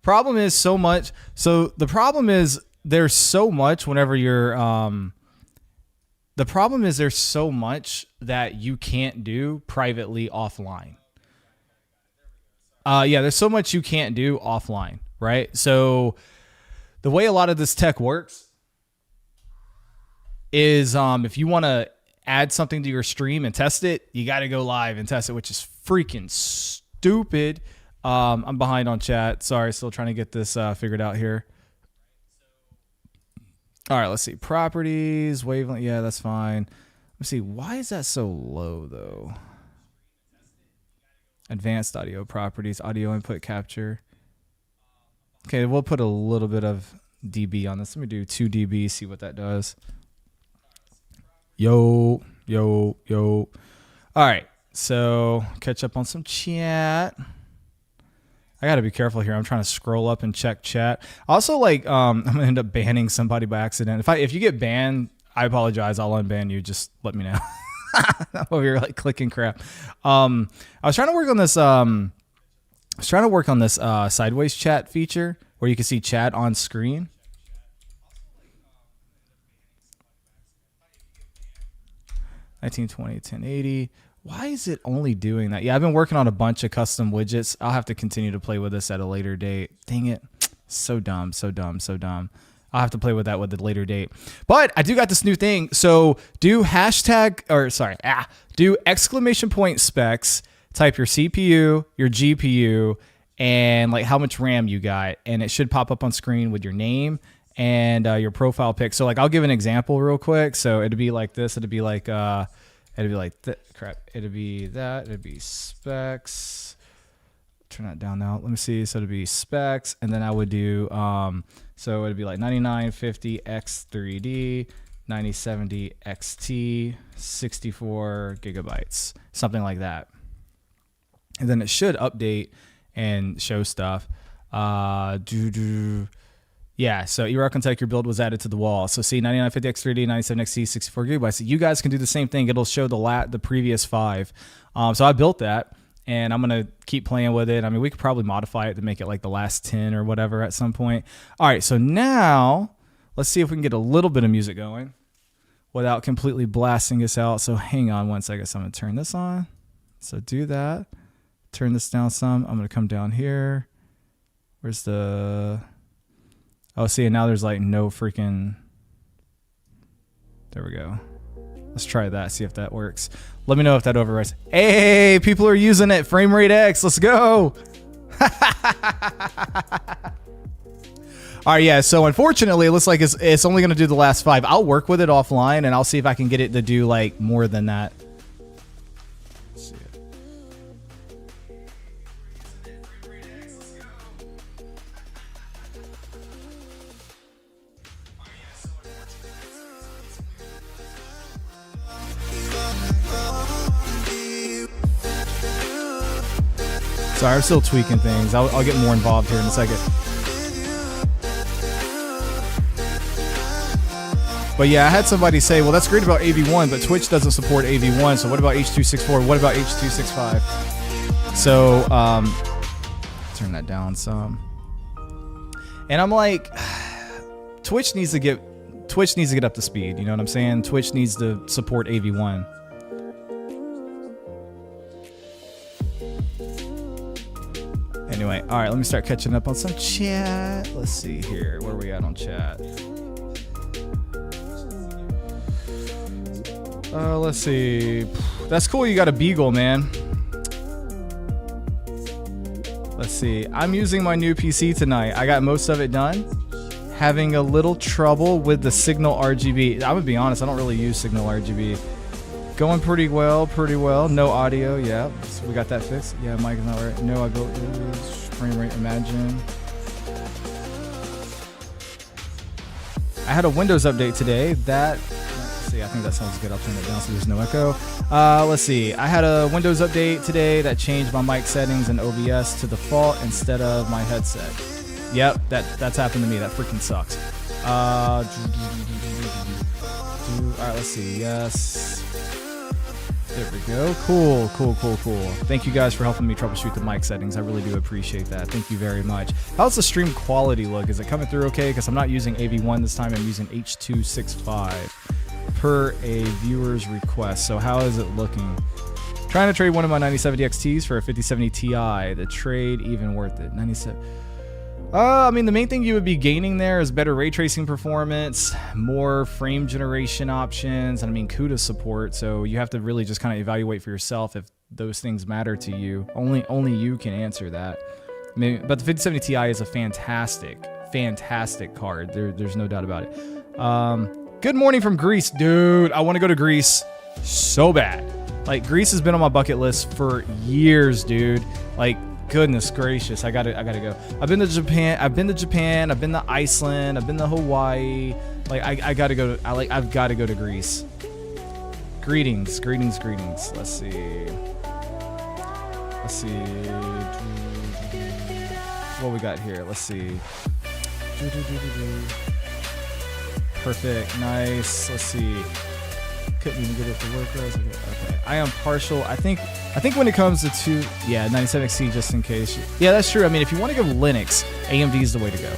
Problem is so much. So the problem is there's so much whenever you're the problem is there's so much that you can't do privately offline. Yeah, there's so much you can't do offline, right? So the way a lot of this tech works is if you want to add something to your stream and test it, you got to go live and test it, which is freaking stupid. I'm behind on chat. Sorry, still trying to get this figured out here. All right, let's see. Properties, wavelength. Yeah, that's fine. Let's see. Why is that so low, though? Advanced audio properties, audio input capture. Okay, we'll put a little bit of dB on this. Let me do 2 dB, see what that does. Yo. All right, so catch up on some chat. I got to be careful here. I'm trying to scroll up and check chat. Also, like, I'm going to end up banning somebody by accident. If you get banned, I apologize. I'll unban you. Just let me know. I'm over here like clicking crap. I was trying to work on this sideways chat feature where you can see chat on screen. (1920 1080). Why is it only doing that? Yeah, I've been working on a bunch of custom widgets. I'll have to continue to play with this at a later date. Dang it. So dumb. I'll have to play with that with a later date. But I do got this new thing. So do exclamation point specs, type your CPU, your GPU, and like how much RAM you got. And it should pop up on screen with your name and your profile pic. So like I'll give an example real quick. So it'd be like this. It'd be like It'd be that. It'd be specs. Turn that down now. Let me see. So it'd be specs, and then I would do so it'd be like 9950 X3D, 9070 XT, 64 gigabytes, something like that. And then it should update and show stuff. Yeah, so eRarchitect, your build was added to the wall. So see, 9950 X3D, 97XT, 64 gigabytes. So you guys can do the same thing. It'll show the previous 5. So I built that, and I'm going to keep playing with it. I mean, we could probably modify it to make it like the last 10 or whatever at some point. All right, so now let's see if we can get a little bit of music going without completely blasting us out. So hang on one second. So I'm going to turn this on. So do that. Turn this down some. I'm going to come down here. Where's the... Oh, see, and now there's like no freaking... There we go. Let's try that, see if that works. Let me know if that overrides. Hey, people are using it. Frame rate X, let's go. All right, yeah, so unfortunately, it looks like it's only going to do the last 5. I'll work with it offline, and I'll see if I can get it to do like more than that. Sorry, I'm still tweaking things. I'll get more involved here in a second. But yeah, I had somebody say, well, that's great about AV1, but Twitch doesn't support AV1. So what about H264? What about H265? So turn that down some. And I'm like, Twitch needs to get up to speed. You know what I'm saying? Twitch needs to support AV1. Anyway, all right, let me start catching up on some chat. Let's see here. Where are we at on chat? Let's see. That's cool. You got a Beagle, man. Let's see. I'm using my new PC tonight. I got most of it done. Having a little trouble with the Signal RGB. I'm going to be honest. I don't really use Signal RGB. Going pretty well. No audio. Yeah. So we got that fixed. Yeah, mic is not right. No, I go frame rate. Imagine. I had a Windows update today. Let's see. I think that sounds good. I'll turn it down so there's no echo. Let's see. I had a Windows update today that changed my mic settings and OBS to default instead of my headset. Yep, that's happened to me. That freaking sucks. All right, let's see. Yes. There we go. Cool. Thank you guys for helping me troubleshoot the mic settings. I really do appreciate that. Thank you very much. How's the stream quality look? Is it coming through okay? Because I'm not using AV1 this time. I'm using H265 per a viewer's request. So how is it looking? Trying to trade one of my 9070 XTs for a 5070 Ti. The trade even worth it? 97. I mean, the main thing you would be gaining there is better ray tracing performance, more frame generation options, and I mean CUDA support. So you have to really just kind of evaluate for yourself if those things matter to you. Only you can answer that. I mean, but the 5070 Ti is a fantastic card. There's no doubt about it. Good morning from Greece, dude. I want to go to Greece so bad. Like, Greece has been on my bucket list for years, dude. Like, goodness gracious, I gotta go. I've been to Japan. I've been to Iceland. I've been to Hawaii. Like, I gotta go. I've got to go to Greece. Greetings. Let's see. What we got here? Let's see. Perfect. Nice. Let's see. Couldn't even get it to work. Okay. I am partial. I think when it comes to 97XT, just in case. Yeah, that's true. I mean, if you want to go Linux, AMD is the way to go.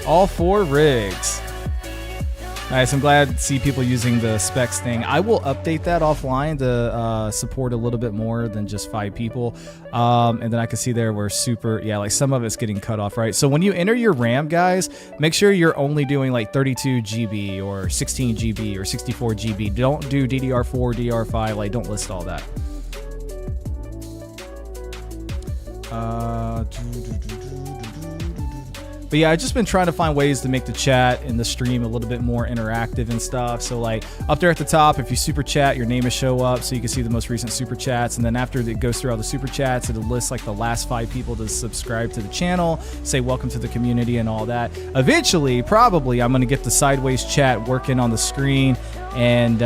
All 4 rigs. Nice. I'm glad to see people using the specs thing. I will update that offline to support a little bit more than just 5 people. And then I can see there where like some of it's getting cut off, right? So when you enter your RAM, guys, make sure you're only doing like 32 GB or 16 GB or 64 GB. Don't do DDR4, DDR5. Like, don't list all that. But yeah, I've just been trying to find ways to make the chat and the stream a little bit more interactive and stuff. So like up there at the top, if you super chat, your name will show up so you can see the most recent super chats. And then after it goes through all the super chats, it'll list like the last 5 people to subscribe to the channel, say welcome to the community and all that. Eventually, probably, I'm going to get the sideways chat working on the screen and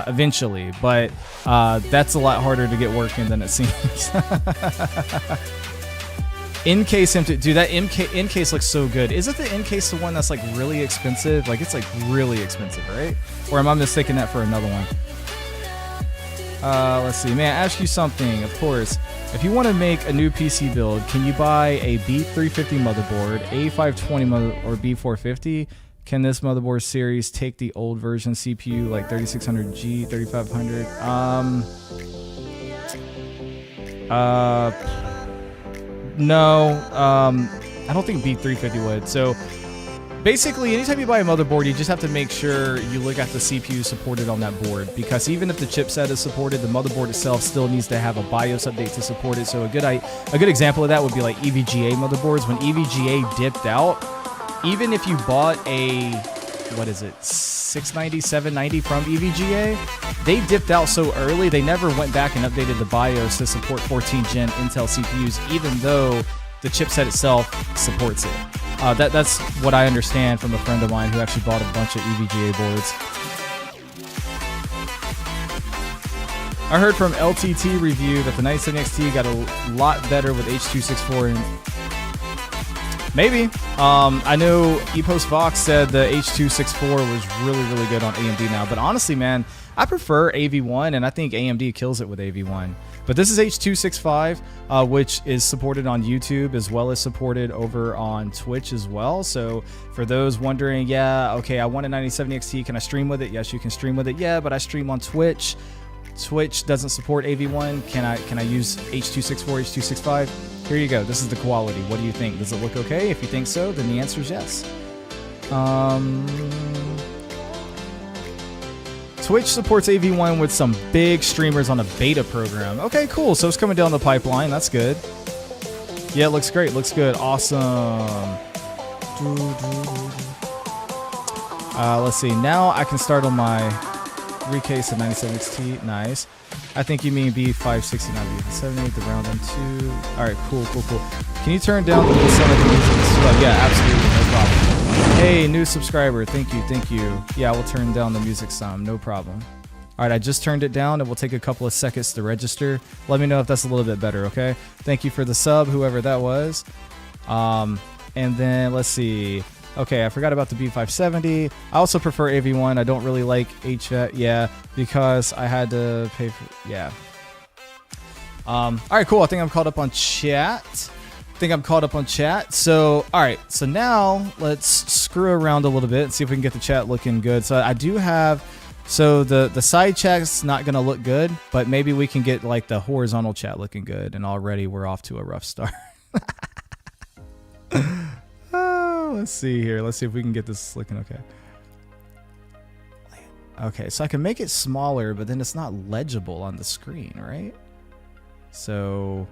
eventually. But that's a lot harder to get working than it seems. Encase empty. Dude, that encase looks so good. Isn't the encase the one that's like really expensive? Like, it's like really expensive, right? Or am I mistaking that for another one? Let's see. May I ask you something? Of course. If you want to make a new PC build, can you buy a B350 motherboard, A520 or B450? Can this motherboard series take the old version CPU like 3600G, 3500? No, I don't think B350 would. So basically, anytime you buy a motherboard, you just have to make sure you look at the CPU supported on that board, because even if the chipset is supported, the motherboard itself still needs to have a BIOS update to support it. So a good example of that would be like EVGA motherboards. When EVGA dipped out, even if you bought a, 690, 790 from EVGA, they dipped out so early, they never went back and updated the BIOS to support 14 gen Intel CPUs, even though the chipset itself supports it. That's what I understand from a friend of mine who actually bought a bunch of EVGA boards. I heard from LTT review that the 97XT got a lot better with H264 and maybe. I know ePost Vox said the H264 was really, really good on AMD now. But honestly, man, I prefer AV1, and I think AMD kills it with AV1. But this is H265, which is supported on YouTube as well as supported over on Twitch as well. So for those wondering, yeah, okay, I want a 9070 XT. Can I stream with it? Yes, you can stream with it. Yeah, but I stream on Twitch. Twitch doesn't support AV1. Can I use H264, H265? Here you go. This is the quality. What do you think? Does it look okay? If you think so, then the answer is yes. Twitch supports AV1 with some big streamers on a beta program. Okay, cool. So it's coming down the pipeline. That's good. Yeah, it looks great. Looks good. Awesome. Let's see. Now I can start on my recase of 97XT. Nice. I think you mean B569, B78, the round M2. All right, cool. Can you turn down the sound of the music? Yeah, absolutely, no problem. Hey, new subscriber, thank you. Yeah, we'll turn down the music some, no problem. All right, I just turned it down. It will take a couple of seconds to register. Let me know if that's a little bit better, okay? Thank you for the sub, whoever that was. And then let's see. Okay, I forgot about the B570. I also prefer AV1. I don't really like HVAC. Yeah, because I had to pay for... Yeah. All right, cool. I think I'm caught up on chat. So, all right. So now let's screw around a little bit and see if we can get the chat looking good. So I do have... So the side chat's not going to look good, but maybe we can get like the horizontal chat looking good. And already we're off to a rough start. Oh, let's see here. Let's see if we can get this looking okay. Okay, so I can make it smaller, but then it's not legible on the screen, right? So,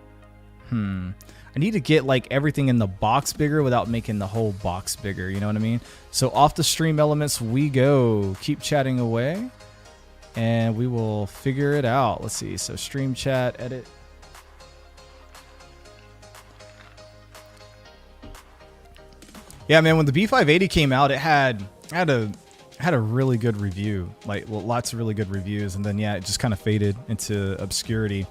I need to get like everything in the box bigger without making the whole box bigger. You know what I mean? So off the stream elements we go. Keep chatting away and we will figure it out. Let's see. So stream chat, edit. Yeah, man, when the B580 came out, it had a really good review. Like, well, lots of really good reviews. And then, yeah, it just kind of faded into obscurity.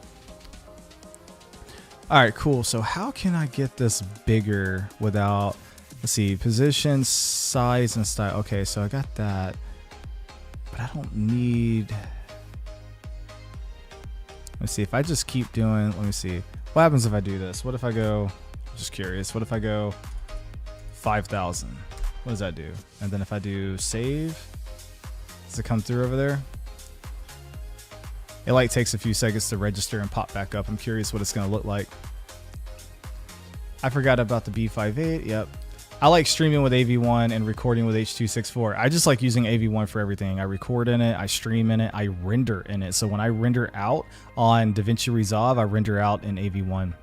All right, cool. So how can I get this bigger without, let's see, position, size, and style. Okay, so I got that, but I don't need, let's see, if I just keep doing, let me see. What happens if I do this? What if I go, I'm just curious, what if I go 5,000? What does that do? And then if I do save, does it come through over there? It like takes a few seconds to register and pop back up. I'm curious what it's going to look like. I forgot about the B58. Yep. I like streaming with AV1 and recording with H264. I just like using AV1 for everything. I record in it, I stream in it, I render in it. So when I render out on DaVinci Resolve, I render out in AV1.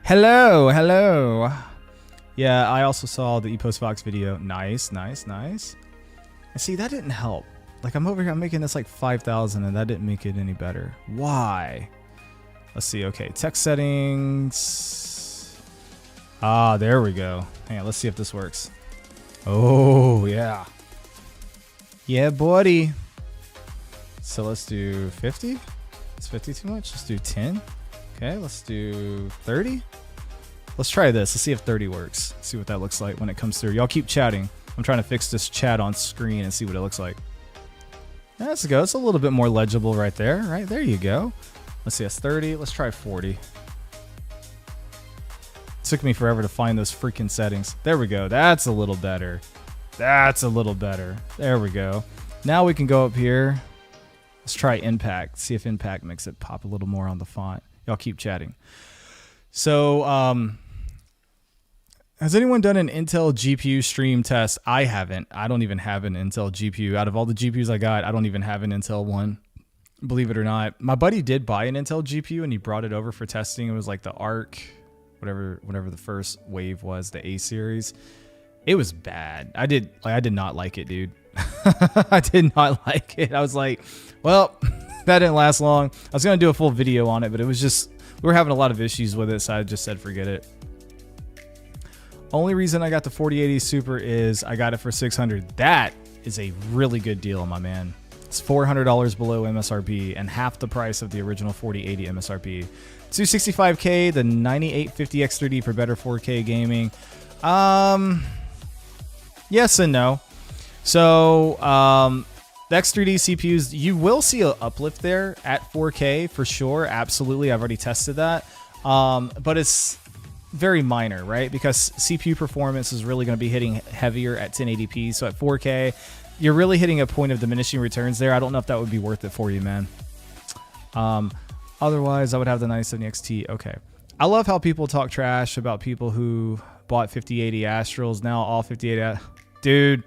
Hello, hello. Yeah, I also saw the ePostFox video. Nice, nice, nice. And see, that didn't help. Like, I'm over here, I'm making this like 5,000 and that didn't make it any better. Why? Let's see. Okay, text settings. Ah, there we go. Hang on, let's see if this works. Oh, yeah. Yeah, buddy. So let's do 50. Is 50 too much? Let's do 10. Okay, let's do 30. Let's try this. Let's see if 30 works. See what that looks like when it comes through. Y'all keep chatting. I'm trying to fix this chat on screen and see what it looks like. Let's go. It's a little bit more legible right there. Right there you go. Let's see. That's 30. Let's try 40. It took me forever to find those freaking settings. There we go. That's a little better. That's a little better. There we go. Now we can go up here. Let's try impact. See if impact makes it pop a little more on the font. Y'all keep chatting. So, has anyone done an Intel GPU stream test? I haven't. I don't even have an Intel GPU. Out of all the GPUs I got, I don't even have an Intel one. Believe it or not. My buddy did buy an Intel GPU and he brought it over for testing. It was like the ARC, whatever the first wave was, the A series. It was bad. I did not like it, dude. I did not like it. I was like, well, that didn't last long. I was going to do a full video on it, but it was just, we were having a lot of issues with it, so I just said forget it. Only reason I got the 4080 Super is I got it for $600. That is a really good deal, my man. It's $400 below MSRP and half the price of the original 4080 MSRP. 265K, the 9850X3D for better 4K gaming. Yes and no. So the X3D CPUs, you will see an uplift there at 4K for sure. Absolutely, I've already tested that. But it's very minor, right? Because CPU performance is really going to be hitting heavier at 1080p. So at 4K, you're really hitting a point of diminishing returns there. I don't know if that would be worth it for you, man. Otherwise, I would have the 970 XT. Okay. I love how people talk trash about people who bought 5080 Astrals. Now all 5080, dude,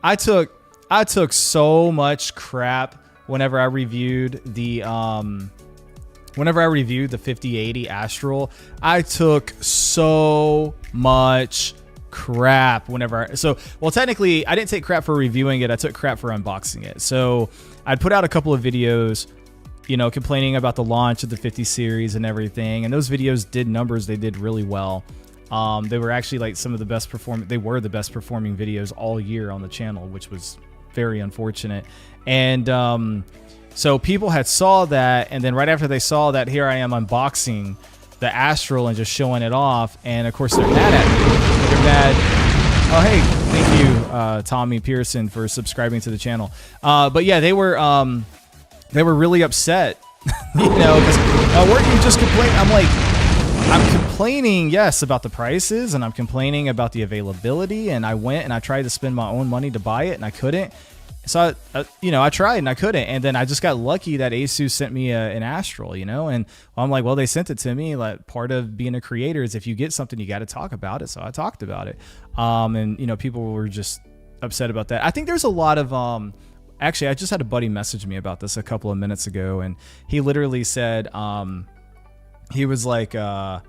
I took so much crap whenever I reviewed the 5080 Astral. I took so much crap well, technically I didn't take crap for reviewing it. I took crap for unboxing it. So I'd put out a couple of videos, you know, complaining about the launch of the 50 series and everything. And those videos did numbers. They did really well. They were actually like some of the best performing. They were the best performing videos all year on the channel, which was very unfortunate. And so people had saw that, and then right after they saw that, here I am unboxing the Astral and just showing it off. And of course they're mad at me. They're mad. Oh, hey, thank you, Tommy Pearson, for subscribing to the channel. But yeah, they were really upset, you know, because weren't you just complaining? I'm like, I'm complaining, yes, about the prices, and I'm complaining about the availability, and I went and I tried to spend my own money to buy it, and I couldn't. So, you know, I tried and I couldn't, and then I just got lucky that ASUS sent me an Astral, you know, and I'm like, well, they sent it to me. Like, part of being a creator is if you get something, you got to talk about it. So I talked about it, and you know, people were just upset about that. I think there's a lot of actually, I just had a buddy message me about this a couple of minutes ago, and he literally said, he was like, you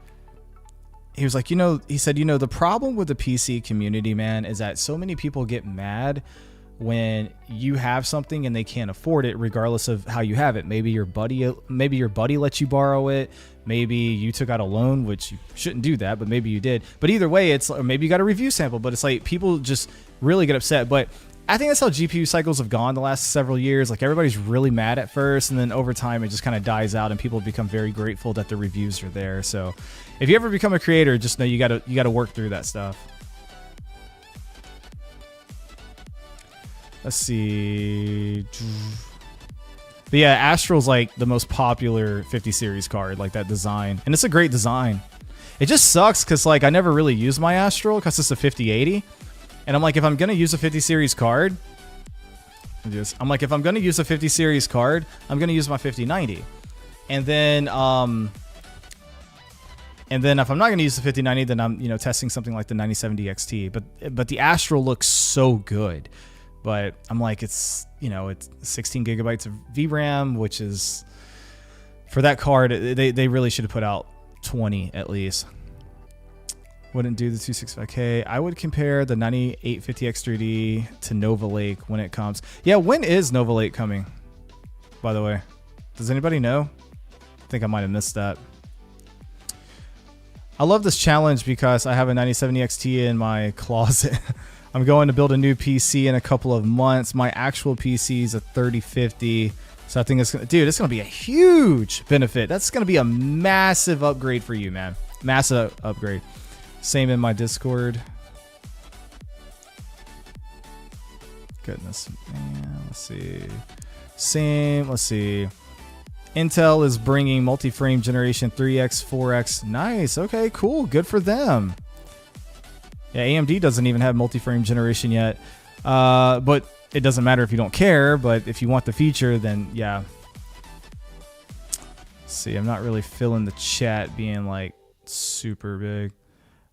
know, he said, you know, the problem with the PC community, man, is that so many people get mad when you have something and they can't afford it, regardless of how you have it. Maybe your buddy lets you borrow it. Maybe you took out a loan, which you shouldn't do that, but maybe you did. But either way, it's, or maybe you got a review sample, but it's like people just really get upset. But I think that's how GPU cycles have gone the last several years. Like, everybody's really mad at first, and then over time it just kind of dies out, and people become very grateful that the reviews are there. So if you ever become a creator, just know you gotta work through that stuff. Let's see. But yeah, Astral's like the most popular 50 series card, like that design. And it's a great design. It just sucks because like I never really use my Astral because it's a 5080. And I'm like, if I'm going to use a 50 series card, I'm like, if I'm going to use a 50 series card, I'm going to use my 5090. And then if I'm not going to use the 5090, then I'm, you know, testing something like the 9070 XT. But the Astral looks so good. But I'm like, it's, you know, it's 16 gigabytes of VRAM, which is, for that card, they really should have put out 20 at least. Wouldn't do the 265K. I would compare the 9850X3D to Nova Lake when it comes. Yeah, when is Nova Lake coming, by the way? Does anybody know? I think I might have missed that. I love this challenge because I have a 9070 XT in my closet. I'm going to build a new PC in a couple of months. My actual PC is a 3050. So I think it's gonna, dude, it's gonna be a huge benefit. That's gonna be a massive upgrade for you, man. Massive upgrade. Same in my Discord. Goodness, man. Let's see. Same. Let's see. Intel is bringing multi-frame generation 3X, 4X. Nice. Okay, cool. Good for them. Yeah, AMD doesn't even have multi-frame generation yet. But it doesn't matter if you don't care. But if you want the feature, then yeah. Let's see, I'm not really feeling the chat being like super big.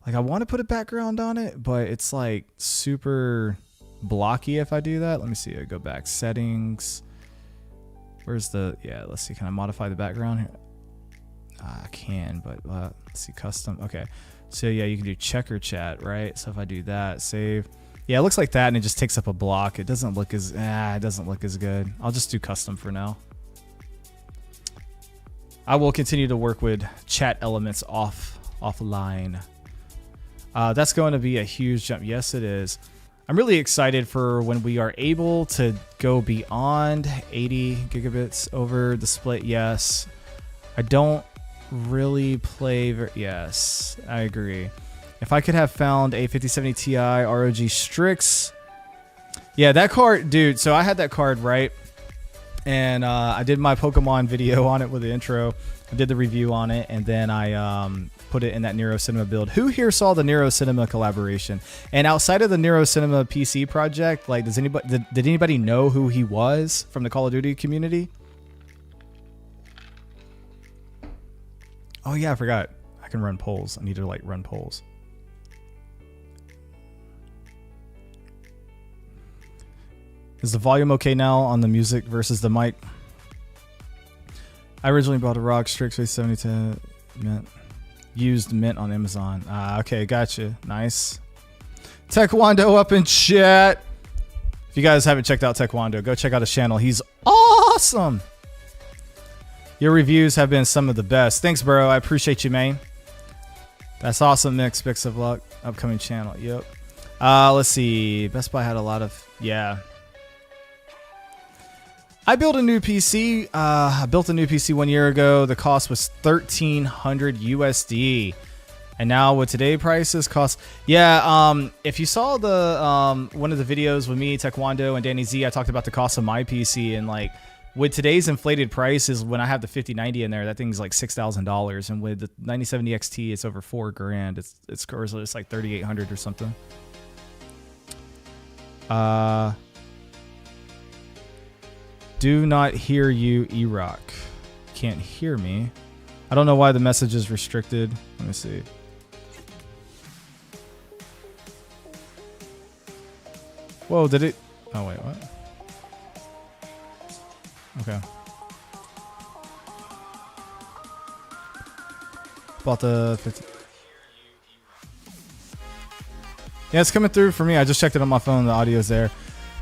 Like, I want to put a background on it, but it's like super blocky if I do that. Let me see. I go back. Settings. Where's the... Yeah, let's see. Can I modify the background here? I can, but let's see. Custom. Okay. So, yeah, you can do checker chat, right? So, if I do that, save. Yeah, it looks like that, and it just takes up a block. It doesn't look as... it doesn't look as good. I'll just do custom for now. I will continue to work with chat elements offline. That's going to be a huge jump. Yes, it is. I'm really excited for when we are able to go beyond 80 gigabits over display. Yes. I don't really play. Yes, I agree. If I could have found a 5070 Ti ROG Strix. Yeah, that card, dude. So I had that card, right? And I did my Pokemon video on it with the intro. I did the review on it, and then I put it in that Nero Cinema build. Who here saw the Nero Cinema collaboration? And outside of the Nero Cinema PC project, like, does anybody did anybody know who he was from the Call of Duty community? Oh yeah, I forgot. I can run polls. I need to like run polls. Is the volume okay now on the music versus the mic? I originally bought a ROG Strix 7010 Mint. Used Mint on Amazon. Okay, gotcha. Nice. Taekwondo up in chat. If you guys haven't checked out Taekwondo, go check out his channel. He's awesome. Your reviews have been some of the best. Thanks, bro. I appreciate you, man. That's awesome, Mix. Best of luck. Upcoming channel. Yep. Let's see. Best Buy had a lot of... Yeah. I built a new PC. I built a new PC 1 year ago. The cost was $1,300 USD. And now with today prices cost, yeah. If you saw the one of the videos with me, Taekwondo, and Danny Z, I talked about the cost of my PC, and like with today's inflated prices, when I have the 5090 in there, that thing's like $6,000, and with the 9070 XT, it's over $4,000. It's like 3,800 or something. Do not hear you, E-Rock. Can't hear me. I don't know why the message is restricted. Let me see. Whoa, did it? Oh, wait, what? Okay. About the 50. Yeah, it's coming through for me. I just checked it on my phone. The audio's there.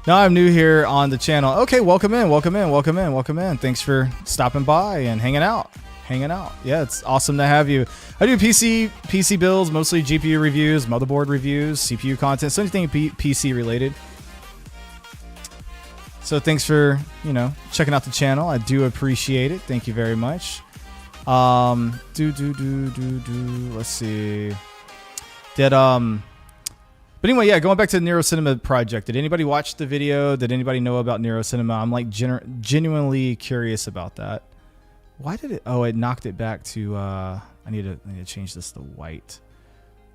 Now I'm new here on the channel. Okay, welcome in, welcome in, welcome in, welcome in. Thanks for stopping by and hanging out. Yeah, it's awesome to have you. I do PC builds, mostly GPU reviews, motherboard reviews, CPU content, so anything PC related. So thanks for, checking out the channel. I do appreciate it. Thank you very much. Let's see. But anyway, yeah, going back to the Nero Cinema project. Did anybody watch the video? Did anybody know about Nero Cinema? I'm like genuinely curious about that. Why did it? Oh, it knocked it back to. I need to change this to white.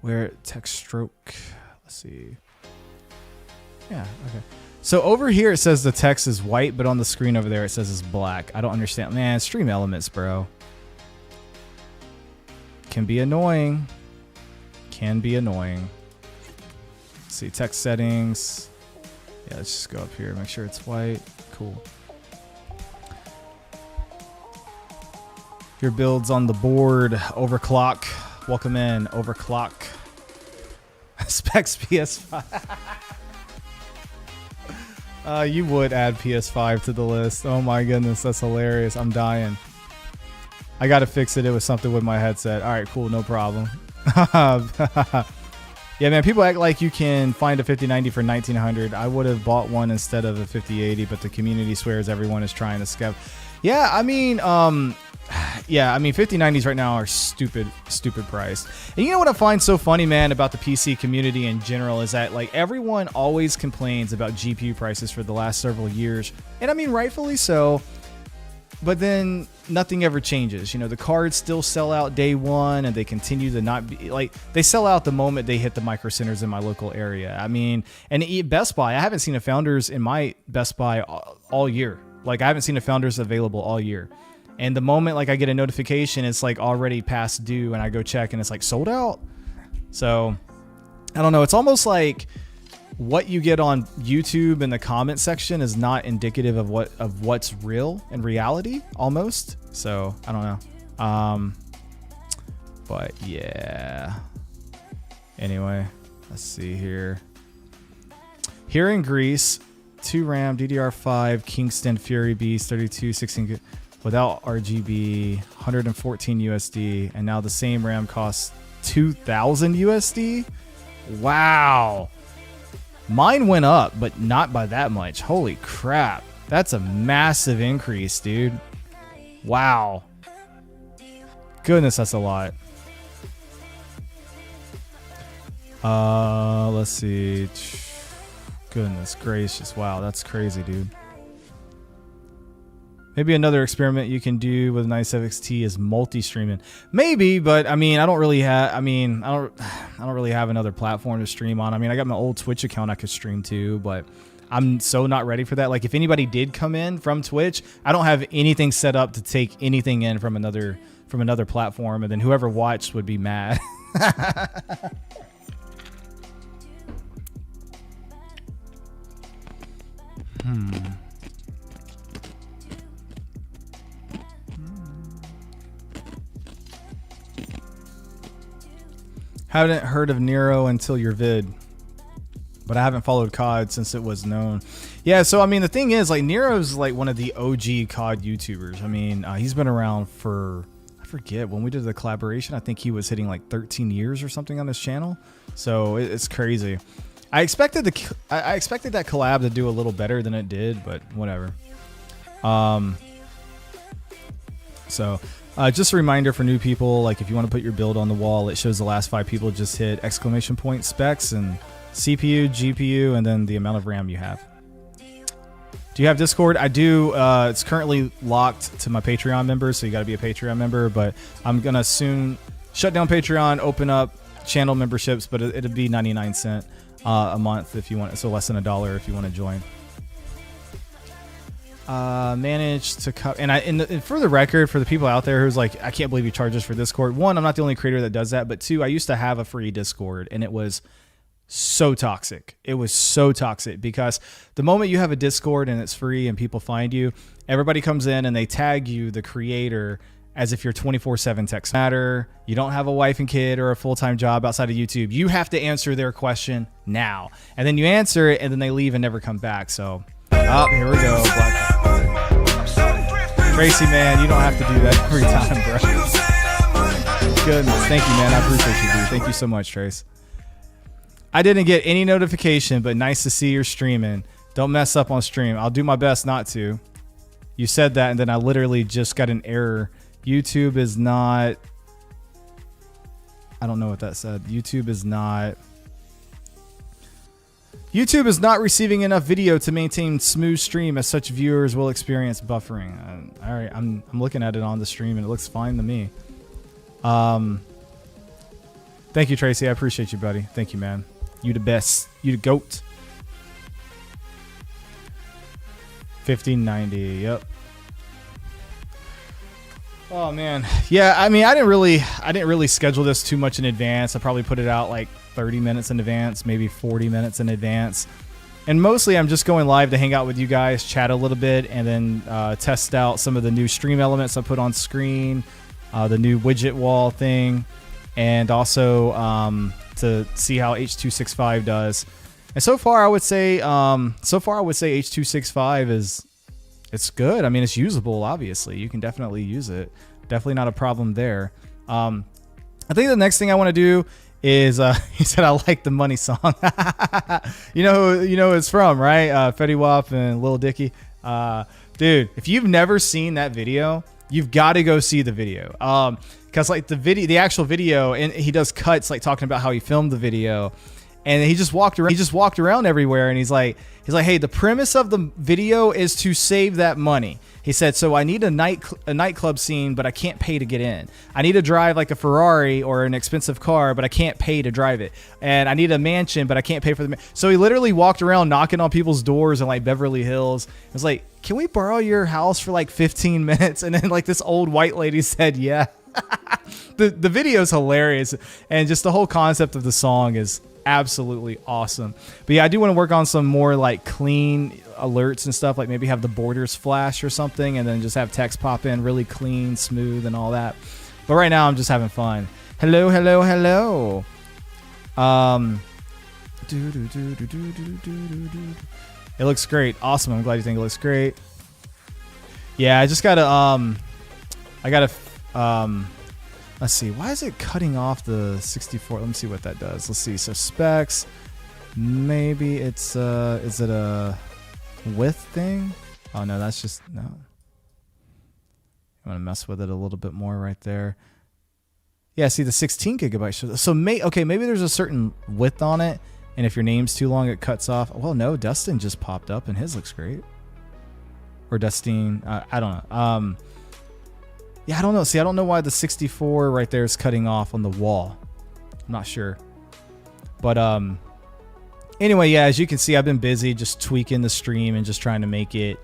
Where text stroke? Let's see. Yeah. Okay. So over here it says the text is white, but on the screen over there it says it's black. I don't understand. Man, Stream Elements, bro. Can be annoying. Can be annoying. Let's see, text settings. Yeah, let's just go up here. Make sure it's white. Cool. Your build's on the board. Overclock. Welcome in. Overclock. Specs PS5. You would add PS5 to the list. Oh my goodness, that's hilarious. I'm dying. I gotta fix it. It was something with my headset. All right, cool, no problem. Yeah, man, people act like you can find a 5090 for $1,900. I would have bought one instead of a 5080, but the community swears everyone is trying to scam. Yeah, I mean, 5090s right now are stupid priced. And you know what I find so funny, man, about the PC community in general is that like everyone always complains about GPU prices for the last several years. And I mean, rightfully so. But then nothing ever changes. The cards still sell out day one, and they continue to not be like they sell out the moment they hit the micro centers in my local area. I mean, and Best Buy, I haven't seen a Founders in my Best Buy all year. Like I haven't seen a Founders available all year. And the moment like I get a notification, it's like already past due, and I go check and it's like sold out. So I don't know. It's almost like what you get on YouTube in the comment section is not indicative of what's real in reality almost. So I don't know. But yeah. Anyway, let's see here. Here in Greece, 2 RAM, DDR5, Kingston Fury Beast, 32, 16 without RGB, 114 USD, and now the same RAM costs 2,000 USD. Wow. Mine went up, but not by that much. Holy crap. That's a massive increase, dude. Wow. Goodness, that's a lot. Let's see. Goodness gracious. Wow, that's crazy, dude. Maybe another experiment you can do with 97XT is multi-streaming. Maybe, but I mean, I don't really have another platform to stream on. I mean, I got my old Twitch account I could stream to, but I'm so not ready for that. Like if anybody did come in from Twitch, I don't have anything set up to take anything in from another platform, and then whoever watched would be mad. Haven't heard of Nero until your vid, but I haven't followed COD since it was known. Yeah, so I mean, the thing is, like, Nero's like one of the OG COD YouTubers. I mean, he's been around for, I forget, when we did the collaboration, I think he was hitting like 13 years or something on this channel. So it's crazy. I expected that collab to do a little better than it did, but whatever. So Just a reminder for new people, like if you want to put your build on the wall, it shows the last 5 people just hit exclamation point specs and CPU, GPU, and then the amount of RAM you have. Do you have Discord? I do. It's currently locked to my Patreon members, so you got to be a Patreon member, but I'm going to soon shut down Patreon, open up channel memberships, but it'll be 99 cents a month if you want, so less than $1 if you want to join. Managed to cut, and for the record, for the people out there who's like, I can't believe you charge us for Discord. One, I'm not the only creator that does that, but two, I used to have a free Discord, and it was so toxic. It was so toxic because the moment you have a Discord and it's free and people find you, everybody comes in and they tag you, the creator, as if you're 24/7 text matter. You don't have a wife and kid or a full-time job outside of YouTube. You have to answer their question now, and then you answer it, and then they leave and never come back. So, oh, here we go. Tracy, man, you don't have to do that every time, bro. Goodness, thank you, man. I appreciate you, dude. Thank you so much, Trace. I didn't get any notification, but nice to see you're streaming. Don't mess up on stream. I'll do my best not to. You said that, and then I literally just got an error. YouTube is not... I don't know what that said. YouTube is not receiving enough video to maintain smooth stream, as such viewers will experience buffering. All right, I'm looking at it on the stream, and it looks fine to me. Thank you, Tracy. I appreciate you, buddy. Thank you, man. You the best. You the GOAT. 1590. Yep. Oh man. Yeah, I mean, I didn't really schedule this too much in advance. I probably put it out like 30 minutes in advance, maybe 40 minutes in advance. And mostly I'm just going live to hang out with you guys, chat a little bit, and then test out some of the new stream elements I put on screen, the new widget wall thing, and also to see how H265 does. And so far I would say H265 it's good. I mean, it's usable, obviously. You can definitely use it. Definitely not a problem there. I think the next thing I want to do is he said, I like the money song. you know who it's from, right? Fetty Wap and Lil Dicky. Dude, if you've never seen that video, you've got to go see the video. Because like the actual video, and he does cuts like talking about how he filmed the video, and he just walked around everywhere, and he's like, hey, the premise of the video is to save that money. He said, so I need a nightclub scene, but I can't pay to get in. I need to drive like a Ferrari or an expensive car, but I can't pay to drive it. And I need a mansion, but I can't pay for the So he literally walked around knocking on people's doors in like Beverly Hills. It was like, can we borrow your house for like 15 minutes? And then like this old white lady said, yeah. The video is hilarious, and just the whole concept of the song is absolutely awesome. But yeah, I do want to work on some more like clean alerts and stuff, like maybe have the borders flash or something, and then just have text pop in really clean, smooth, and all that. But right now I'm just having fun. Hello. It looks great. Awesome. I'm glad you think it looks great. Yeah, I just gotta let's see, why is it cutting off the 64? Let me see what that does. Let's see. So specs, maybe it's is it a width thing? Oh no, that's just no. I want to mess with it a little bit more right there. Yeah, see the 16 gigabyte. So maybe there's a certain width on it, and if your name's too long, it cuts off. Well, no, Dustin just popped up, and his looks great. Or Dustin, I don't know. Yeah, I don't know. See, I don't know why the 64 right there is cutting off on the wall. I'm not sure. But anyway, yeah, as you can see, I've been busy just tweaking the stream and just trying to make it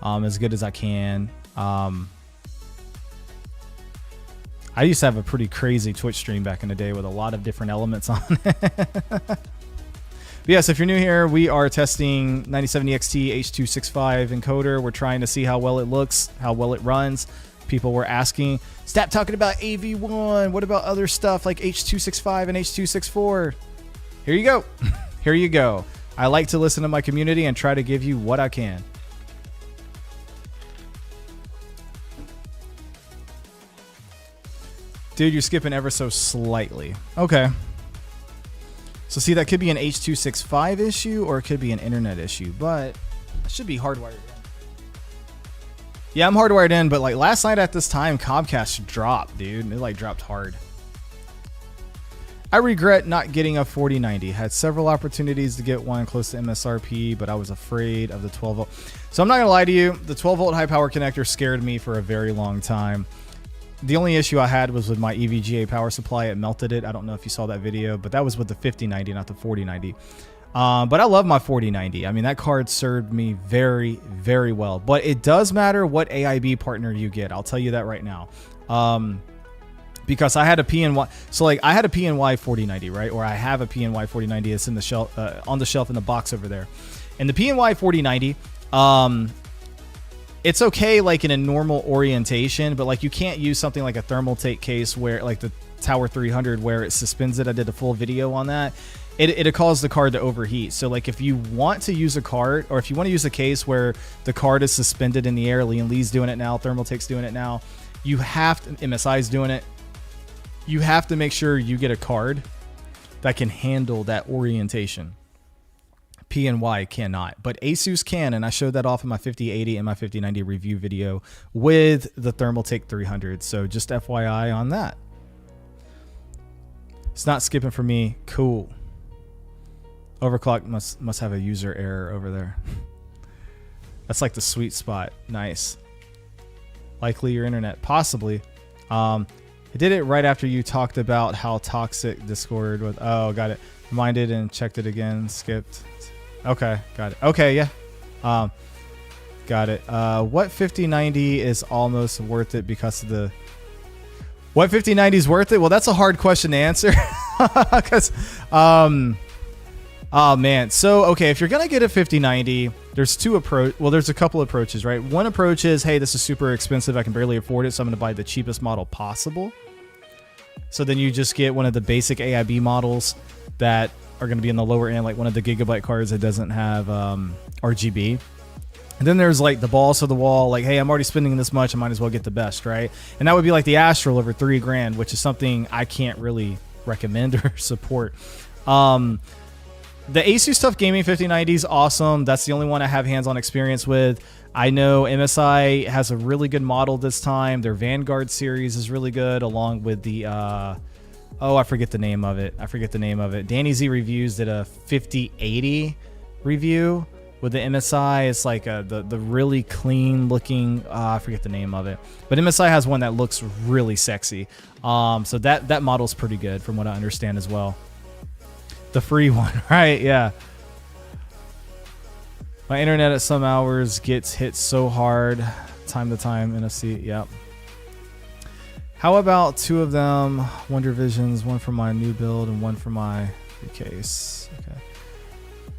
as good as I can. I used to have a pretty crazy Twitch stream back in the day with a lot of different elements on it. But yes, if you're new here, we are testing 9070 XT H265 encoder. We're trying to see how well it looks, how well it runs. People were asking, stop talking about AV1. What about other stuff like H265 and H264? Here you go. Here you go. I like to listen to my community and try to give you what I can. Dude, you're skipping ever so slightly. Okay. So see, that could be an H265 issue or it could be an internet issue, but it should be hardwired in. Yeah, I'm hardwired in, but like last night at this time, Comcast dropped, dude. It like dropped hard. I regret not getting a 4090. Had several opportunities to get one close to MSRP, but I was afraid of the 12 volt. So I'm not gonna lie to you, the 12 volt high power connector scared me for a very long time. The only issue I had was with my EVGA power supply. It melted it. I don't know if you saw that video, but that was with the 5090, not the 4090. But I love my 4090. I mean, that card served me very, very well. But it does matter what AIB partner you get. I'll tell you that right now. Because I had a PNY. So like I had a PNY 4090, right? Or I have a PNY 4090. It's in the shelf, on the shelf in the box over there. And the PNY 4090, it's okay like in a normal orientation, but like you can't use something like a thermal take case where like the Tower 300 where it suspends it. I did a full video on that. It caused the card to overheat. So like if you want to use a card, or if you want to use a case where the card is suspended in the air, Liam Lee's doing it now, Thermaltake's doing it now, you have to, MSI's doing it. You have to make sure you get a card that can handle that orientation. PNY cannot, but Asus can, and I showed that off in my 5080 and my 5090 review video with the Thermaltake 300. So just FYI on that. It's not skipping for me. Cool. Overclock must have a user error over there. That's like the sweet spot. Nice. Likely your internet, possibly. I did it right after you talked about how toxic Discord was. Oh, got it. Reminded and checked it again. Skipped. Okay, got it. Okay, yeah. Got it. What 5090 is almost worth it because of the... What 5090 is worth it? Well, that's a hard question to answer. Because, oh man. So, okay, if you're going to get a 5090, there's there's a couple approaches, right? One approach is, hey, this is super expensive. I can barely afford it, so I'm going to buy the cheapest model possible. So then you just get one of the basic AIB models that are going to be in the lower end, like one of the gigabyte cards that doesn't have RGB. And then there's like the balls to the wall, like, hey, I'm already spending this much, I might as well get the best, right? And that would be like the Astral over $3,000, which is something I can't really recommend or support. The Asus TUF Gaming 5090 is awesome. That's the only one I have hands-on experience with. I know MSI has a really good model this time. Their Vanguard series is really good, along with the oh, I forget the name of it. Danny Z Reviews did a 5080 review with the MSI. It's like the really clean looking, I forget the name of it. But MSI has one that looks really sexy. So that model's pretty good from what I understand as well. The free one, right? Yeah. My internet at some hours gets hit so hard. Time to time, NFC, yep. How about two of them, Wonder Visions, one for my new build and one for my case. Okay.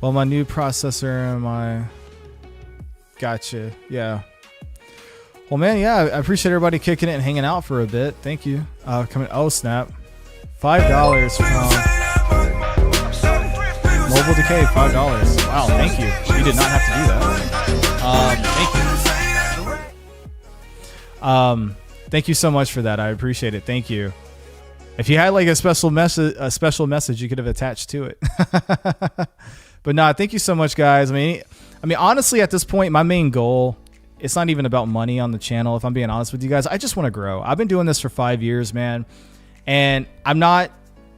Well, my new processor and my... Gotcha, yeah. Well, man, yeah, I appreciate everybody kicking it and hanging out for a bit. Thank you. Oh, snap. $5 from... Mobile Decay, $5. Wow, thank you. You did not have to do that. Thank you. Thank you so much for that. I appreciate it. Thank you. If you had like a special message, you could have attached to it. But nah, thank you so much, guys. I mean, honestly, at this point, my main goal, it's not even about money on the channel. If I'm being honest with you guys, I just want to grow. I've been doing this for 5 years, man, and I'm not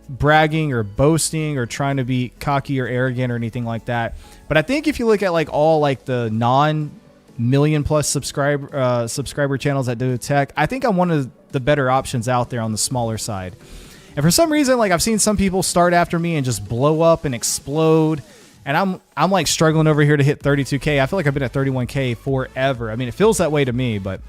bragging or boasting or trying to be cocky or arrogant or anything like that. But I think if you look at like all like the non-million plus subscriber channels that do tech, I think I'm one of the better options out there on the smaller side. And for some reason, like I've seen some people start after me and just blow up and explode. And I'm like struggling over here to hit 32K. I feel like I've been at 31K forever. I mean, it feels that way to me, but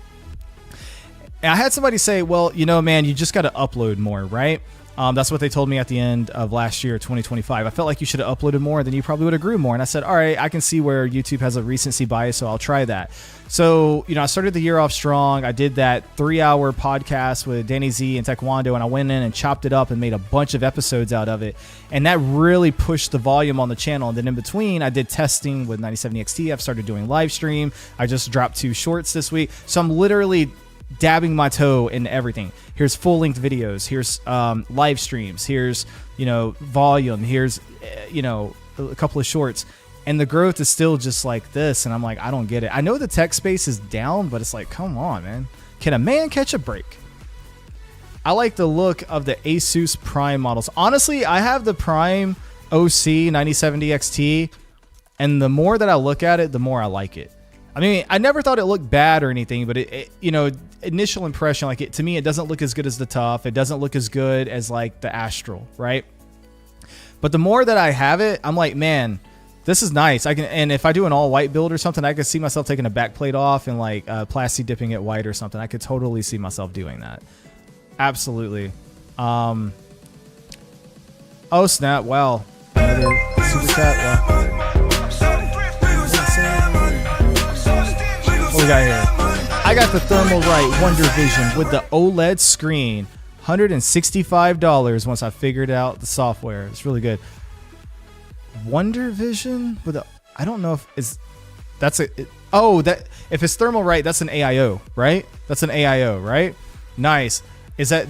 I had somebody say, well, you know, man, you just got to upload more, right? That's what they told me at the end of last year, 2025. I felt like you should have uploaded more, then you probably would have grew more. And I said, all right, I can see where YouTube has a recency bias, so I'll try that. So, you know, I started the year off strong. I did that 3-hour podcast with Danny Z and Taekwondo, and I went in and chopped it up and made a bunch of episodes out of it. And that really pushed the volume on the channel. And then in between, I did testing with 97XT. I've started doing live stream. I just dropped 2 shorts this week. So I'm literally dabbing my toe in everything. Here's full-length videos. Here's live streams. Here's, you know, volume. Here's, you know, a couple of shorts. and the growth is still just like this. And I'm like, I don't get it. I know the tech space is down, but it's like, come on, man. Can a man catch a break? I like the look of the Asus Prime models. Honestly, I have the Prime OC 9070 XT, and the more that I look at it, the more I like it. I mean, I never thought it looked bad or anything, but it you know, initial impression, like to me, it doesn't look as good as the Tough. It doesn't look as good as like the Astral, right? But the more that I have it, I'm like, man, this is nice. And if I do an all white build or something, I could see myself taking a back plate off and like plasti dipping it white or something. I could totally see myself doing that. Absolutely. Oh snap! Wow. Another super chat. Wow. What we got here? I got the Thermalright Wonder Vision with the OLED screen. $165 once I figured out the software. It's really good. Wonder Vision with a, I don't know if it's, that's a, that if it's Thermalright, that's an AIO, right? That's an AIO, right? Nice. Is that,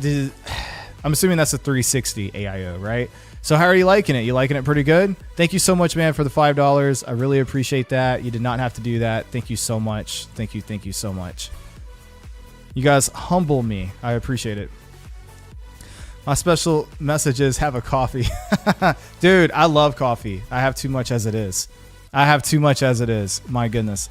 I'm assuming that's a 360 AIO, right? So how are you liking it? You liking it pretty good? Thank you so much, man, for the $5. I really appreciate that. You did not have to do that. Thank you so much. Thank you so much. You guys humble me. I appreciate it. My special message is have a coffee. Dude, I love coffee. I have too much as it is. My goodness.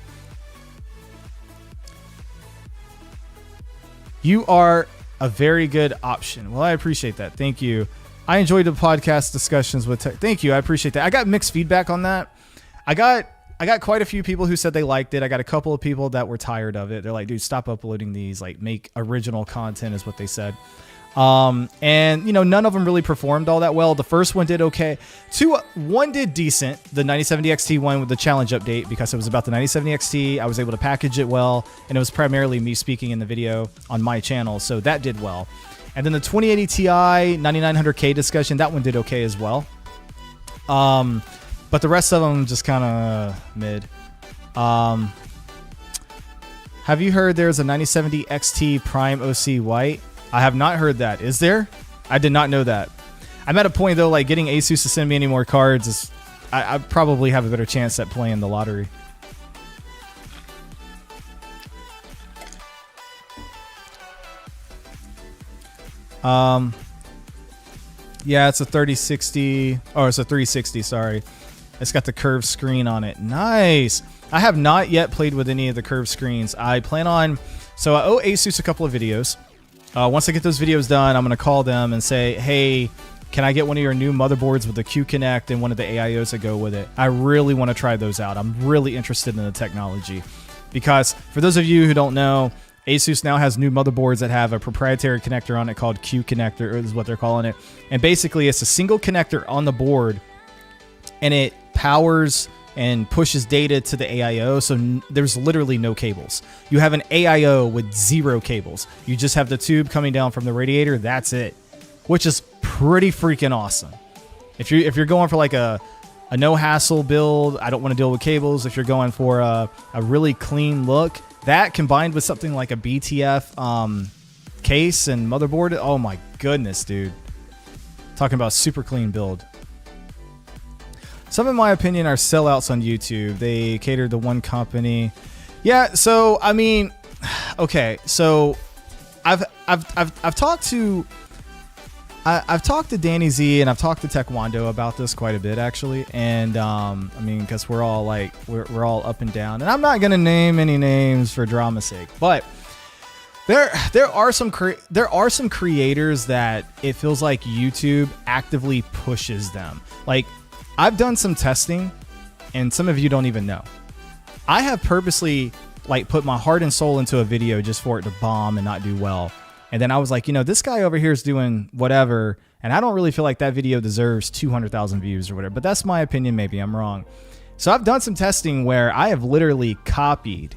You are a very good option. Well, I appreciate that. Thank you. I enjoyed the podcast discussions with tech. Thank you. I appreciate that. I got mixed feedback on that. I got quite a few people who said they liked it. I got a couple of people that were tired of it. They're like, dude, stop uploading these. Like, make original content is what they said. And you know, none of them really performed all that well. The first one did okay. One did decent. The 9070 XT one with the challenge update, because it was about the 9070 XT. I was able to package it well, and it was primarily me speaking in the video on my channel, so that did well. And then the 2080 Ti 9900K discussion, that one did okay as well. But the rest of them just kind of mid. Have you heard there's a 9070 XT Prime OC White? I have not heard that. Is there? I did not know that. I'm at a point though, like getting Asus to send me any more cards is, I probably have a better chance at playing the lottery. Yeah, it's a 3060. Oh, it's a 360. Sorry, it's got the curved screen on it. Nice. I have not yet played with any of the curved screens. I plan on. So I owe Asus a couple of videos. Once I get those videos done, I'm going to call them and say, hey, can I get one of your new motherboards with the Q Connect and one of the AIOs that go with it? I really want to try those out. I'm really interested in the technology, because for those of you who don't know, Asus now has new motherboards that have a proprietary connector on it called Q Connector, is what they're calling it. And basically, it's a single connector on the board, and it powers and pushes data to the AIO, so there's literally no cables. You have an AIO with 0 cables. You just have the tube coming down from the radiator. That's it, which is pretty freaking awesome. If you're going for like a no hassle build, I don't want to deal with cables. If you're going for a really clean look, that combined with something like a BTF case and motherboard, oh my goodness, dude. Talking about super clean build. Some, in my opinion, are sellouts on YouTube. They cater to one company. Yeah, so I mean, okay, so I've talked to Danny Z, and I've talked to Taekwondo about this quite a bit actually, and I mean, because we're all like we're all up and down, and I'm not gonna name any names for drama's sake, but there are some creators that it feels like YouTube actively pushes them. Like, I've done some testing, and some of you don't even know. I have purposely like put my heart and soul into a video just for it to bomb and not do well. And then I was like, you know, this guy over here is doing whatever, and I don't really feel like that video deserves 200,000 views or whatever. But that's my opinion. Maybe I'm wrong. So I've done some testing where I have literally copied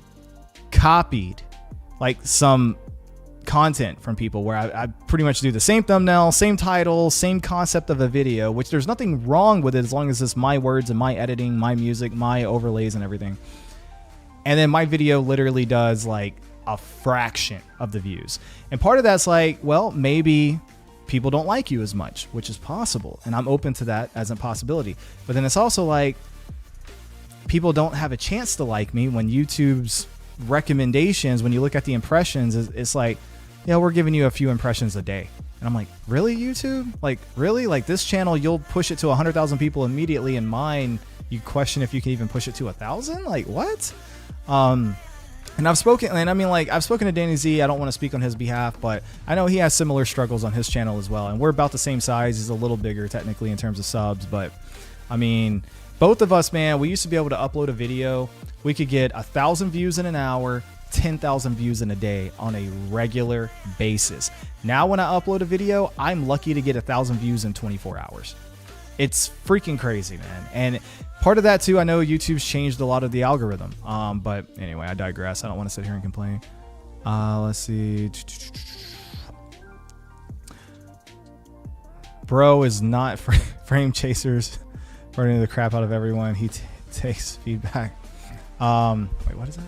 like some content from people, where I pretty much do the same thumbnail, same title, same concept of a video, which there's nothing wrong with it as long as it's my words and my editing, my music, my overlays and everything. And then my video literally does like a fraction of the views. And part of that's like, well, maybe people don't like you as much, which is possible. And I'm open to that as a possibility. But then it's also like, people don't have a chance to like me when YouTube's recommendations, when you look at the impressions, it's like, yeah, we're giving you a few impressions a day. And I'm like, really, YouTube? Like, really? Like, this channel, you'll push it to 100,000 people immediately, and mine, you question if you can even push it to 1,000? Like, what? And I've spoken to Danny Z. I don't want to speak on his behalf, but I know he has similar struggles on his channel as well. And we're about the same size. He's a little bigger technically in terms of subs, but I mean, both of us, man, we used to be able to upload a video. We could get 1,000 views in an hour, 10,000 views in a day on a regular basis. Now, when I upload a video, I'm lucky to get 1,000 views in 24 hours. It's freaking crazy, man. And part of that too, I know YouTube's changed a lot of the algorithm. But anyway, I digress. I don't want to sit here and complain. Let's see. Bro is not frame chasers, burning the crap out of everyone. He takes feedback. Wait, what is that?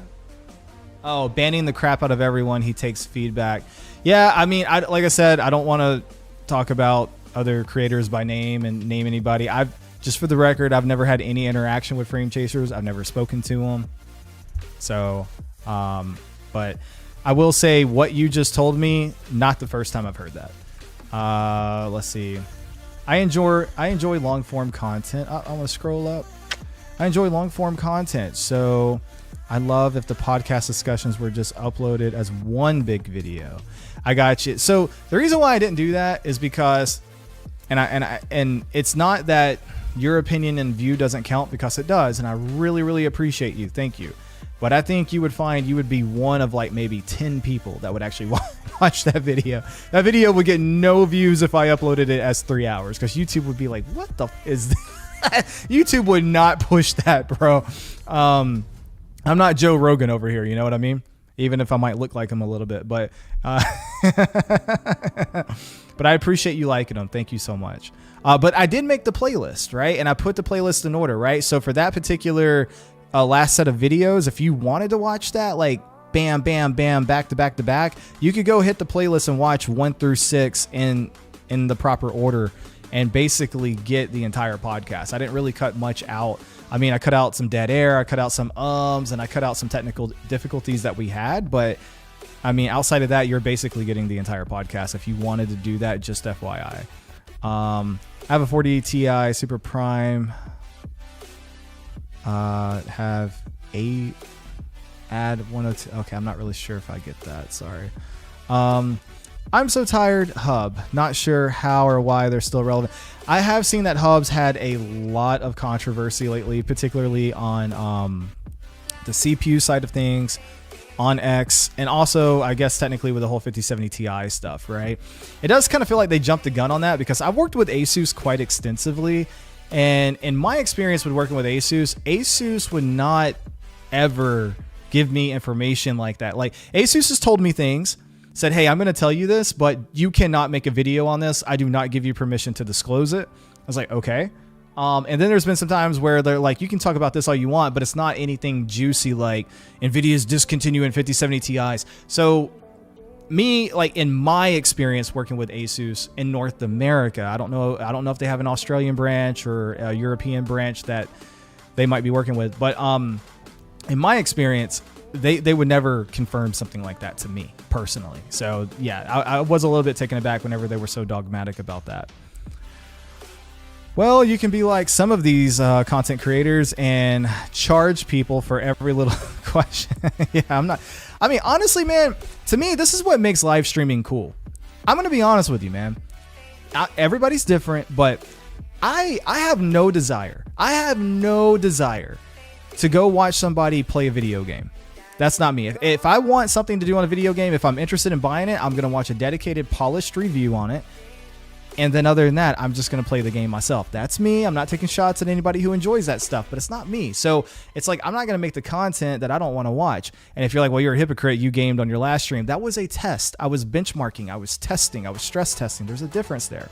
Oh, banning the crap out of everyone. He takes feedback. Yeah, I mean, like I said, I don't want to talk about other creators by name and name anybody. Just for the record, I've never had any interaction with frame chasers. I've never spoken to them. So, but I will say what you just told me, not the first time I've heard that. Let's see. I enjoy long form content. I'm gonna scroll up. I enjoy long form content. So I love if the podcast discussions were just uploaded as one big video. I got you. So the reason why I didn't do that is because, and it's not that your opinion and view doesn't count, because it does. And I really, really appreciate you. Thank you. But I think you would find you would be one of like maybe 10 people that would actually watch that video. That video would get no views if I uploaded it as 3 hours, because YouTube would be like, what the is this? YouTube would not push that, bro. I'm not Joe Rogan over here. You know what I mean? Even if I might look like him a little bit, but but I appreciate you liking them. Thank you so much. But I did make the playlist, right? And I put the playlist in order, right? So for that particular last set of videos, if you wanted to watch that, like bam, bam, bam, back to back to back, you could go hit the playlist and watch 1 through 6 in the proper order and basically get the entire podcast. I didn't really cut much out. I mean, I cut out some dead air, I cut out some and I cut out some technical difficulties that we had. But I mean, outside of that, you're basically getting the entire podcast if you wanted to do that, just FYI. I have a 40 Ti Super Prime. Have 8 add 102. Okay, I'm not really sure if I get that. Sorry. I'm so tired. Hub. Not sure how or why they're still relevant. I have seen that hubs had a lot of controversy lately, particularly on the CPU side of things, on X, and also I guess technically with the whole 5070 Ti stuff, right? It does kind of feel like they jumped the gun on that, because I've worked with Asus quite extensively, and in my experience with working with Asus would not ever give me information like that. Like, Asus has told me things, said, hey, I'm going to tell you this, but you cannot make a video on this. I do not give you permission to disclose it. I was like, okay. And then there's been some times where they're like, you can talk about this all you want, but it's not anything juicy like NVIDIA's discontinuing 5070 Ti's. So me, like in my experience working with Asus in North America, I don't know if they have an Australian branch or a European branch that they might be working with, but in my experience, they would never confirm something like that to me personally. So yeah, I was a little bit taken aback whenever they were so dogmatic about that. Well, you can be like some of these content creators and charge people for every little question. Yeah, I mean, honestly, man, to me, this is what makes live streaming cool. I'm going to be honest with you, man. Everybody's different, but I have no desire. To go watch somebody play a video game. That's not me. If I want something to do on a video game, if I'm interested in buying it, I'm going to watch a dedicated polished review on it. And then other than that, I'm just going to play the game myself. That's me. I'm not taking shots at anybody who enjoys that stuff, but it's not me. So it's like, I'm not going to make the content that I don't want to watch. And if you're like, well, you're a hypocrite, you gamed on your last stream. That was a test. I was benchmarking. I was testing. I was stress testing. There's a difference there.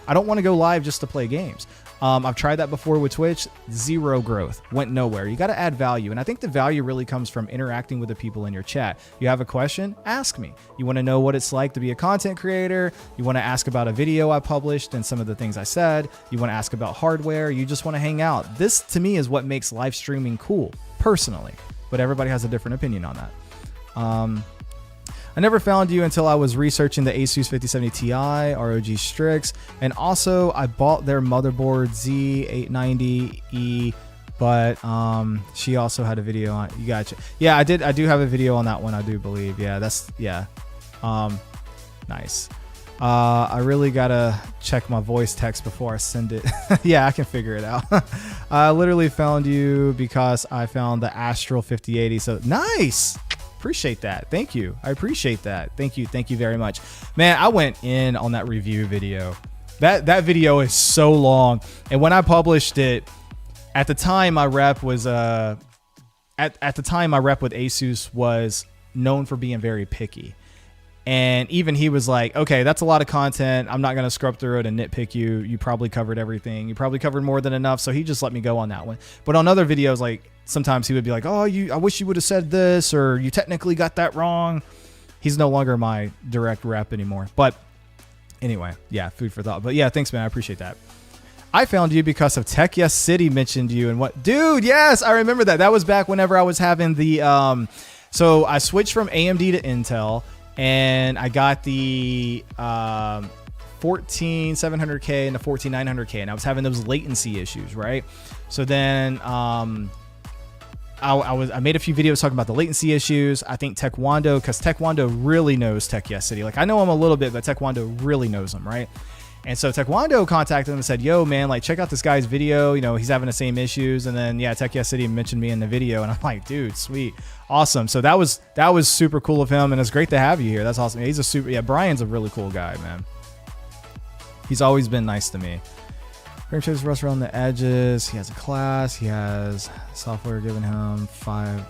I don't want to go live just to play games. I've tried that before with Twitch. Zero growth, went nowhere. You got to add value. And I think the value really comes from interacting with the people in your chat. You have a question, ask me. You want to know what it's like to be a content creator. You want to ask about a video I published and some of the things I said. You want to ask about hardware. You just want to hang out. This to me is what makes live streaming cool personally, but everybody has a different opinion on that. I never found you until I was researching the Asus 5070 Ti ROG Strix, and also I bought their motherboard Z890E, but she also had a video on. You gotcha. Yeah, I do have a video on that one, I do believe. Yeah, nice. I really gotta check my voice text before I send it. Yeah, I can figure it out. I literally found you because I found the Astral 5080. So nice. Appreciate that. Thank you. I appreciate that. Thank you. Thank you very much, man. I went in on that review video. That video is so long, and when I published it, at the time my rep was at the time my rep with Asus was known for being very picky. And even he was like, okay, that's a lot of content. I'm not going to scrub through it and nitpick you. You probably covered everything. You probably covered more than enough. So he just let me go on that one. But on other videos, like sometimes he would be like, oh, I wish you would have said this, or you technically got that wrong. He's no longer my direct rep anymore. But anyway, yeah, food for thought. But yeah, thanks, man. I appreciate that. I found you because of Tech Yes City mentioned you and what, dude. Yes, I remember that. That was back whenever I was having the, so I switched from AMD to Intel. And I got the 14700K and the 14900K, and I was having those latency issues, right? So then I made a few videos talking about the latency issues. I think Taekwondo, because Taekwondo really knows Tech Yes City. Like I know him a little bit, but Taekwondo really knows him, right? And so Taekwondo contacted him and said, yo, man, like check out this guy's video. You know, he's having the same issues. And then, yeah, Tech Yes City mentioned me in the video. And I'm like, dude, sweet. Awesome. So that was super cool of him. And it's great to have you here. That's awesome. He's Brian's a really cool guy, man. He's always been nice to me. Frame shapes rust around the edges. He has a class. He has software giving him 5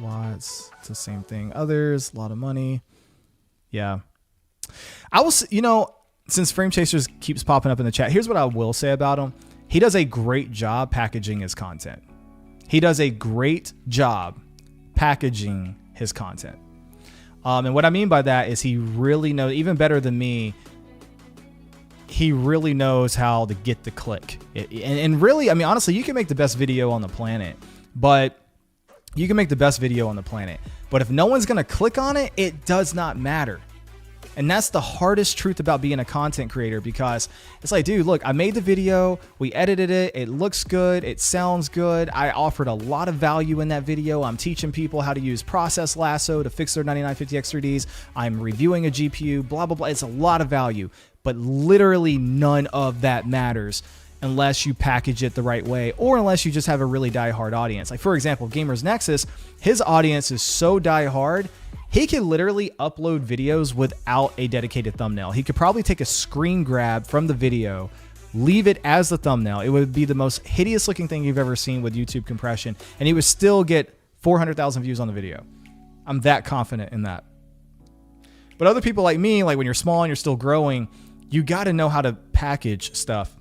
watts. It's the same thing. Others, a lot of money. Yeah. I will, since Frame Chasers keeps popping up in the chat, here's what I will say about him. He does a great job packaging his content. He does a great job packaging his content. And what I mean by that is he really knows, even better than me, he really knows how to get the click. And really, I mean, honestly, you can make the best video on the planet, but if no one's going to click on it, it does not matter. And that's the hardest truth about being a content creator, because it's like, dude, look, I made the video, we edited it, it looks good, it sounds good. I offered a lot of value in that video. I'm teaching people how to use Process Lasso to fix their 9950X3Ds. I'm reviewing a GPU, blah, blah, blah. It's a lot of value, but literally none of that matters unless you package it the right way, or unless you just have a really die-hard audience. Like, for example, Gamers Nexus, his audience is so die-hard, he could literally upload videos without a dedicated thumbnail. He could probably take a screen grab from the video, leave it as the thumbnail. It would be the most hideous looking thing you've ever seen with YouTube compression, and he would still get 400,000 views on the video. I'm that confident in that. But other people like me, like when you're small and you're still growing, you got to know how to package stuff.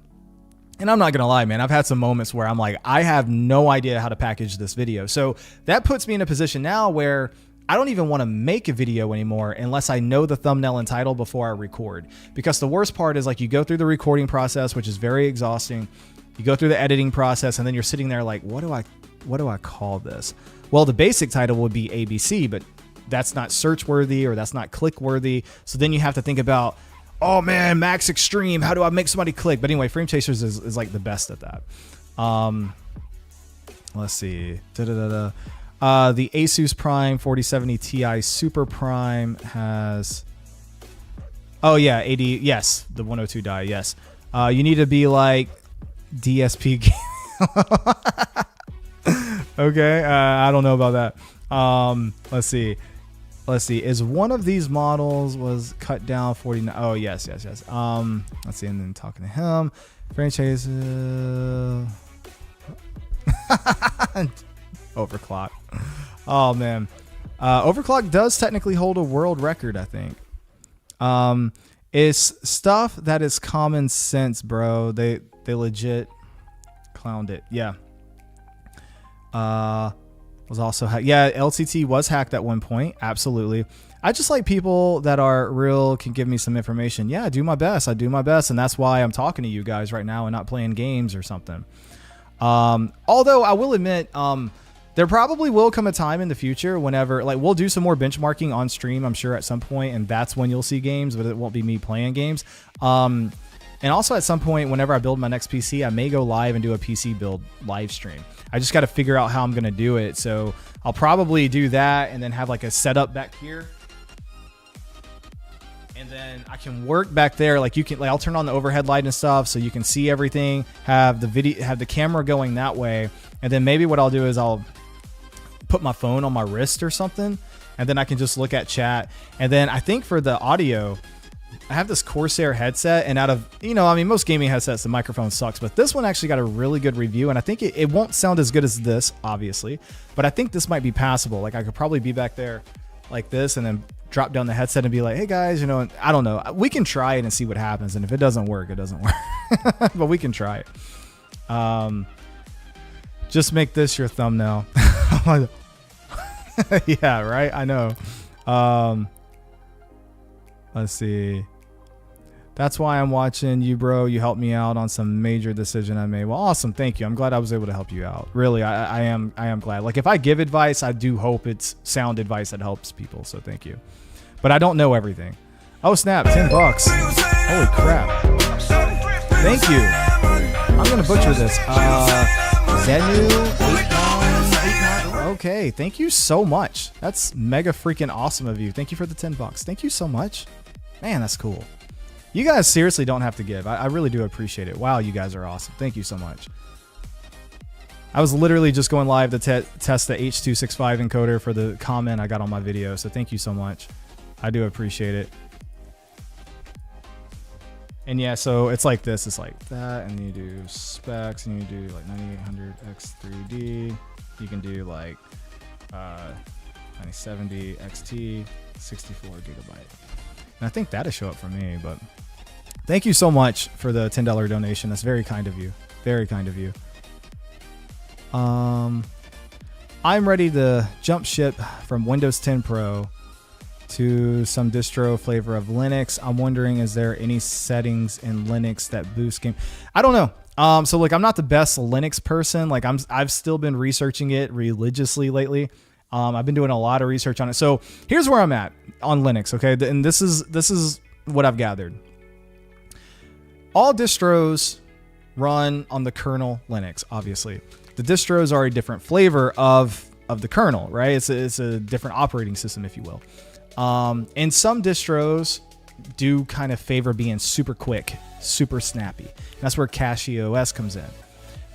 And I'm not going to lie, man, I've had some moments where I'm like, I have no idea how to package this video. So that puts me in a position now where I don't even want to make a video anymore unless I know the thumbnail and title before I record. Because the worst part is, like, you go through the recording process, which is very exhausting. You go through the editing process, and then you're sitting there like, what do I call this? Well, the basic title would be ABC, but that's not search worthy, or that's not click worthy. So then you have to think about, oh man, Max Extreme, how do I make somebody click? But anyway, Frame Chasers is like the best at that. Let's see. The Asus Prime 4070 Ti Super Prime has, oh yeah, 80, yes, the 102 die, yes. You need to be like DSP. Okay, I don't know about that. Let's see. Is one of these models was cut down 49? Oh yes. Let's see, and then talking to him, franchise. Overclock. Oh man. Overclock does technically hold a world record, I think. It's stuff that is common sense, bro. They legit clowned it. Yeah. Was also yeah, LCT was hacked at one point. Absolutely. I just like people that are real, can give me some information. Yeah, I do my best. And that's why I'm talking to you guys right now and not playing games or something. Although I will admit, there probably will come a time in the future whenever, like, we'll do some more benchmarking on stream, I'm sure, at some point, and that's when you'll see games, but it won't be me playing games. And also at some point, whenever I build my next PC, I may go live and do a PC build live stream. I just got to figure out how I'm going to do it. So I'll probably do that and then have like a setup back here. And then I can work back there. Like, you can, like, I'll turn on the overhead light and stuff so you can see everything, have the video, have the camera going that way. And then maybe what I'll do is I'll put my phone on my wrist or something, and then I can just look at chat. And then I think for the audio, I have this Corsair headset, and out of, you know, I mean, most gaming headsets, the microphone sucks, but this one actually got a really good review. And I think it won't sound as good as this, obviously, but I think this might be passable. Like, I could probably be back there like this and then drop down the headset and be like, hey guys, you know, I don't know. We can try it and see what happens. And if it doesn't work, it doesn't work, but we can try it. Just make this your thumbnail. Yeah, right. I know. Let's see. That's why I'm watching you, bro. You helped me out on some major decision I made. Well, awesome. Thank you. I'm glad I was able to help you out. Really, I am glad. Like, if I give advice, I do hope it's sound advice that helps people. So thank you. But I don't know everything. Oh, snap. $10. Holy crap. Thank you. I'm going to butcher this. Zenu8989. Okay. Thank you so much. That's mega freaking awesome of you. Thank you for the $10. Thank you so much. Man, that's cool. You guys seriously don't have to give. I really do appreciate it. Wow, you guys are awesome. Thank you so much. I was literally just going live to test the H265 encoder for the comment I got on my video. So thank you so much. I do appreciate it. And yeah, so it's like this. It's like that. And you do specs, and you do like 9800 X3D. You can do like 9070 XT, 64 gigabyte. And I think that'll show up for me, but thank you so much for the $10 donation. That's very kind of you. Very kind of you. I'm ready to jump ship from Windows 10 Pro to some distro flavor of Linux. I'm wondering, is there any settings in Linux that boost game? I don't know. So like, I'm not the best Linux person. Like, I've still been researching it religiously lately. I've been doing a lot of research on it. So here's where I'm at on Linux. Okay. And this is what I've gathered. All distros run on the kernel Linux, obviously. The distros are a different flavor of the kernel, right? It's a different operating system, if you will. And some distros do kind of favor being super quick, super snappy. And that's where CachyOS comes in.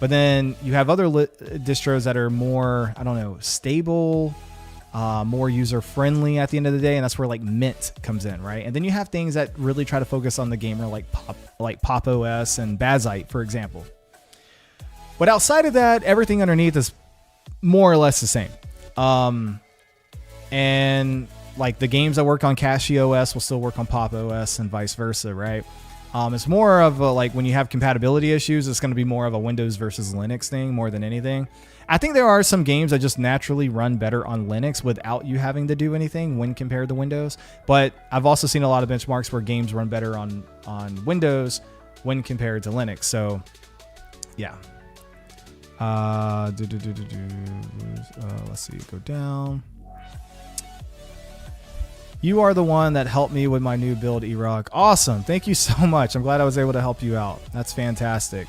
But then you have other distros that are more, I don't know, stable, more user-friendly at the end of the day, and that's where like Mint comes in, right? And then you have things that really try to focus on the gamer, like Pop OS and Bazite, for example. But outside of that, everything underneath is more or less the same. And like the games that work on CachyOS will still work on Pop OS and vice versa, right? It's more of a, like, when you have compatibility issues, it's going to be more of a Windows versus Linux thing more than anything. I think there are some games that just naturally run better on Linux without you having to do anything when compared to Windows. But I've also seen a lot of benchmarks where games run better on Windows when compared to Linux. So, yeah. Let's see. Go down. You are the one that helped me with my new build, E-Rock. Awesome. Thank you so much. I'm glad I was able to help you out. That's fantastic.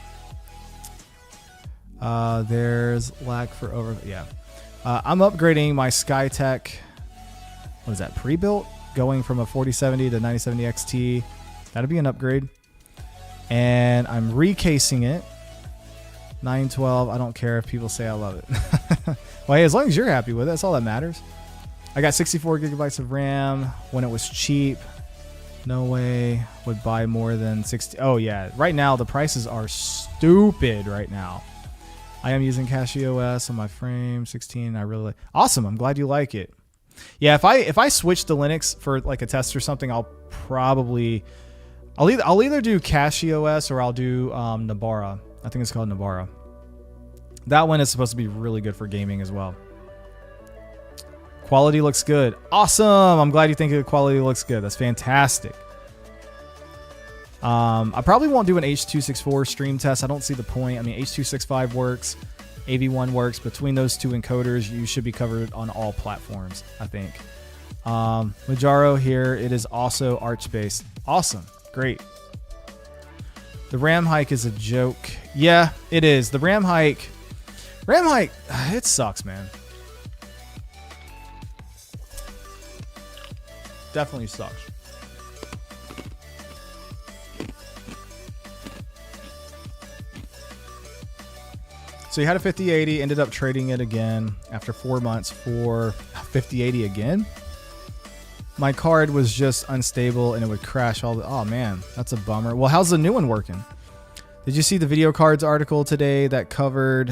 There's lag for over... Yeah. I'm upgrading my Skytech... What is that? Pre-built? Going from a 4070 to 9070 XT. That'll be an upgrade. And I'm recasing it. 912. I don't care if people say I love it. Well, hey, as long as you're happy with it, that's all that matters. I got 64 gigabytes of RAM when it was cheap. No way would buy more than 60. Oh yeah, right now the prices are stupid right now. I am using CachyOS on my frame 16. I really like. Awesome. I'm glad you like it. Yeah, if I switch to Linux for like a test or something, I'll probably I'll either do CashOS or I'll do Nabara. I think it's called Nabara. That one is supposed to be really good for gaming as well. Quality looks good. Awesome. I'm glad you think the quality looks good. That's fantastic. I probably won't do an H264 stream test. I don't see the point. I mean, H265 works. AV1 works. Between those two encoders, you should be covered on all platforms, I think. Majaro here. It is also Arch-based. Awesome. Great. The RAM hike is a joke. Yeah, it is. The RAM hike, it sucks, man. Definitely sucks. So you had a 5080, ended up trading it again after 4 months for 5080 again. My card was just unstable and it would crash all the... Oh man, that's a bummer. Well, how's the new one working? Did you see the video cards article today that covered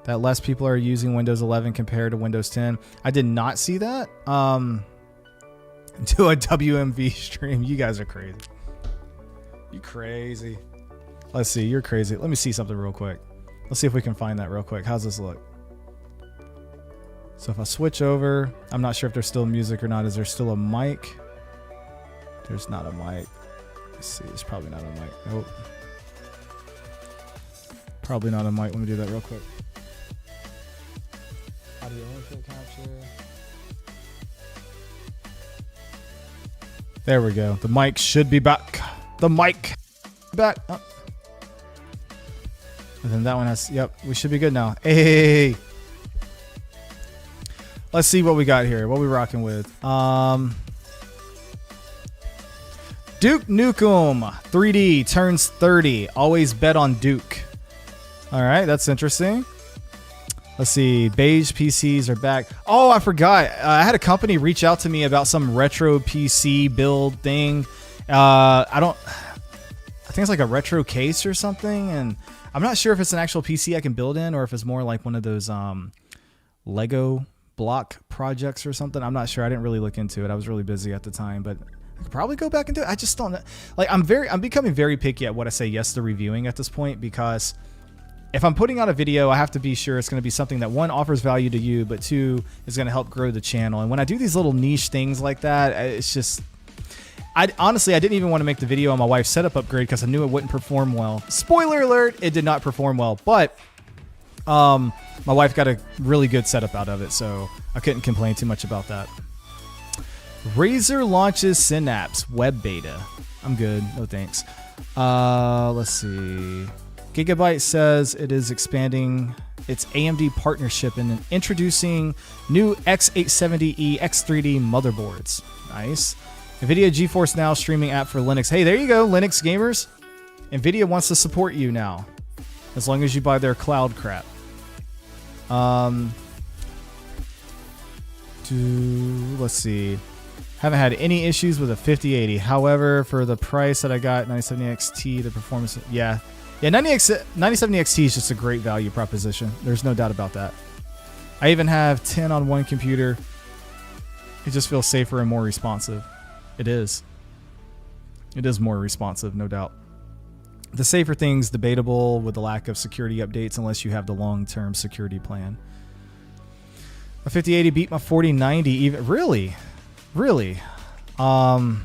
that less people are using Windows 11 compared to Windows 10? I did not see that. Do a WMV stream. You guys are crazy. You crazy. Let's see. You're crazy. Let me see something real quick. Let's see if we can find that real quick. How's this look? So if I switch over, I'm not sure if there's still music or not. Is there still a mic? There's not a mic. Let's see. There's probably not a mic. Nope. Probably not a mic. Let me do that real quick. Audio input capture. There we go. The mic should be back. The mic back. Oh. And then that one has, yep, we should be good now. Hey. Let's see what we got here. What we rocking with? Duke Nukem 3D turns 30. Always bet on Duke. All right, that's interesting. Let's see. Beige PCs are back. Oh, I forgot. I had a company reach out to me about some retro PC build thing. I think it's like a retro case or something, and I'm not sure if it's an actual PC I can build in or if it's more like one of those Lego block projects or something. I'm not sure. I didn't really look into it. I was really busy at the time, but I could probably go back and do it. I just don't know. Like, I'm becoming very picky at what I say yes to reviewing at this point, because if I'm putting out a video, I have to be sure it's going to be something that, one, offers value to you, but two, is going to help grow the channel. And when I do these little niche things like that, it's just... Honestly, I didn't even want to make the video on my wife's setup upgrade because I knew it wouldn't perform well. Spoiler alert, it did not perform well, but my wife got a really good setup out of it, so I couldn't complain too much about that. Razer launches Synapse web beta. I'm good, no thanks. Let's see. Gigabyte says it is expanding its AMD partnership and introducing new X870E X3D motherboards. Nice. NVIDIA GeForce Now streaming app for Linux. Hey, there you go, Linux gamers. NVIDIA wants to support you now, as long as you buy their cloud crap. Let's see. Haven't had any issues with a 5080. However, for the price that I got, 9070 XT, the performance, yeah, 9070 XT is just a great value proposition. There's no doubt about that. I even have 10 on one computer. It just feels safer and more responsive. It is. It is more responsive, no doubt. The safer thing's debatable with the lack of security updates unless you have the long-term security plan. My 5080 beat my 4090 even. Really? On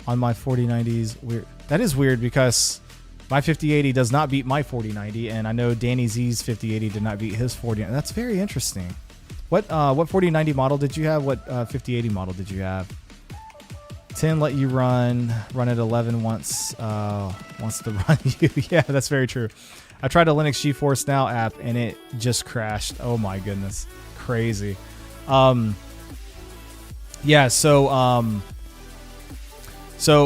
my 4090s, weird. That is weird because my 5080 does not beat my 4090, and I know Danny Z's 5080 did not beat his 4090. That's very interesting. What 4090 model did you have? What 5080 model did you have? 10 let you run at 11 wants to run you. Yeah, that's very true. I tried a Linux GeForce Now app and it just crashed. Oh my goodness, crazy. Yeah, so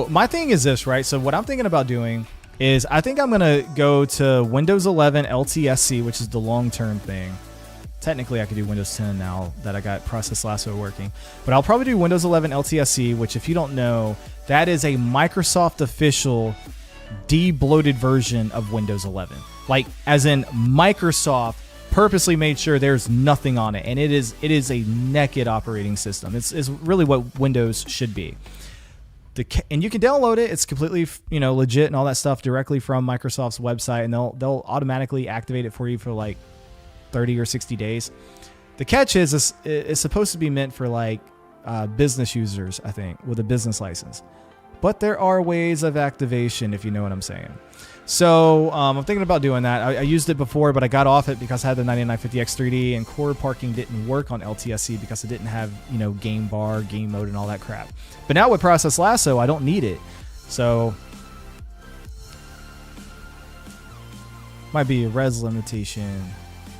my thing is this, right? So what I'm thinking about doing is I think I'm gonna go to Windows 11 LTSC, which is the long-term thing. Technically, I could do Windows 10 now that I got Process Lasso working. But I'll probably do Windows 11 LTSC, which, if you don't know, that is a Microsoft official de-bloated version of Windows 11. Like, as in Microsoft purposely made sure there's nothing on it. And it is a naked operating system. It's really what Windows should be. and you can download it. It's completely, legit and all that stuff directly from Microsoft's website, and they'll automatically activate it for you for like 30 or 60 days. The catch is it's supposed to be meant for like business users, I think, with a business license. But there are ways of activation, if you know what I'm saying. So I'm thinking about doing that. I used it before, but I got off it because I had the 9950X3D, and core parking didn't work on LTSC because it didn't have, game bar, game mode, and all that crap. But now with Process Lasso, I don't need it. So might be a res limitation.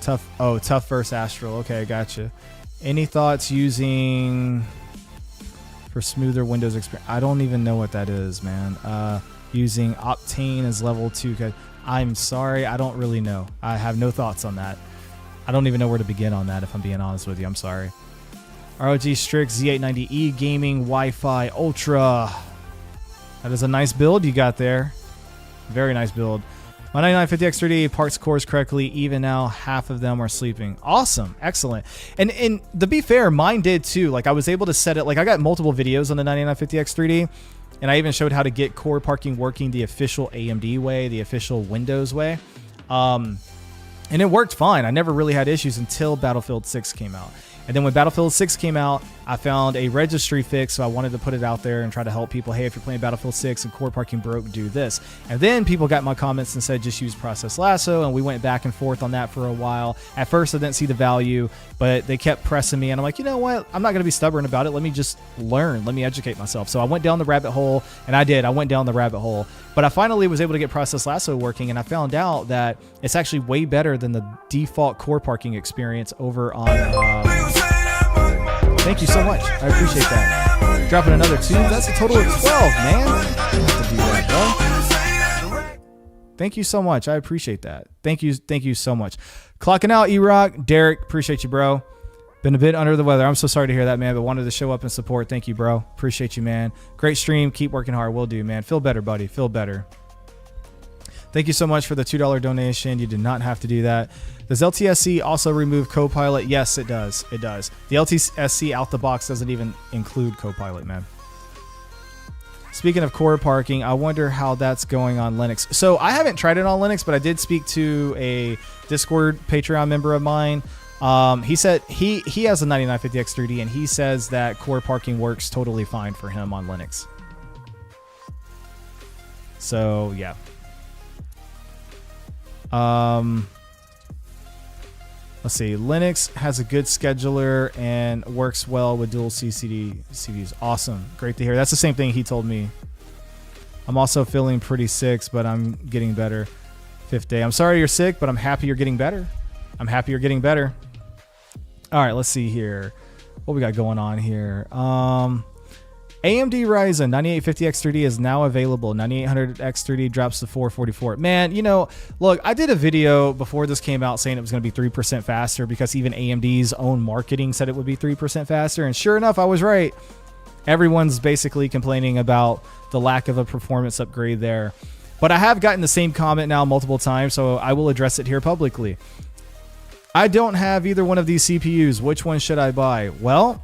Tough versus Astral. Okay, gotcha. Any thoughts using for smoother Windows experience? I don't even know what that is, man. Using Optane as level 2. I'm sorry, I don't really know. I have no thoughts on that. I don't even know where to begin on that, if I'm being honest with you. I'm sorry. ROG Strix Z890E Gaming Wi-Fi Ultra. That is a nice build you got there. Very nice build. My 9950X3D parts cores correctly. Even now, half of them are sleeping. Awesome. Excellent. And to be fair, mine did too. Like I was able to set it, like I got multiple videos on the 9950X3D. And I even showed how to get core parking working the official AMD way, the official Windows way. And it worked fine. I never really had issues until Battlefield 6 came out. And then when Battlefield 6 came out, I found a registry fix, so I wanted to put it out there and try to help people. Hey, if you're playing Battlefield 6 and core parking broke, do this. And then people got my comments and said, just use Process Lasso, and we went back and forth on that for a while. At first, I didn't see the value, but they kept pressing me, and I'm like, you know what? I'm not going to be stubborn about it. Let me just learn. Let me educate myself. So I went down the rabbit hole, and I did. I went down the rabbit hole. But I finally was able to get Process Lasso working, and I found out that it's actually way better than the default core parking experience over on... Thank you so much. I appreciate that. Dropping another 2. That's a total of 12, man. I have to do that, bro. Thank you so much. I appreciate that. Thank you so much. Clocking out, E-Rock. Derek, appreciate you, bro. Been a bit under the weather. I'm so sorry to hear that, man, but wanted to show up and support. Thank you, bro. Appreciate you, man. Great stream. Keep working hard. Will do, man. Feel better, buddy. Feel better. Thank you so much for the $2 donation. You did not have to do that. Does LTSC also remove Copilot? Yes, it does. It does. The LTSC out the box doesn't even include Copilot, man. Speaking of core parking, I wonder how that's going on Linux. So I haven't tried it on Linux, but I did speak to a Discord Patreon member of mine. He said he has a 9950X3D, and he says that core parking works totally fine for him on Linux. So yeah. Let's see. Linux has a good scheduler and works well with dual CPUs. Awesome. Great to hear. That's the same thing he told me. I'm also feeling pretty sick, but I'm getting better. 5th day. I'm sorry you're sick, but I'm happy you're getting better. I'm happy you're getting better. All right, let's see here. What we got going on here? AMD Ryzen 9850X3D is now available. 9800X3D drops to 444. Man, look, I did a video before this came out saying it was going to be 3% faster because even AMD's own marketing said it would be 3% faster. And sure enough, I was right. Everyone's basically complaining about the lack of a performance upgrade there. But I have gotten the same comment now multiple times, so I will address it here publicly. I don't have either one of these CPUs. Which one should I buy? Well,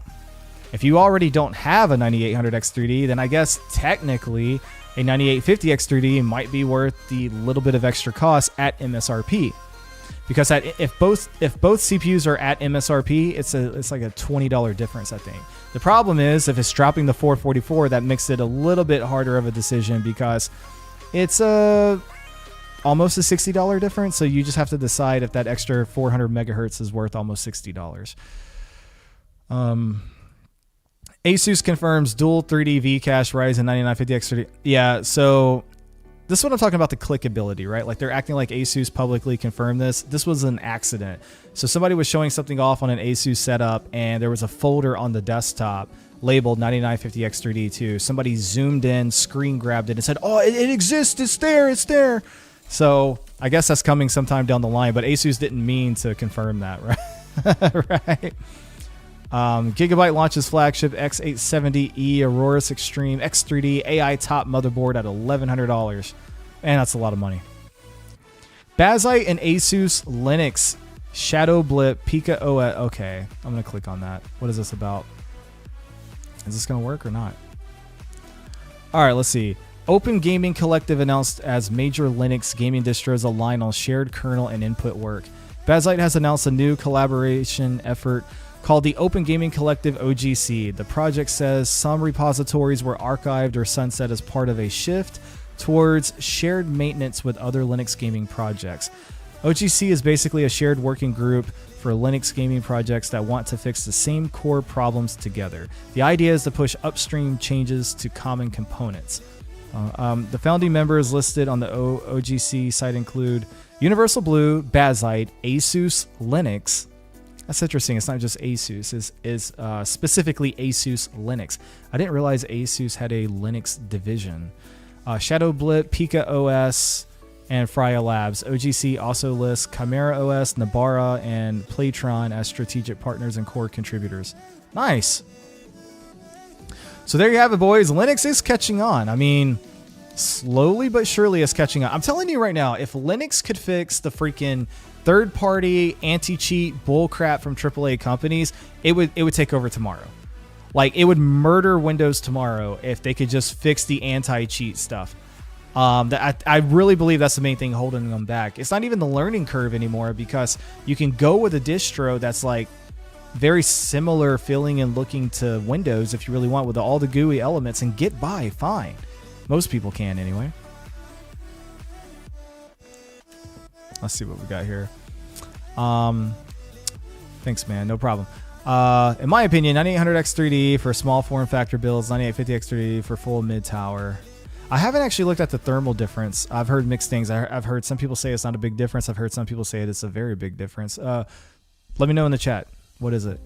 if you already don't have a 9800X3D, then I guess technically a 9850X3D might be worth the little bit of extra cost at MSRP. Because if both CPUs are at MSRP, it's like a $20 difference, I think. The problem is if it's dropping the 444, that makes it a little bit harder of a decision because it's almost a $60 difference. So you just have to decide if that extra 400 megahertz is worth almost $60. Asus confirms dual 3D V-Cache Ryzen 9950X3D. Yeah, so this is what I'm talking about, the clickability, right? Like they're acting like Asus publicly confirmed this. This was an accident. So somebody was showing something off on an Asus setup and there was a folder on the desktop labeled 9950X3D too. Somebody zoomed in, screen grabbed it and said, oh, it exists, it's there. So I guess that's coming sometime down the line, but Asus didn't mean to confirm that, right? Right. Gigabyte launches flagship X870E Aurorus Extreme X3D AI top motherboard at $1,100. Man, that's a lot of money. Bazite and Asus Linux Shadow Blip Pika OS. Okay, I'm going to click on that. What is this about? Is this going to work or not? All right, let's see. Open Gaming Collective announced as major Linux gaming distros align on shared kernel and input work. Bazzite has announced a new collaboration effort called the Open Gaming Collective OGC. The project says some repositories were archived or sunset as part of a shift towards shared maintenance with other Linux gaming projects. OGC is basically a shared working group for Linux gaming projects that want to fix the same core problems together. The idea is to push upstream changes to common components. The founding members listed on the OGC site include Universal Blue, Bazzite, ASUS, Linux. That's interesting. It's not just ASUS. It's specifically ASUS Linux. I didn't realize ASUS had a Linux division. Shadow Blip, Pika OS, and Freya Labs. OGC also lists Chimera OS, Nabara, and Playtron as strategic partners and core contributors. Nice. So there you have it, boys. Linux is catching on. I mean, slowly but surely it's catching on. I'm telling you right now, if Linux could fix the freaking third-party anti-cheat bullcrap from AAA companies, it would take over tomorrow. Like, it would murder Windows tomorrow if they could just fix the anti-cheat stuff. I really believe that's the main thing holding them back. It's not even the learning curve anymore, because you can go with a distro that's like very similar feeling and looking to Windows if you really want, with all the GUI elements, and get by fine. Most people can anyway. Let's see what we got here. Thanks, man. No problem. In my opinion, 9800X3D for small form factor builds, 9850X3D for full mid tower. I haven't actually looked at the thermal difference. I've heard mixed things. I've heard some people say it's not a big difference. I've heard some people say it's a very big difference. Let me know in the chat. What is it?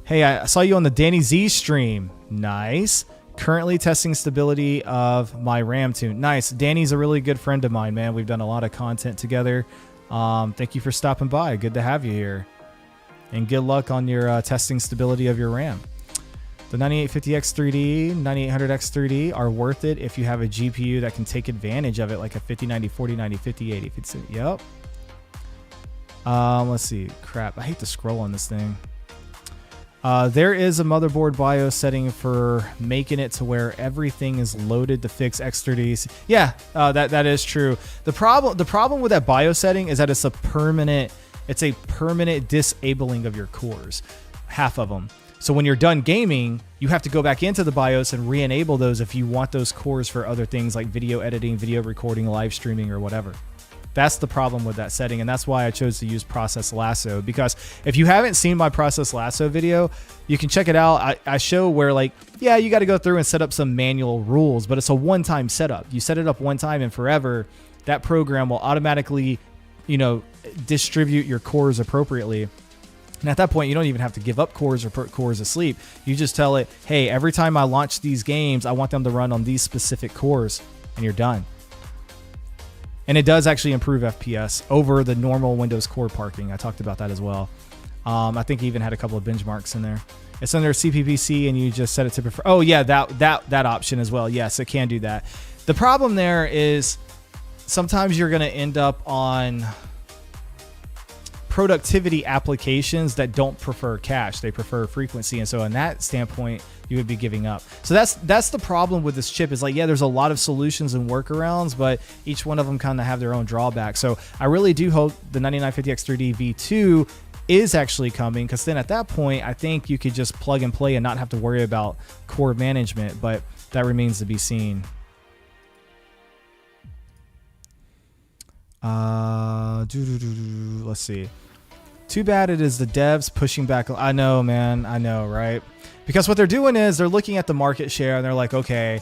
Hey, I saw you on the Danny Z stream. Nice. Currently testing stability of my RAM tune. Nice. Danny's a really good friend of mine, man. We've done a lot of content together. Thank you for stopping by. Good to have you here. And good luck on your testing stability of your RAM. The 9850X3D, 9800X3D are worth it if you have a GPU that can take advantage of it, like a 5090, 4090, 5080. If it's, yep. Let's see. Crap. I hate to scroll on this thing. There is a motherboard BIOS setting for making it to where everything is loaded to fix X30s. Yeah, that is true. The problem with that BIOS setting is that it's a permanent disabling of your cores, half of them. So when you're done gaming, you have to go back into the BIOS and re-enable those if you want those cores for other things like video editing, video recording, live streaming, or whatever. That's the problem with that setting, and that's why I chose to use Process Lasso, because if you haven't seen my Process Lasso video, you can check it out. I show where, like, yeah, you got to go through and set up some manual rules, but it's a one-time setup. You set it up one time, and forever, that program will automatically, distribute your cores appropriately. And at that point, you don't even have to give up cores or put cores asleep. You just tell it, hey, every time I launch these games, I want them to run on these specific cores, and you're done. And it does actually improve FPS over the normal Windows core parking. I talked about that as well. I think it even had a couple of benchmarks in there. It's under CPPC, and you just set it to prefer. Oh yeah, that option as well. Yes, it can do that. The problem there is sometimes you're going to end up on productivity applications that don't prefer cache. They prefer frequency. And so in that standpoint, you would be giving up. So that's the problem with this chip, is like, yeah, there's a lot of solutions and workarounds, but each one of them kind of have their own drawbacks. So I really do hope the 9950X3D V2 is actually coming, because then at that point, I think you could just plug and play and not have to worry about core management, but that remains to be seen. Let's see. Too bad it is the devs pushing back. I know, man. I know, right? Because what they're doing is they're looking at the market share and they're like, okay,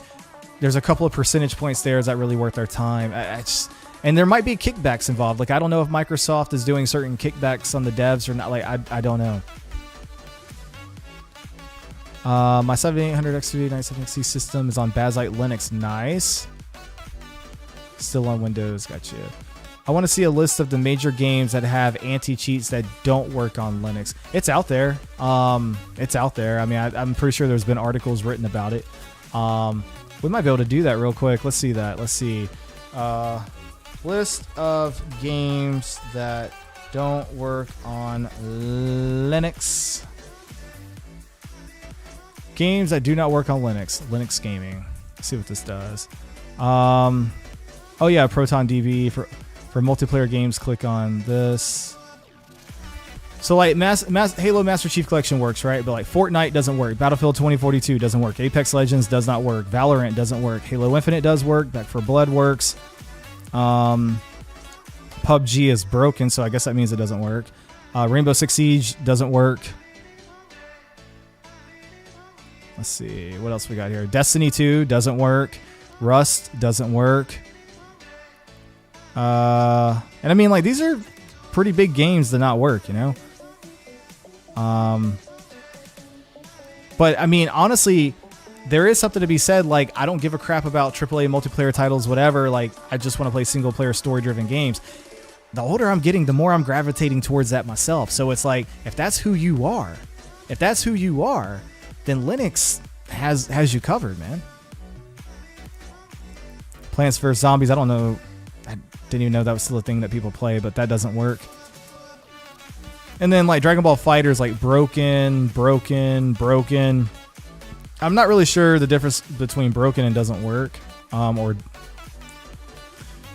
there's a couple of percentage points there. Is that really worth our time? And there might be kickbacks involved. Like, I don't know if Microsoft is doing certain kickbacks on the devs or not. Like, I don't know. My 7800X3D 97XT system is on Bazzite Linux. Nice. Still on Windows. Gotcha. I want to see a list of the major games that have anti-cheats that don't work on Linux. It's out there. It's out there. I mean, I'm pretty sure there's been articles written about it. We might be able to do that real quick. Let's see that. Let's see. List of games that don't work on Linux. Games that do not work on Linux. Linux gaming. Let's see what this does. Oh yeah, Proton DB for multiplayer games. Click on this. So like Halo Master Chief Collection works, right? But like Fortnite doesn't work. Battlefield 2042 doesn't work. Apex Legends does not work. Valorant doesn't work. Halo Infinite does work. Back 4 Blood works. PUBG is broken, so I guess that means it doesn't work. Rainbow Six Siege doesn't work. Let's see. What else we got here? Destiny 2 doesn't work. Rust doesn't work. And I mean, like, these are pretty big games to not work, you know? But I mean, honestly, there is something to be said. Like, I don't give a crap about AAA multiplayer titles, whatever. Like, I just want to play single player story driven games. The older I'm getting, the more I'm gravitating towards that myself. So it's like, if that's who you are, then Linux has you covered, man. Plants vs. Zombies, I don't know. I didn't even know that was still a thing that people play, but that doesn't work. And then like Dragon Ball FighterZ, like broken. I'm not really sure the difference between broken and doesn't work. Or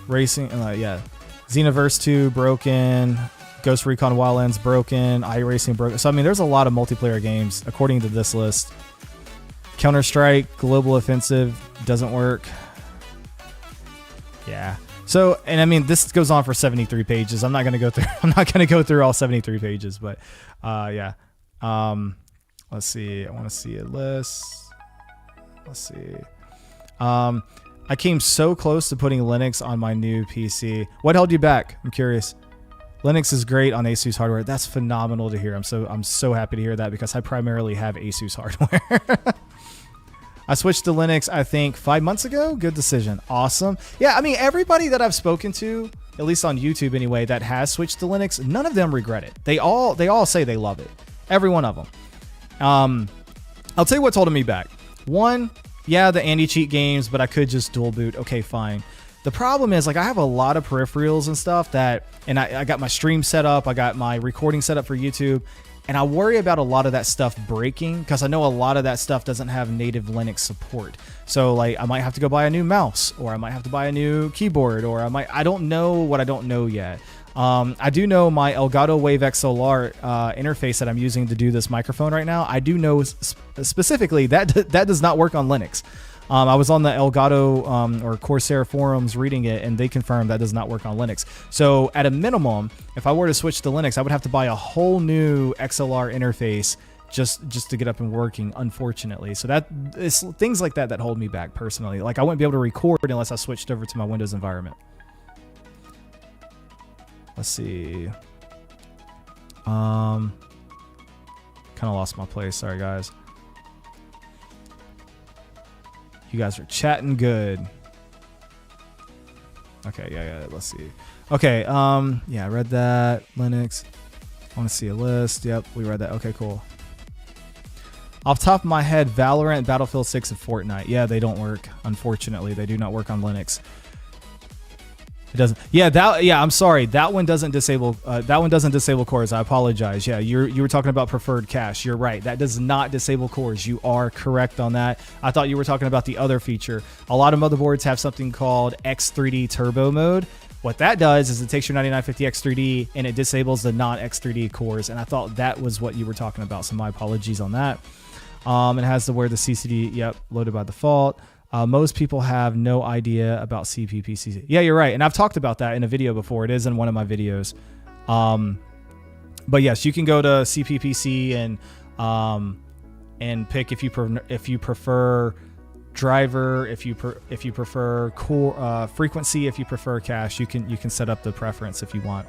racing, yeah. Xenoverse 2 broken. Ghost Recon Wildlands broken. iRacing broken. So I mean, there's a lot of multiplayer games according to this list. Counter-Strike Global Offensive doesn't work. Yeah. So, and I mean, this goes on for 73 pages. I'm not going to go through all 73 pages, but yeah. Let's see. I want to see a list. Let's see. I came so close to putting Linux on my new PC. What held you back? I'm curious. Linux is great on ASUS hardware. That's phenomenal to hear. I'm so happy to hear that because I primarily have ASUS hardware. I switched to Linux, I think 5 months ago. Good decision. Awesome. Yeah, I mean, everybody that I've spoken to, at least on YouTube anyway, that has switched to Linux, none of them regret it. They all say they love it. Every one of them. I'll tell you what's holding me back. One, yeah, the anti-cheat games, but I could just dual boot. Okay, fine. The problem is, like, I have a lot of peripherals and stuff and I got my stream set up. I got my recording set up for YouTube. And I worry about a lot of that stuff breaking because I know a lot of that stuff doesn't have native Linux support. So like I might have to go buy a new mouse, or I might have to buy a new keyboard, or I don't know what I don't know yet. I do know my Elgato Wave XLR interface that I'm using to do this microphone right now. I do know specifically that does not work on Linux. I was on the Elgato or Corsair forums reading it, and they confirmed that does not work on Linux. So at a minimum, if I were to switch to Linux, I would have to buy a whole new XLR interface just to get up and working, unfortunately. So that it's things like that hold me back personally. Like I wouldn't be able to record unless I switched over to my Windows environment. Let's see. Kind of lost my place. Sorry, guys. You guys are chatting good. Okay, yeah, let's see. Okay, yeah, I read that. Linux. I want to see a list. Yep, we read that. Okay, cool. Off the top of my head, Valorant, Battlefield 6, and Fortnite. Yeah, they don't work. Unfortunately, they do not work on Linux. It doesn't. Yeah, I'm sorry. That one doesn't disable. That one doesn't disable cores. I apologize. Yeah, you were talking about preferred cache. You're right. That does not disable cores. You are correct on that. I thought you were talking about the other feature. A lot of motherboards have something called X3D Turbo Mode. What that does is it takes your 9950 X3D and it disables the non-X3D cores. And I thought that was what you were talking about. So my apologies on that. It has to wear the CCD. Yep, loaded by default. Most people have no idea about CPPC. Yeah, you're right. And I've talked about that in a video before. It is in one of my videos. But yes, you can go to CPPC and pick if you prefer driver, if you prefer core frequency, if you prefer cache, you can set up the preference if you want.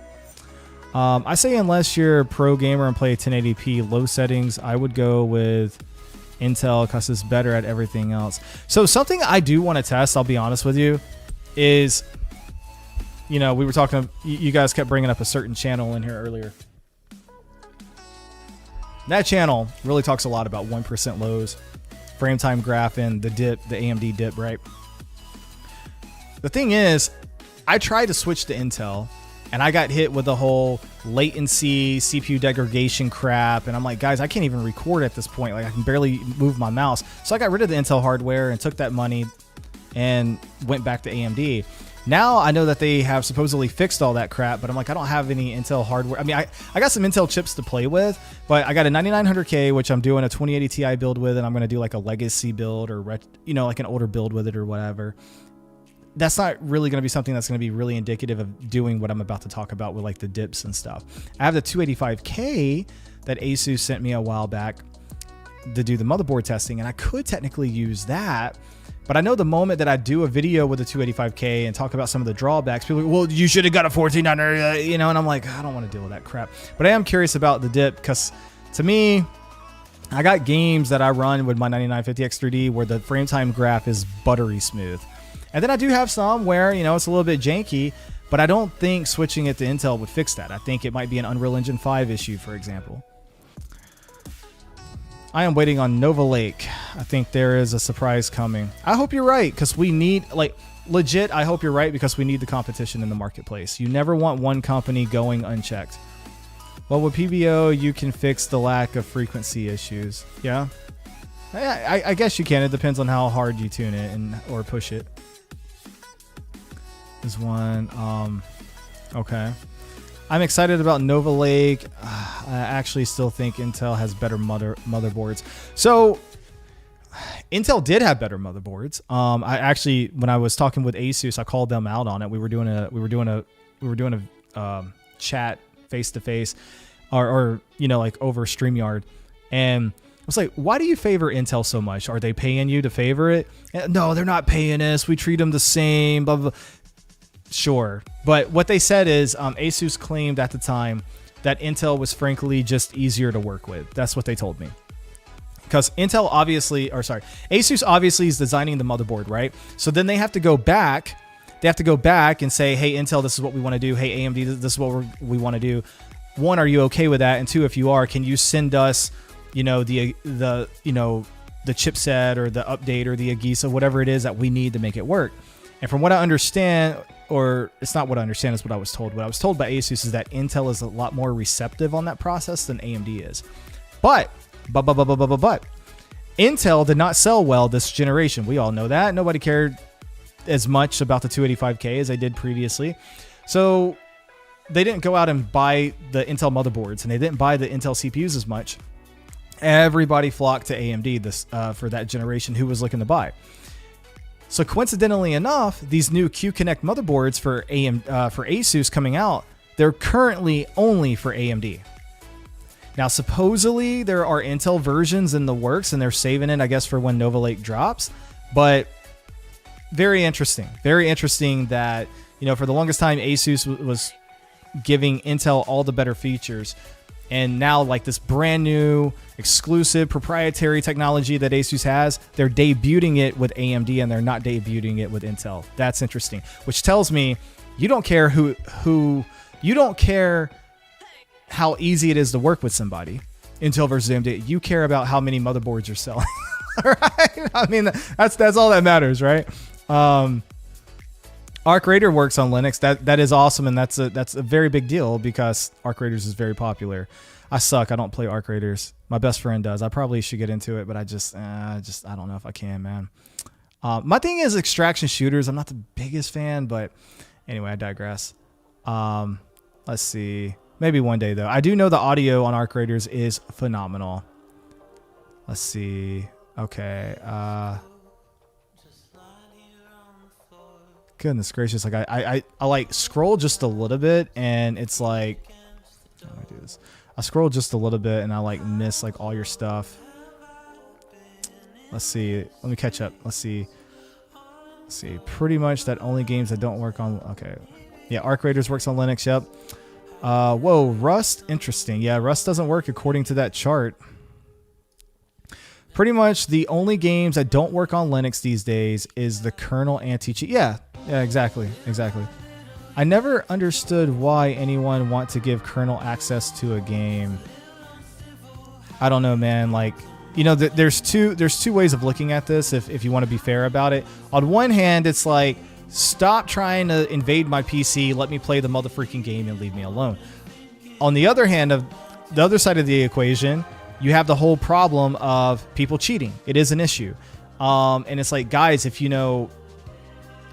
I say unless you're a pro gamer and play 1080p low settings, I would go with Intel because it's better at everything else. So something I do want to test, I'll be honest with you, is, we were talking, you guys kept bringing up a certain channel in here earlier. That channel really talks a lot about 1% lows, frame time graphing, the dip, the AMD dip, right? The thing is, I tried to switch to Intel and I got hit with the whole latency, CPU degradation crap. And I'm like, guys, I can't even record at this point. Like, I can barely move my mouse. So I got rid of the Intel hardware and took that money, and went back to AMD. Now I know that they have supposedly fixed all that crap, but I'm like, I don't have any Intel hardware. I mean, I got some Intel chips to play with, but I got a 9900K, which I'm doing a 2080 Ti build with, and I'm going to do like a legacy build or, like an older build with it or whatever. That's not really going to be something that's going to be really indicative of doing what I'm about to talk about with like the dips and stuff. I have the 285K that Asus sent me a while back to do the motherboard testing, and I could technically use that. But I know the moment that I do a video with the 285K and talk about some of the drawbacks, people are like, well, you should have got a 1400, and I'm like, I don't want to deal with that crap. But I am curious about the dip because to me, I got games that I run with my 9950X3D where the frame time graph is buttery smooth. And then I do have some where, it's a little bit janky, but I don't think switching it to Intel would fix that. I think it might be an Unreal Engine 5 issue, for example. I am waiting on Nova Lake. I think there is a surprise coming. I hope you're right, because we need, like, legit, I hope you're right, because we need the competition in the marketplace. You never want one company going unchecked. Well, with PBO, you can fix the lack of frequency issues. Yeah? I guess you can. It depends on how hard you tune it or push it. There's one. Okay. I'm excited about Nova Lake. I actually still think Intel has better motherboards. So Intel did have better motherboards. I actually, when I was talking with Asus, I called them out on it. We were doing a chat face to face, or like over StreamYard, and I was like, why do you favor Intel so much? Are they paying you to favor it? No, they're not paying us. We treat them the same. Blah blah. Sure, but what they said is Asus claimed at the time that Intel was frankly just easier to work with. That's what they told me. Because Asus obviously is designing the motherboard, right? So then they have to go back. They have to go back and say, hey, Intel, this is what we want to do. Hey, AMD, this is what we want to do. One, are you okay with that? And two, if you are, can you send us, the chipset or the update or the AGISA, whatever it is that we need to make it work? And from what I understand, or it's not what I understand, it's what I was told. What I was told by Asus is that Intel is a lot more receptive on that process than AMD is. But Intel did not sell well this generation. We all know that. Nobody cared as much about the 285K as they did previously. So they didn't go out and buy the Intel motherboards, and they didn't buy the Intel CPUs as much. Everybody flocked to AMD for that generation who was looking to buy. So coincidentally enough, these new Q-Connect motherboards for Asus coming out, they're currently only for AMD. Now, supposedly there are Intel versions in the works, and they're saving it, I guess, for when Nova Lake drops. But very interesting that, for the longest time, Asus was giving Intel all the better features. And now, like this brand new exclusive proprietary technology that Asus has, they're debuting it with AMD and they're not debuting it with Intel. That's interesting, which tells me you don't care you don't care how easy it is to work with somebody, Intel versus AMD. You care about how many motherboards you're selling. Right? I mean, that's all that matters, right? Arc Raider works on Linux. That is awesome, and that's a very big deal because Arc Raiders is very popular. I suck. I don't play Arc Raiders. My best friend does. I probably should get into it, but I don't know if I can, man. My thing is extraction shooters. I'm not the biggest fan, but anyway, I digress. Let's see. Maybe one day though. I do know the audio on Arc Raiders is phenomenal. Let's see. Okay. Goodness gracious, like I like scroll just a little bit and it's like, how do I do this? I scroll just a little bit and I like miss like all your stuff. Let's see. Let me catch up. Let's see. Pretty much that only games that don't work on. Okay. Yeah, Arc Raiders works on Linux. Yep. Whoa, Rust. Interesting. Yeah, Rust doesn't work according to that chart. Pretty much the only games that don't work on Linux these days is the kernel anti-cheat. Yeah, exactly. I never understood why anyone want to give kernel access to a game. I don't know, man. Like, there's two ways of looking at this if you want to be fair about it. On one hand, it's like, stop trying to invade my PC, let me play the motherfucking game and leave me alone. On the other hand, of the other side of the equation, you have the whole problem of people cheating. It is an issue. And it's like, guys, if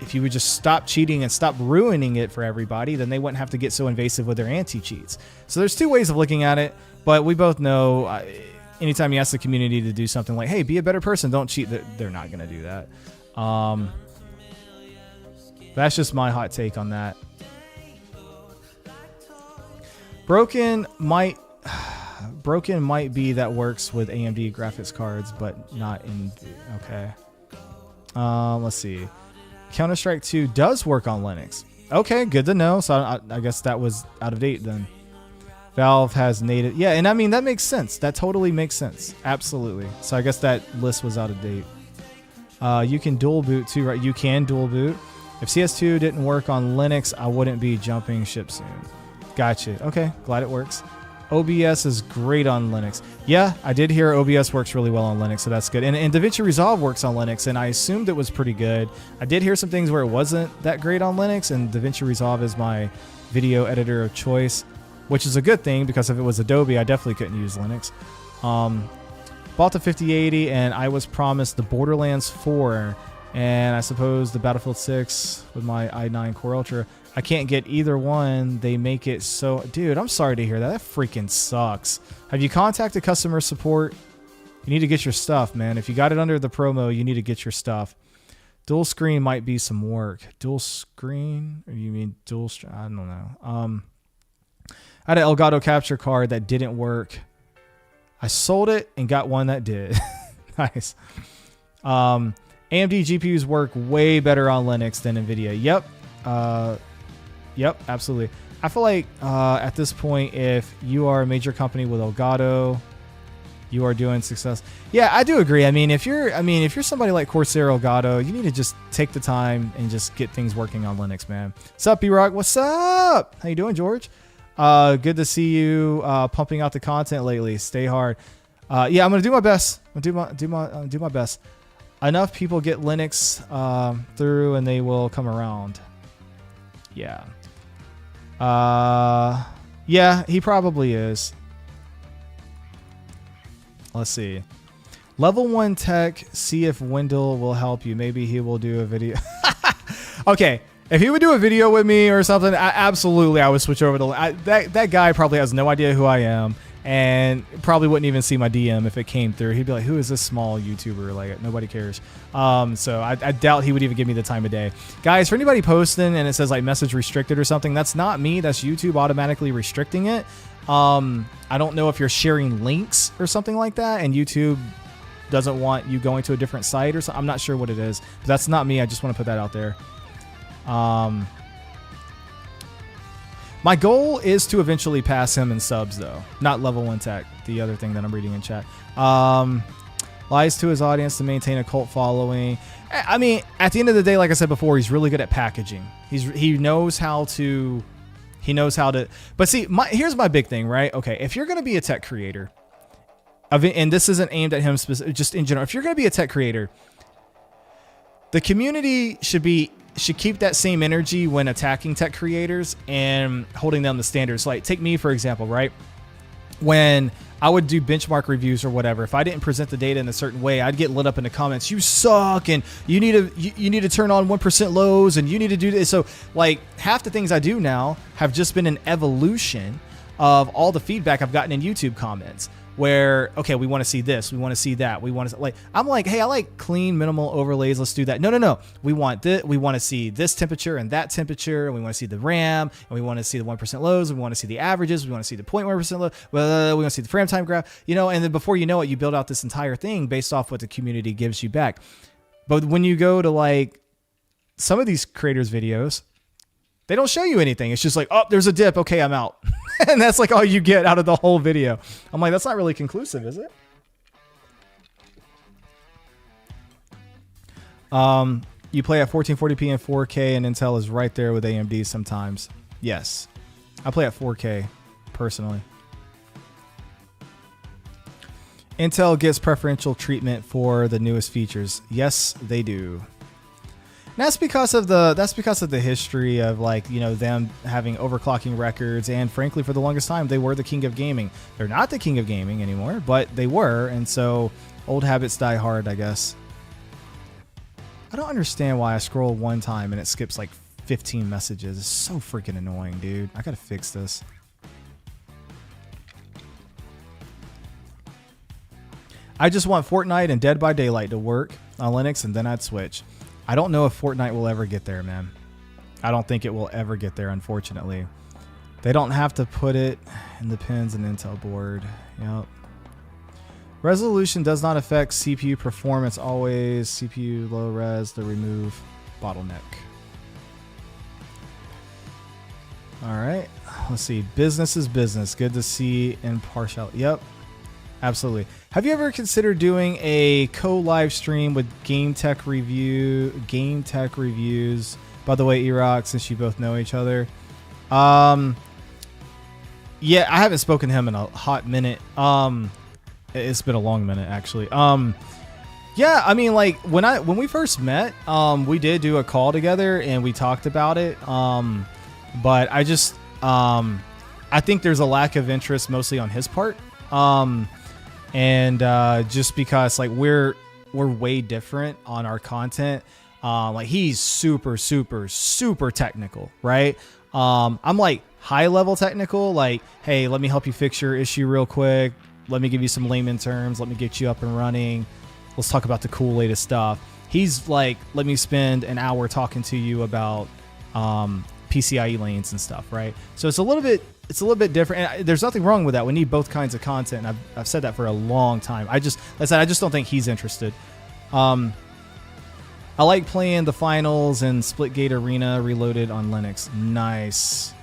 if you would just stop cheating and stop ruining it for everybody, then they wouldn't have to get so invasive with their anti-cheats. So there's two ways of looking at it, but we both know anytime you ask the community to do something like, hey, be a better person, don't cheat, they're not going to do that. That's just my hot take on that. Broken might be that works with AMD graphics cards, but not in. Okay. Let's see. Counter-Strike 2 does work on Linux. Okay, good to know. So I guess that was out of date then. Valve has native. Yeah, and I mean, that makes sense. That totally makes sense. Absolutely. So I guess that list was out of date. You can dual boot too, right? You can dual boot. If CS2 didn't work on Linux, I wouldn't be jumping ship soon. Gotcha. Okay, glad it works. OBS is great on Linux. Yeah, I did hear OBS works really well on Linux, so that's good. And DaVinci Resolve works on Linux, and I assumed it was pretty good. I did hear some things where it wasn't that great on Linux, and DaVinci Resolve is my video editor of choice, which is a good thing because if it was Adobe, I definitely couldn't use Linux. Bought the 5080, and I was promised the Borderlands 4, and I suppose the Battlefield 6 with my i9 Core Ultra. I can't get either one. They make it so... Dude, I'm sorry to hear that. That freaking sucks. Have you contacted customer support? You need to get your stuff, man. If you got it under the promo, you need to get your stuff. Dual screen might be some work. Dual screen? Or you mean dual... I don't know. I had an Elgato capture card that didn't work. I sold it and got one that did. Nice. AMD GPUs work way better on Linux than NVIDIA. Yep. Yep, absolutely. I feel like at this point, if you are a major company with Elgato, you are doing success. Yeah, I do agree. I mean, if you're somebody like Corsair Elgato, you need to just take the time and just get things working on Linux, man. What's up, B-Rock? What's up? How you doing, George? Good to see you pumping out the content lately. Stay hard. Yeah, I'm gonna do my best. I'm gonna do my best. Enough people get Linux through, and they will come around. Yeah. Yeah, he probably is. Let's see. Level 1 tech, see if Wendell will help you. Maybe he will do a video. Okay, if he would do a video with me or something, absolutely, I would switch over to... that guy probably has no idea who I am and probably wouldn't even see my DM if it came through. He'd be like, who is this small YouTuber? Like, nobody cares. So I doubt he would even give me the time of day. Guys, for anybody posting and it says like message restricted or something, that's not me. That's YouTube automatically restricting it. I don't know if you're sharing links or something like that and YouTube doesn't want you going to a different site or something. I'm not sure what it is, but that's not me. I just want to put that out there. My goal is to eventually pass him in subs, though. Not level 1 tech, the other thing that I'm reading in chat. Lies to his audience to maintain a cult following. I mean, at the end of the day, like I said before, he's really good at packaging. He knows how to... But see, here's my big thing, right? Okay, if you're going to be a tech creator, and this isn't aimed at him specifically, just in general, if you're going to be a tech creator, the community should keep that same energy when attacking tech creators and holding them to standards. Like, take me, for example, right? When I would do benchmark reviews or whatever, if I didn't present the data in a certain way, I'd get lit up in the comments. You suck, and you need to turn on 1% lows, and you need to do this. So, like, half the things I do now have just been an evolution of all the feedback I've gotten in YouTube comments. Where, okay, we want to see this, we want to see that, we want to, like, I'm like, hey, I like clean, minimal overlays, let's do that. No. We want to see this temperature and that temperature, and we want to see the RAM, and we want to see the 1% lows, we want to see the averages, we want to see the 0.1% low, we want to see the frame time graph, and then before you know it, you build out this entire thing based off what the community gives you back. But when you go to, like, some of these creators' videos, they don't show you anything. It's just like, oh, there's a dip. Okay, I'm out. And that's like all you get out of the whole video. I'm like, that's not really conclusive, is it? You play at 1440p and 4K, and Intel is right there with AMD sometimes. Yes. I play at 4K, personally. Intel gets preferential treatment for the newest features. Yes, they do. And that's because of the history of, like, them having overclocking records, and frankly, for the longest time, they were the king of gaming. They're not the king of gaming anymore, but they were, and so old habits die hard, I guess. I don't understand why I scroll one time and it skips like 15 messages. It's so freaking annoying, dude. I gotta fix this. I just want Fortnite and Dead by Daylight to work on Linux, and then I'd switch. I don't know if Fortnite will ever get there, man. I don't think it will ever get there, unfortunately. They don't have to put it in the pins and Intel board. Yep. Resolution does not affect CPU performance. Always CPU low res to remove bottleneck. All right. Let's see. Business is business. Good to see impartiality. Yep. Absolutely. Have you ever considered doing a co-live stream with game tech reviews? By the way, Erock, since you both know each other. Yeah, I haven't spoken to him in a hot minute. It's been a long minute, actually. Yeah, I mean, like when we first met, we did do a call together and we talked about it. But I just, I think there's a lack of interest mostly on his part. And just because like we're way different on our content. Like he's super technical, right? I'm like high level technical, like, hey, let me help you fix your issue real quick. Let me give you some layman terms. Let me get you up and running. Let's talk about the cool latest stuff. He's like, let me spend an hour talking to you about PCIe lanes and stuff, right? So it's a little bit different. And there's nothing wrong with that. We need both kinds of content. And I've said that for a long time. I just don't think he's interested. I like playing the finals and Splitgate Arena Reloaded on Linux. Nice.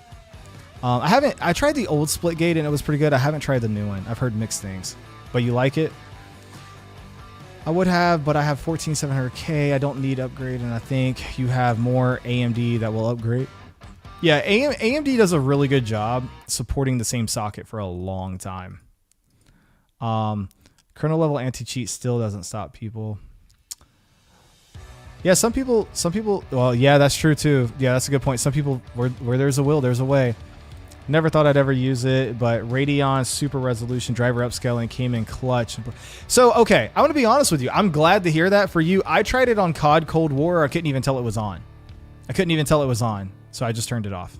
I tried the old Splitgate and it was pretty good. I haven't tried the new one. I've heard mixed things. But you like it? I would have, but I have 14700K. I don't need upgrade, and I think you have more AMD that will upgrade. Yeah, AMD does a really good job supporting the same socket for a long time. Kernel level anti-cheat still doesn't stop people. Yeah, some people, well, yeah, that's true too. Yeah, that's a good point. Some people, where there's a will, there's a way. Never thought I'd ever use it, but Radeon super resolution driver upscaling came in clutch. So, okay, I want to be honest with you. I'm glad to hear that for you. I tried it on COD Cold War. I couldn't even tell it was on. So I just turned it off.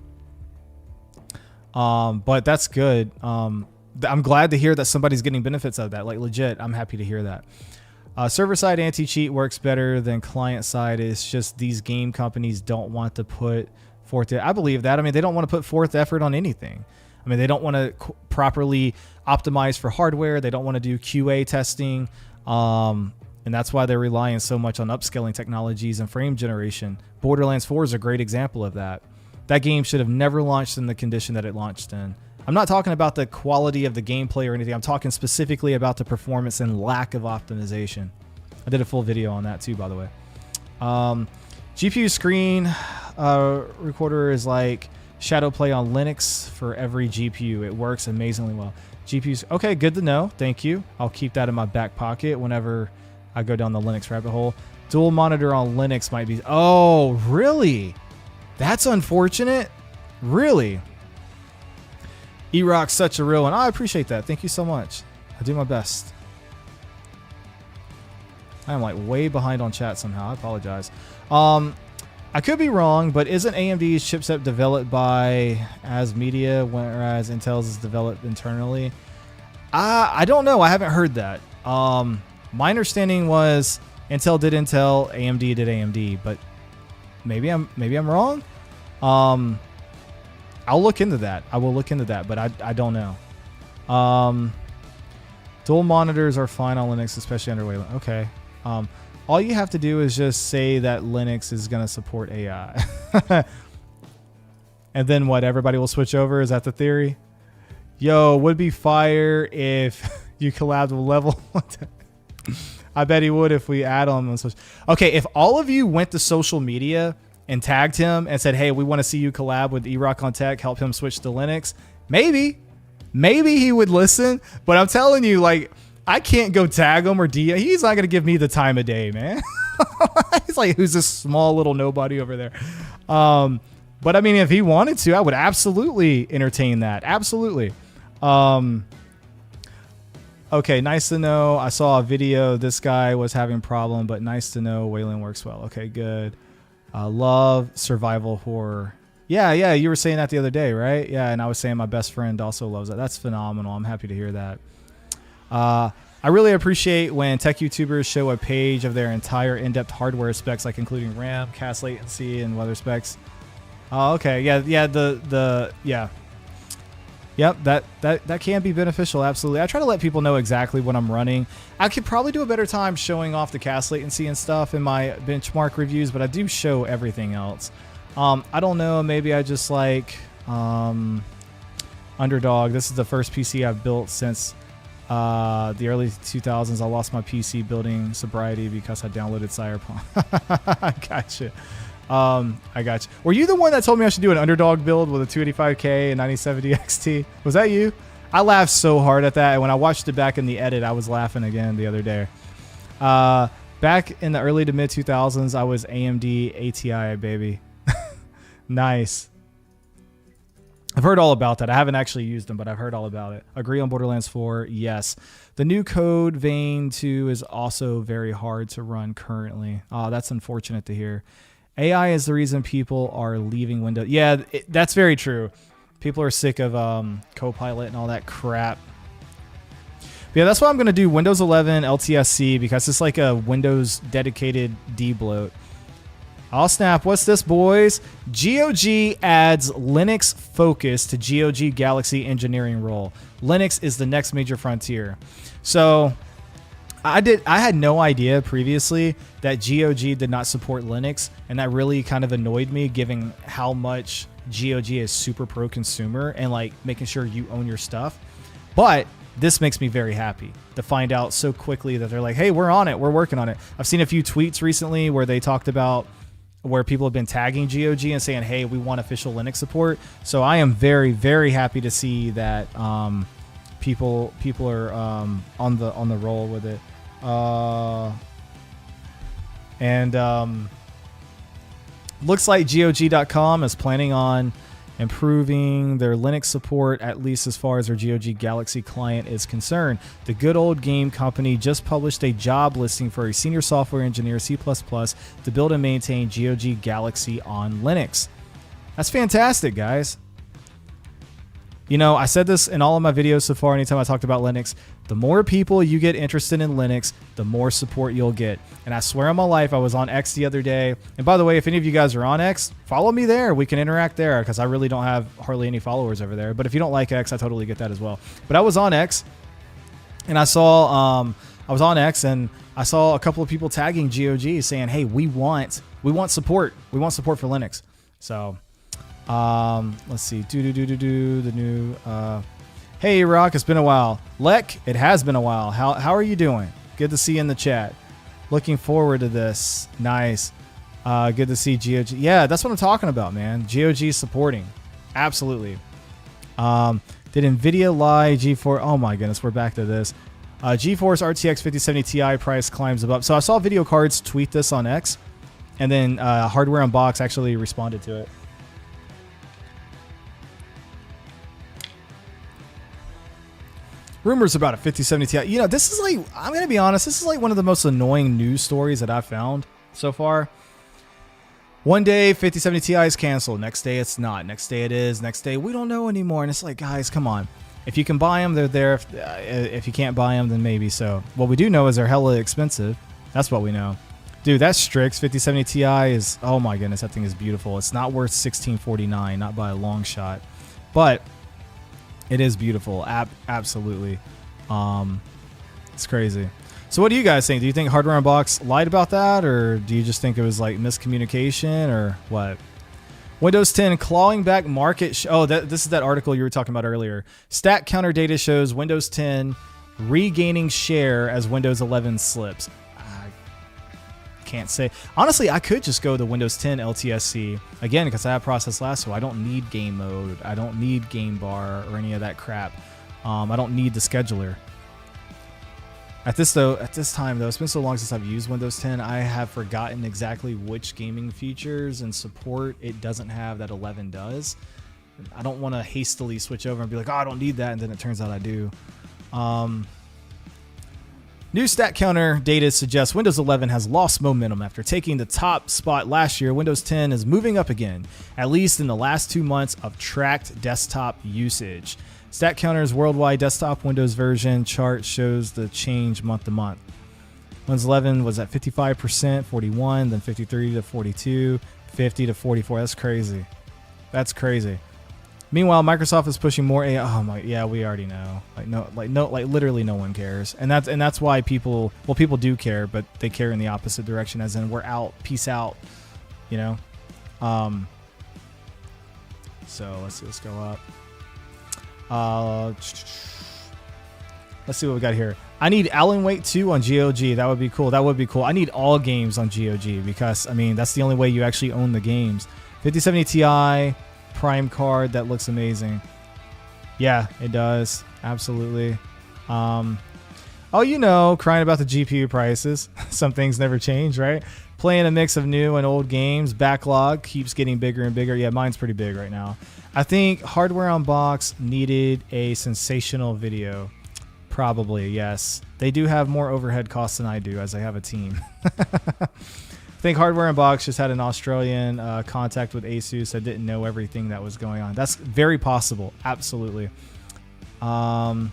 But that's good. I'm glad to hear that somebody's getting benefits out of that. Like legit, I'm happy to hear that. Server-side anti-cheat works better than client-side. It's just these game companies don't want to put forth it. I believe that. I mean, they don't want to put forth effort on anything. I mean, they don't want to properly optimize for hardware. They don't want to do QA testing. And that's why they're relying so much on upscaling technologies and frame generation. Borderlands 4 is a great example of that. That game should have never launched in the condition that it launched in. I'm not talking about the quality of the gameplay or anything. I'm talking specifically about the performance and lack of optimization. I did a full video on that too, by the way. GPU screen recorder is like shadow play on Linux for every GPU. It works amazingly well. GPUs, okay, good to know. Thank you. I'll keep that in my back pocket whenever I go down the Linux rabbit hole. Dual monitor on Linux might be, oh, really? That's unfortunate. Really? E-Rock's such a real one. Oh, I appreciate that. Thank you so much. I do my best. I'm like way behind on chat somehow. I apologize. I could be wrong, but isn't AMD's chipset developed by ASMedia, whereas Intel's is developed internally? I don't know. I haven't heard that. My understanding was Intel did Intel, AMD did AMD, but maybe I'm wrong. I'll look into that. I will look into that, but I don't know. Dual monitors are fine on Linux, especially under Wayland. Okay. All you have to do is just say that Linux is going to support AI. And then what? Everybody will switch over? Is that the theory? Yo, would be fire if you collabed with Level. I bet he would if we add him. Okay, if all of you went to social media and tagged him and said, hey, we want to see you collab with E-Rock on Tech, help him switch to Linux, maybe he would listen. But I'm telling you, like, I can't go tag him or DM. He's not going to give me the time of day, man. He's like, who's this small little nobody over there? But I mean, if he wanted to, I would absolutely entertain that. Absolutely. Okay, nice to know. I saw a video. This guy was having a problem, but nice to know Wayland works well. Okay, good. Love survival horror. Yeah, you were saying that the other day, right? Yeah, and I was saying my best friend also loves that. That's phenomenal. I'm happy to hear that. I really appreciate when tech YouTubers show a page of their entire in-depth hardware specs, like including RAM, cache latency, and weather specs. Oh, okay. Yeah, yeah. Yep, that can be beneficial, absolutely. I try to let people know exactly what I'm running. I could probably do a better time showing off the cache latency and stuff in my benchmark reviews, but I do show everything else. I don't know, maybe I just like Underdog. This is the first PC I've built since the early 2000s. I lost my PC building sobriety because I downloaded Cyberpunk. I gotcha. I got you. Were you the one that told me I should do an Underdog build with a 285K and 9070 XT? Was that you? I laughed so hard at that, and when I watched it back in the edit, I was laughing again the other day. Back in the early to mid 2000s, I was AMD ATI, baby. Nice. I've heard all about that. I haven't actually used them, but I've heard all about it. Agree on Borderlands 4? Yes. The new code Vein 2 is also very hard to run currently. That's unfortunate to hear. AI is the reason people are leaving Windows. Yeah, that's very true. People are sick of Copilot and all that crap. But yeah, that's why I'm going to do Windows 11 LTSC, because it's like a Windows dedicated debloat. I'll snap. What's this, boys? GOG adds Linux focus to GOG Galaxy engineering role. Linux is the next major frontier. So I had no idea previously that GOG did not support Linux, and that really kind of annoyed me, given how much GOG is super pro consumer and like making sure you own your stuff. But this makes me very happy to find out so quickly that they're like, hey, we're on it, we're working on it. I've seen a few tweets recently where they talked about where people have been tagging GOG and saying, hey, we want official Linux support. So I am very, very happy to see that people are on the roll with it. Looks like GOG.com is planning on improving their Linux support, at least as far as their GOG Galaxy client is concerned. The good old game company just published a job listing for a senior software engineer, C++, to build and maintain GOG Galaxy on Linux. That's fantastic, guys. You know, I said this in all of my videos so far, anytime I talked about Linux, the more people you get interested in Linux, the more support you'll get. And I swear on my life, I was on X the other day. And by the way, if any of you guys are on X, follow me there. We can interact there, because I really don't have hardly any followers over there. But if you don't like X, I totally get that as well. But I was on X, and I saw, I was on X, and I saw a couple of people tagging GOG saying, hey, we want support. We want support for Linux. So let's see. The new hey Rock, it's been a while. Lek, it has been a while. How are you doing? Good to see you in the chat. Looking forward to this. Nice. Good to see GOG. Yeah, that's what I'm talking about, man. GOG supporting. Absolutely. Did Nvidia lie? GeForce. Oh my goodness, we're back to this. GeForce RTX 5070 Ti price climbs above. So I saw Video Cards tweet this on X, and then Hardware Unbox actually responded to it. Rumors about a 5070 Ti. You know, this is like, I'm going to be honest, this is like one of the most annoying news stories that I've found so far. One day, 5070 Ti is canceled. Next day, it's not. Next day, it is. Next day, we don't know anymore. And it's like, guys, come on. If you can buy them, they're there. If you can't buy them, then maybe so. What we do know is they're hella expensive. That's what we know. Dude, that Strix 5070 Ti is, oh my goodness, that thing is beautiful. It's not worth $1649, not by a long shot. But it is beautiful. Absolutely. It's crazy. So what do you guys think? Do you think Hardware Unbox lied about that, or do you just think it was like miscommunication, or what? Windows 10 clawing back market. This is that article you were talking about earlier. Stat counter data shows Windows 10 regaining share as Windows 11 slips. Can't say. Honestly, I could just go to Windows 10 LTSC again, because I have process last, so I don't need game mode. I don't need game bar or any of that crap. I don't need the scheduler. At this time though, it's been so long since I've used Windows 10, I have forgotten exactly which gaming features and support it doesn't have that 11 does. I don't want to hastily switch over and be like, oh, I don't need that, and then it turns out I do. New stat counter data suggests Windows 11 has lost momentum after taking the top spot last year. Windows 10 is moving up again, at least in the last 2 months of tracked desktop usage. Stat counter's worldwide desktop Windows version chart shows the change month to month. Windows 11 was at 55%, 41, then 53 to 42, 50 to 44. That's crazy. That's crazy. Meanwhile, Microsoft is pushing more AI. Oh my, yeah, we already know. Like literally no one cares, and that's why people do care, but they care in the opposite direction, as in we're out, peace out, you know. So let's see, let's go up. Let's see what we got here. I need Alan Wake 2 on GOG. That would be cool. That would be cool. I need all games on GOG because I mean that's the only way you actually own the games. 5070 Ti. Prime card that looks amazing. Yeah, it does. Absolutely. Oh, you know, crying about the GPU prices. Some things never change, right? Playing a mix of new and old games. Backlog keeps getting bigger and bigger. Yeah, mine's pretty big right now. I think Hardware on Box needed a sensational video. Probably, yes. They do have more overhead costs than I do, as I have a team. I think Hardware and Box just had an Australian contact with Asus that didn't know everything that was going on. That's very possible. Absolutely. In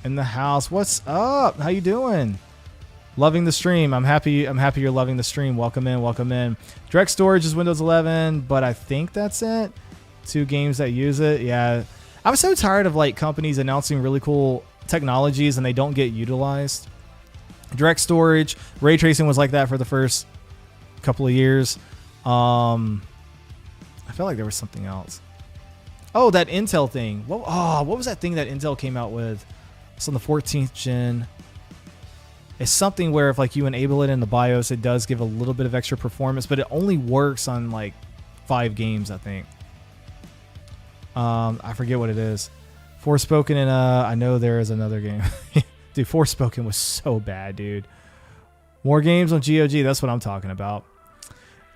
the house, what's up? How you doing? Loving the stream. I'm happy you're loving the stream. Welcome in, welcome in. Direct storage is Windows 11, but I think that's it. 2 games that use it. Yeah. I'm so tired of like companies announcing really cool technologies and they don't get utilized. Direct storage, ray tracing was like that for the first couple of years. I felt like there was something else. Oh, that Intel thing. What was that thing that Intel came out with? It's on the 14th gen. It's something where if like you enable it in the BIOS, it does give a little bit of extra performance, but it only works on like 5 games, I think. I forget what it is. Forspoken and I know there is another game. Dude, Forspoken was so bad, dude. More games on GOG. That's what I'm talking about.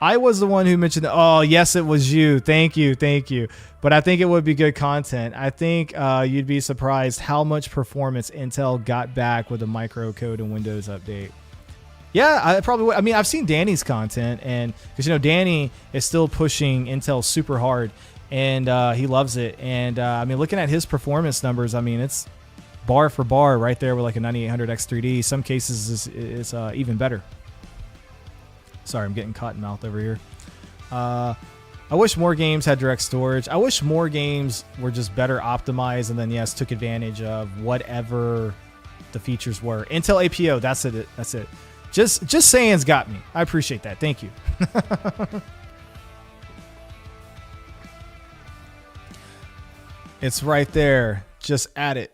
I was the one who mentioned that. Oh, yes, it was you. Thank you. Thank you. But I think it would be good content. I think you'd be surprised how much performance Intel got back with the microcode and Windows update. Yeah, I probably would. I mean, I've seen Danny's content, and because, you know, Danny is still pushing Intel super hard, and he loves it. And I mean, looking at his performance numbers, I mean, it's bar for bar right there with like a 9800X3D. Some cases it's even better. Sorry, I'm getting cotton mouth over here. I wish more games had direct storage. I wish more games were just better optimized and then, yes, took advantage of whatever the features were. Intel APO, that's it. That's it. Just saying's got me. I appreciate that. Thank you. It's right there. Just add it.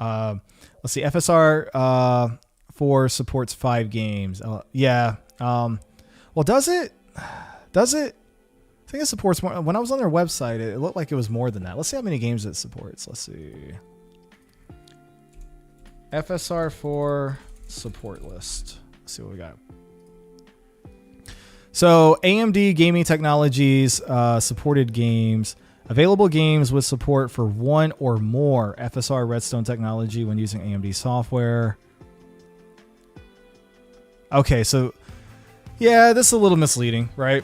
Let's see. FSR 4 supports 5 games. Yeah. Well, does it? Does it? I think it supports more. When I was on their website, it looked like it was more than that. Let's see how many games it supports. Let's see. FSR 4 support list. Let's see what we got. So AMD Gaming Technologies supported games. Available games with support for 1 or more FSR Redstone technology when using AMD software. Okay, so yeah, this is a little misleading, right?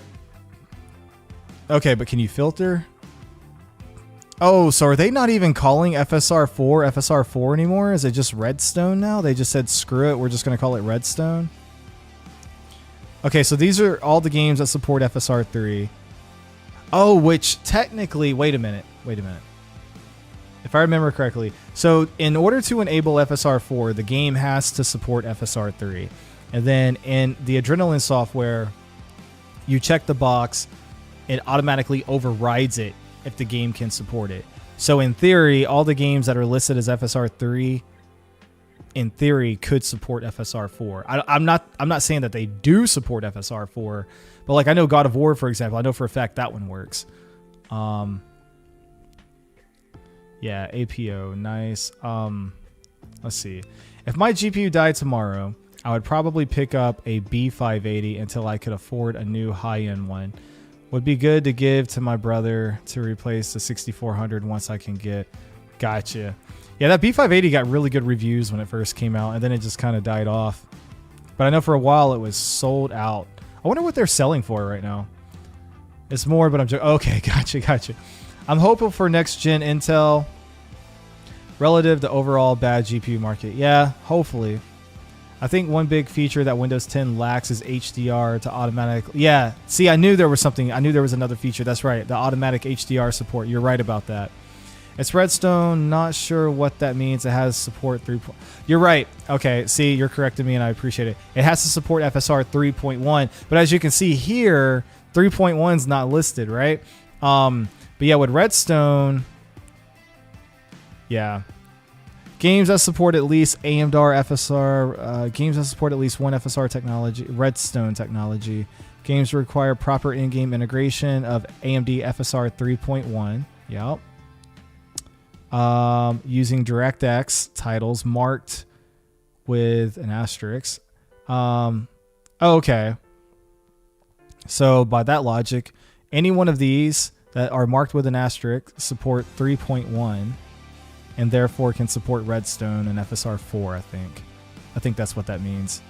Okay, but can you filter? Oh, so are they not even calling FSR 4 anymore? Is it just Redstone now? They just said, screw it, we're just going to call it Redstone. Okay, so these are all the games that support FSR 3. Oh, which technically, wait a minute. If I remember correctly, so in order to enable FSR 4, the game has to support FSR 3. And then in the Adrenaline software, you check the box, it automatically overrides it if the game can support it. So in theory, all the games that are listed as FSR 3, in theory, could support FSR 4. I'm not saying that they do support FSR 4, but like I know God of War, for example, I know for a fact that one works. Yeah, APO, nice. Let's see. If my GPU died tomorrow, I would probably pick up a B580 until I could afford a new high-end one. Would be good to give to my brother to replace the 6400 once I can get Gotcha. Yeah, that B580 got really good reviews when it first came out, and then it just kind of died off. But I know for a while it was sold out. I wonder what they're selling for right now. It's more, but I'm joking. Okay, gotcha. I'm hopeful for next-gen Intel relative to overall bad GPU market. Yeah, hopefully. I think one big feature that Windows 10 lacks is HDR to automatic. Yeah, see, I knew there was something. I knew there was another feature. That's right, the automatic HDR support. You're right about that. It's Redstone. Not sure what that means. It has support 3. You're right. Okay, see, you're correcting me, and I appreciate it. It has to support FSR 3.1, but as you can see here, 3.1 is not listed, right? But yeah, with Redstone, yeah. Games that support at least AMD FSR, games that support at least one FSR technology, Redstone technology. Games require proper in-game integration of AMD FSR 3.1. Yep. Using DirectX titles marked with an asterisk. Okay. So by that logic, any one of these that are marked with an asterisk support 3.1 and therefore can support Redstone and FSR 4, I think. I think that's what that means.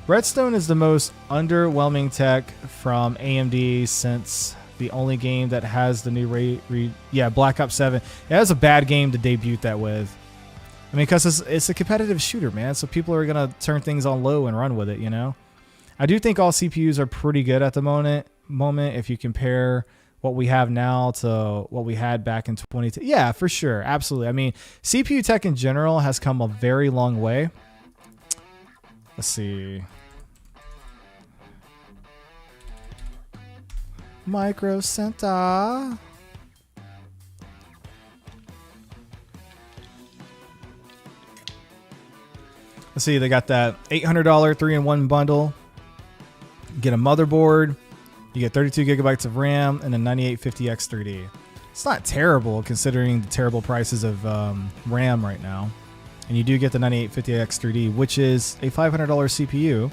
Redstone is the most underwhelming tech from AMD since the only game that has the new Black Ops 7. Yeah, that's a bad game to debut that with. I mean, because it's a competitive shooter, man. So people are going to turn things on low and run with it, you know? I do think all CPUs are pretty good at the moment if you compare what we have now to what we had back in 2010. Yeah, for sure. Absolutely. I mean, CPU tech in general has come a very long way. Let's see. Micro Center. Let's see, they got that $800 3-in-1 bundle. You get a motherboard, you get 32 gigabytes of RAM, and a 9850X 3D. It's not terrible considering the terrible prices of RAM right now. And you do get the 9850X 3D, which is a $500 CPU.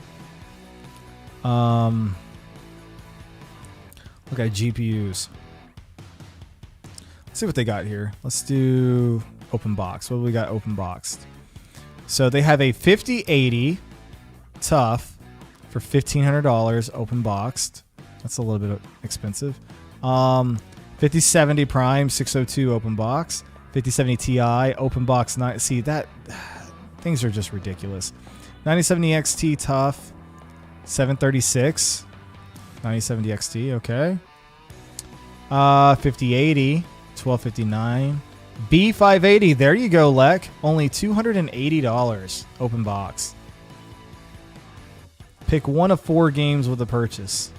Look at GPUs. Let's see what they got here. Let's do open box. What do we got open boxed? So they have a 5080 tough for $1,500 open boxed. That's a little bit expensive. 5070 Prime 602 open box. 5070 Ti open box. See that things are just ridiculous. 9070 XT tough 736. 9070 XT, okay. 5080 1259. B580, there you go, Lek. Only $280 open box. Pick one of 4 games with a purchase.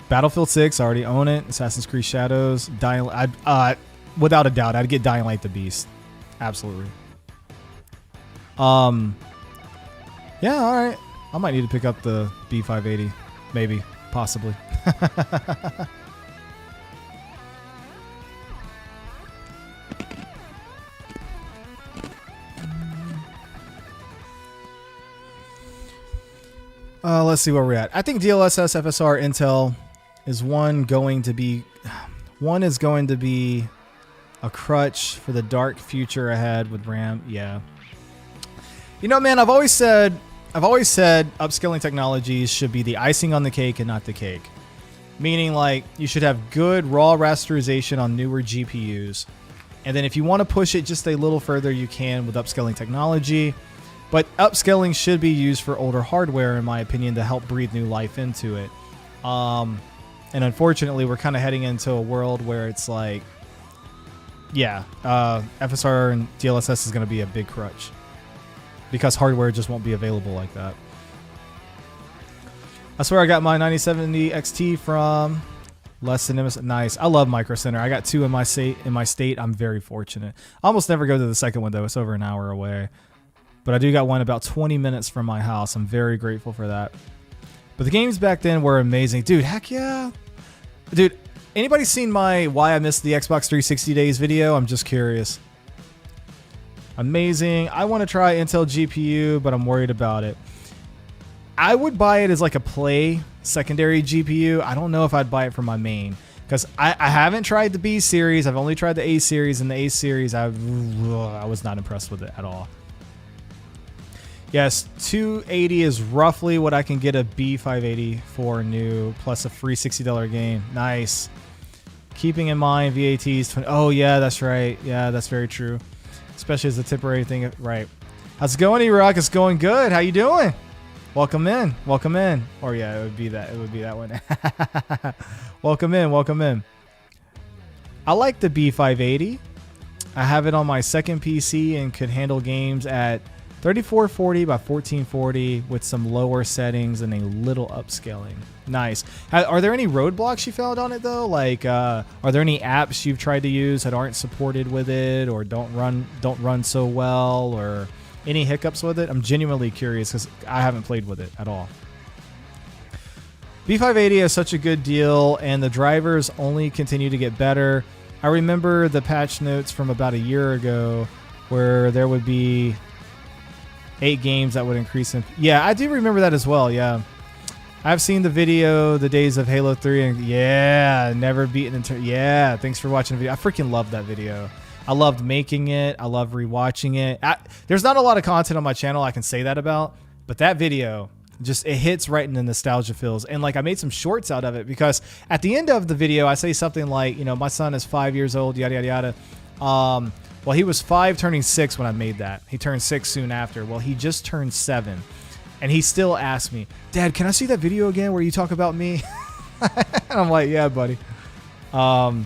Battlefield 6, I already own it. Assassin's Creed Shadows. Without a doubt, I'd get Dying Light the Beast. Absolutely. Yeah, alright. I might need to pick up the B580. Maybe. Possibly. Let's see where we're at. I think DLSS FSR Intel is going to be a crutch for the dark future ahead with RAM. Yeah. You know, man, I've always said upscaling technologies should be the icing on the cake and not the cake. Meaning, like, you should have good raw rasterization on newer GPUs. And then if you want to push it just a little further, you can with upscaling technology. But upscaling should be used for older hardware, in my opinion, to help breathe new life into it. And unfortunately, we're kind of heading into a world where it's like, yeah, FSR and DLSS is going to be a big crutch because hardware just won't be available like that. I swear I got my 9070 XT from less than nice. I love Micro Center. I got 2 in my state. I'm very fortunate. I almost never go to the second one though. It's over an hour away. But I do got one about 20 minutes from my house. I'm very grateful for that. But the games back then were amazing. Dude, heck yeah. Dude, anybody seen my why I missed the Xbox 360 days video? I'm just curious. Amazing. I want to try Intel GPU, but I'm worried about it. I would buy it as like a play secondary GPU. I don't know if I'd buy it for my main, because I haven't tried the B series. I've only tried the A series, and the A series I was not impressed with it at all. Yes, 280 is roughly what I can get a B580 for new, plus a free $60 game. Nice. Keeping in mind VAT's 20. Oh yeah, that's right. Yeah, that's very true. Especially as a temporary thing. Right. How's it going, E-Rock? It's going good. How you doing? Welcome in. Welcome in. Or yeah, it would be that. It would be that one. Welcome in. Welcome in. I like the B580. I have it on my second PC and could handle games at 3440 by 1440 with some lower settings and a little upscaling. Nice. Are there any roadblocks you found on it though? Like, are there any apps you've tried to use that aren't supported with it, or don't run so well, or any hiccups with it? I'm genuinely curious because I haven't played with it at all. B580 is such a good deal, and the drivers only continue to get better. I remember the patch notes from about a year ago where there would be 8 games that would increase in. Yeah, I do remember that as well. Yeah, I've seen the video, the days of Halo 3, and yeah, never beaten. Yeah, thanks for watching the video. I freaking loved that video. I loved making it. I love rewatching it. There's not a lot of content on my channel I can say that about, but that video just, it hits right in the nostalgia feels. And like, I made some shorts out of it because at the end of the video, I say something like, you know, my son is 5 years old, yada yada yada. Well, he was 5 turning 6 when I made that. He turned 6 soon after. Well, he just turned 7. And he still asked me, Dad, can I see that video again where you talk about me? And I'm like, yeah, buddy. I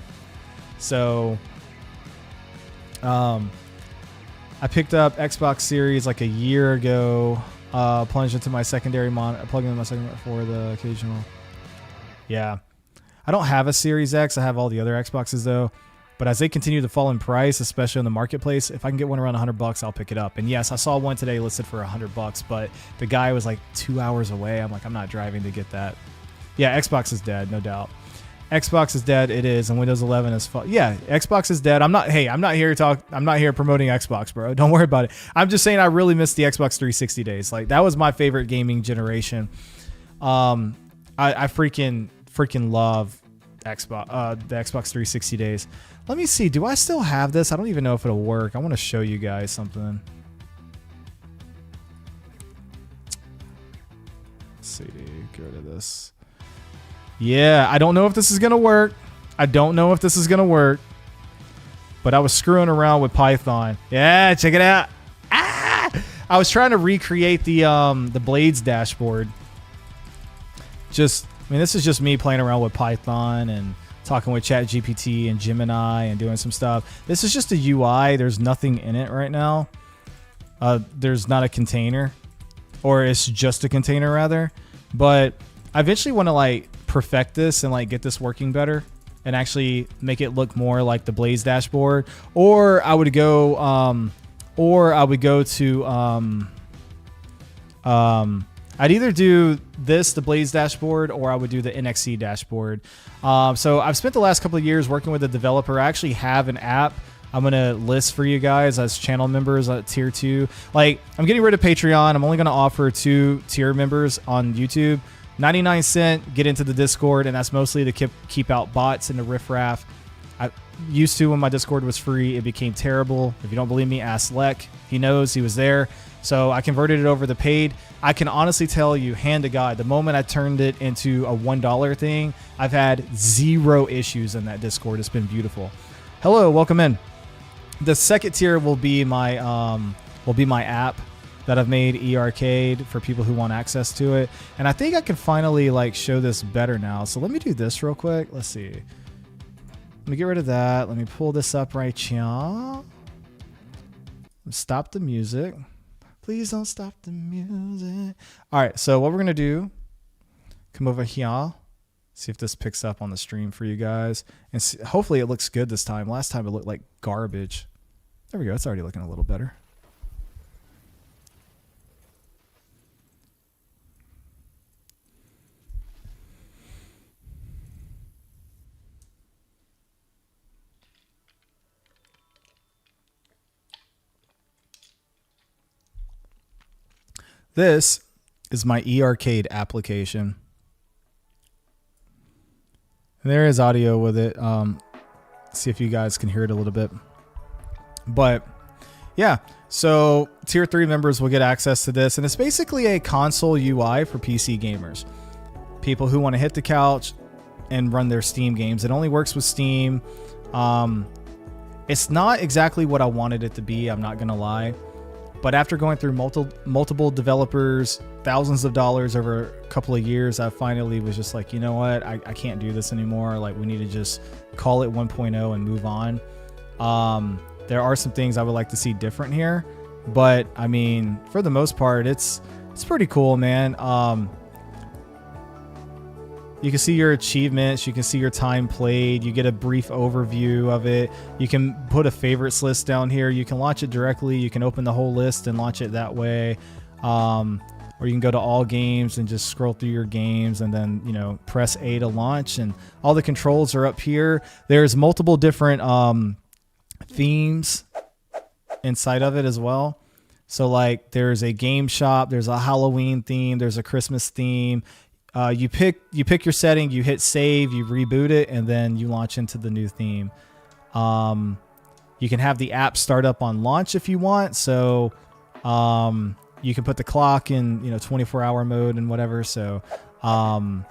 picked up Xbox Series like a year ago. Plunged into my secondary monitor, plugged in my secondary for the occasional. Yeah. I don't have a Series X. I have all the other Xboxes though. But as they continue to fall in price, especially in the marketplace, if I can get one around $100, I'll pick it up. And yes, I saw one today listed for $100, but the guy was like 2 hours away. I'm like, I'm not driving to get that. Yeah, Xbox is dead, no doubt. Xbox is dead. It is, and Windows 11 is fun. Yeah, Xbox is dead. I'm not here promoting Xbox, bro. Don't worry about it. I'm just saying I really missed the Xbox 360 days. Like, that was my favorite gaming generation. I freaking love Xbox, the Xbox 360 days. Let me see. Do I still have this? I don't even know if it'll work. I want to show you guys something. Let's see. Get rid of this. Yeah, I don't know if this is going to work. But I was screwing around with Python. Yeah, check it out. Ah! I was trying to recreate the Blades dashboard. This is just me playing around with Python and talking with ChatGPT and Gemini and doing some stuff. This is just a UI. There's nothing in it right now. There's not a container, or it's just a container rather. But I eventually want to like perfect this and like get this working better and actually make it look more like the Blaze dashboard. Or I would go to I'd either do this, the Blaze dashboard, or I would do the NXC dashboard. So I've spent the last couple of years working with a developer. I actually have an app I'm going to list for you guys as channel members at tier 2. Like, I'm getting rid of Patreon. I'm only going to offer 2 tier members on YouTube. 99 cent, get into the Discord, and that's mostly to keep out bots and the riffraff. I used to when my Discord was free. It became terrible. If you don't believe me, ask Lek. He knows, he was there. So I converted it over to paid. I can honestly tell you, hand to God, the moment I turned it into a $1 thing, I've had 0 issues in that Discord. It's been beautiful. Hello, welcome in. The second tier will be my app that I've made, eArcade, for people who want access to it. And I think I can finally like show this better now. So let me do this real quick. Let's see. Let me get rid of that. Let me pull this up right here. Stop the music. Please don't stop the music. All right, so what we're going to do, come over here, see if this picks up on the stream for you guys. And see, hopefully it looks good this time. Last time it looked like garbage. There we go. It's already looking a little better. This is my eArcade application. And there is audio with it. See if you guys can hear it a little bit. But yeah, so tier 3 members will get access to this, and it's basically a console UI for PC gamers. People who want to hit the couch and run their Steam games. It only works with Steam. It's not exactly what I wanted it to be, I'm not gonna lie. But after going through multiple developers, thousands of dollars over a couple of years, I finally was just like, you know what, I can't do this anymore. Like, we need to just call it 1.0 and move on. There are some things I would like to see different here, but I mean, for the most part, it's pretty cool, man. You can see your achievements, you can see your time played, you get a brief overview of it. You can put a favorites list down here. You can launch it directly. You can open the whole list and launch it that way. Or you can go to all games and just scroll through your games and then, you know, press A to launch, and all the controls are up here. There's multiple different themes inside of it as well. So like there's a game shop, there's a Halloween theme, there's a Christmas theme. You pick your setting, you hit save, you reboot it, and then you launch into the new theme. You can have the app start up on launch if you want. So you can put the clock in, 24-hour mode and whatever. So and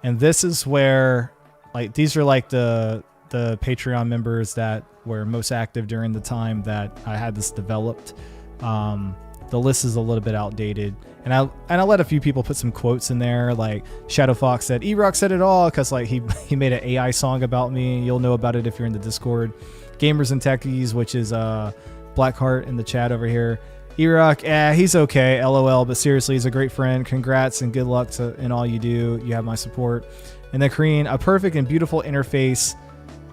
this is where, like, these are like the Patreon members that were most active during the time that I had this developed. The list is a little bit outdated, and I let a few people put some quotes in there. Like Shadow Fox said, "E-Rock said it all," because like he made an AI song about me. You'll know about it if you're in the Discord. Gamers and Techies, which is Blackheart in the chat over here. E-Rock, he's okay, LOL, but seriously, he's a great friend. Congrats and good luck in all you do. You have my support. And then Korean, a perfect and beautiful interface,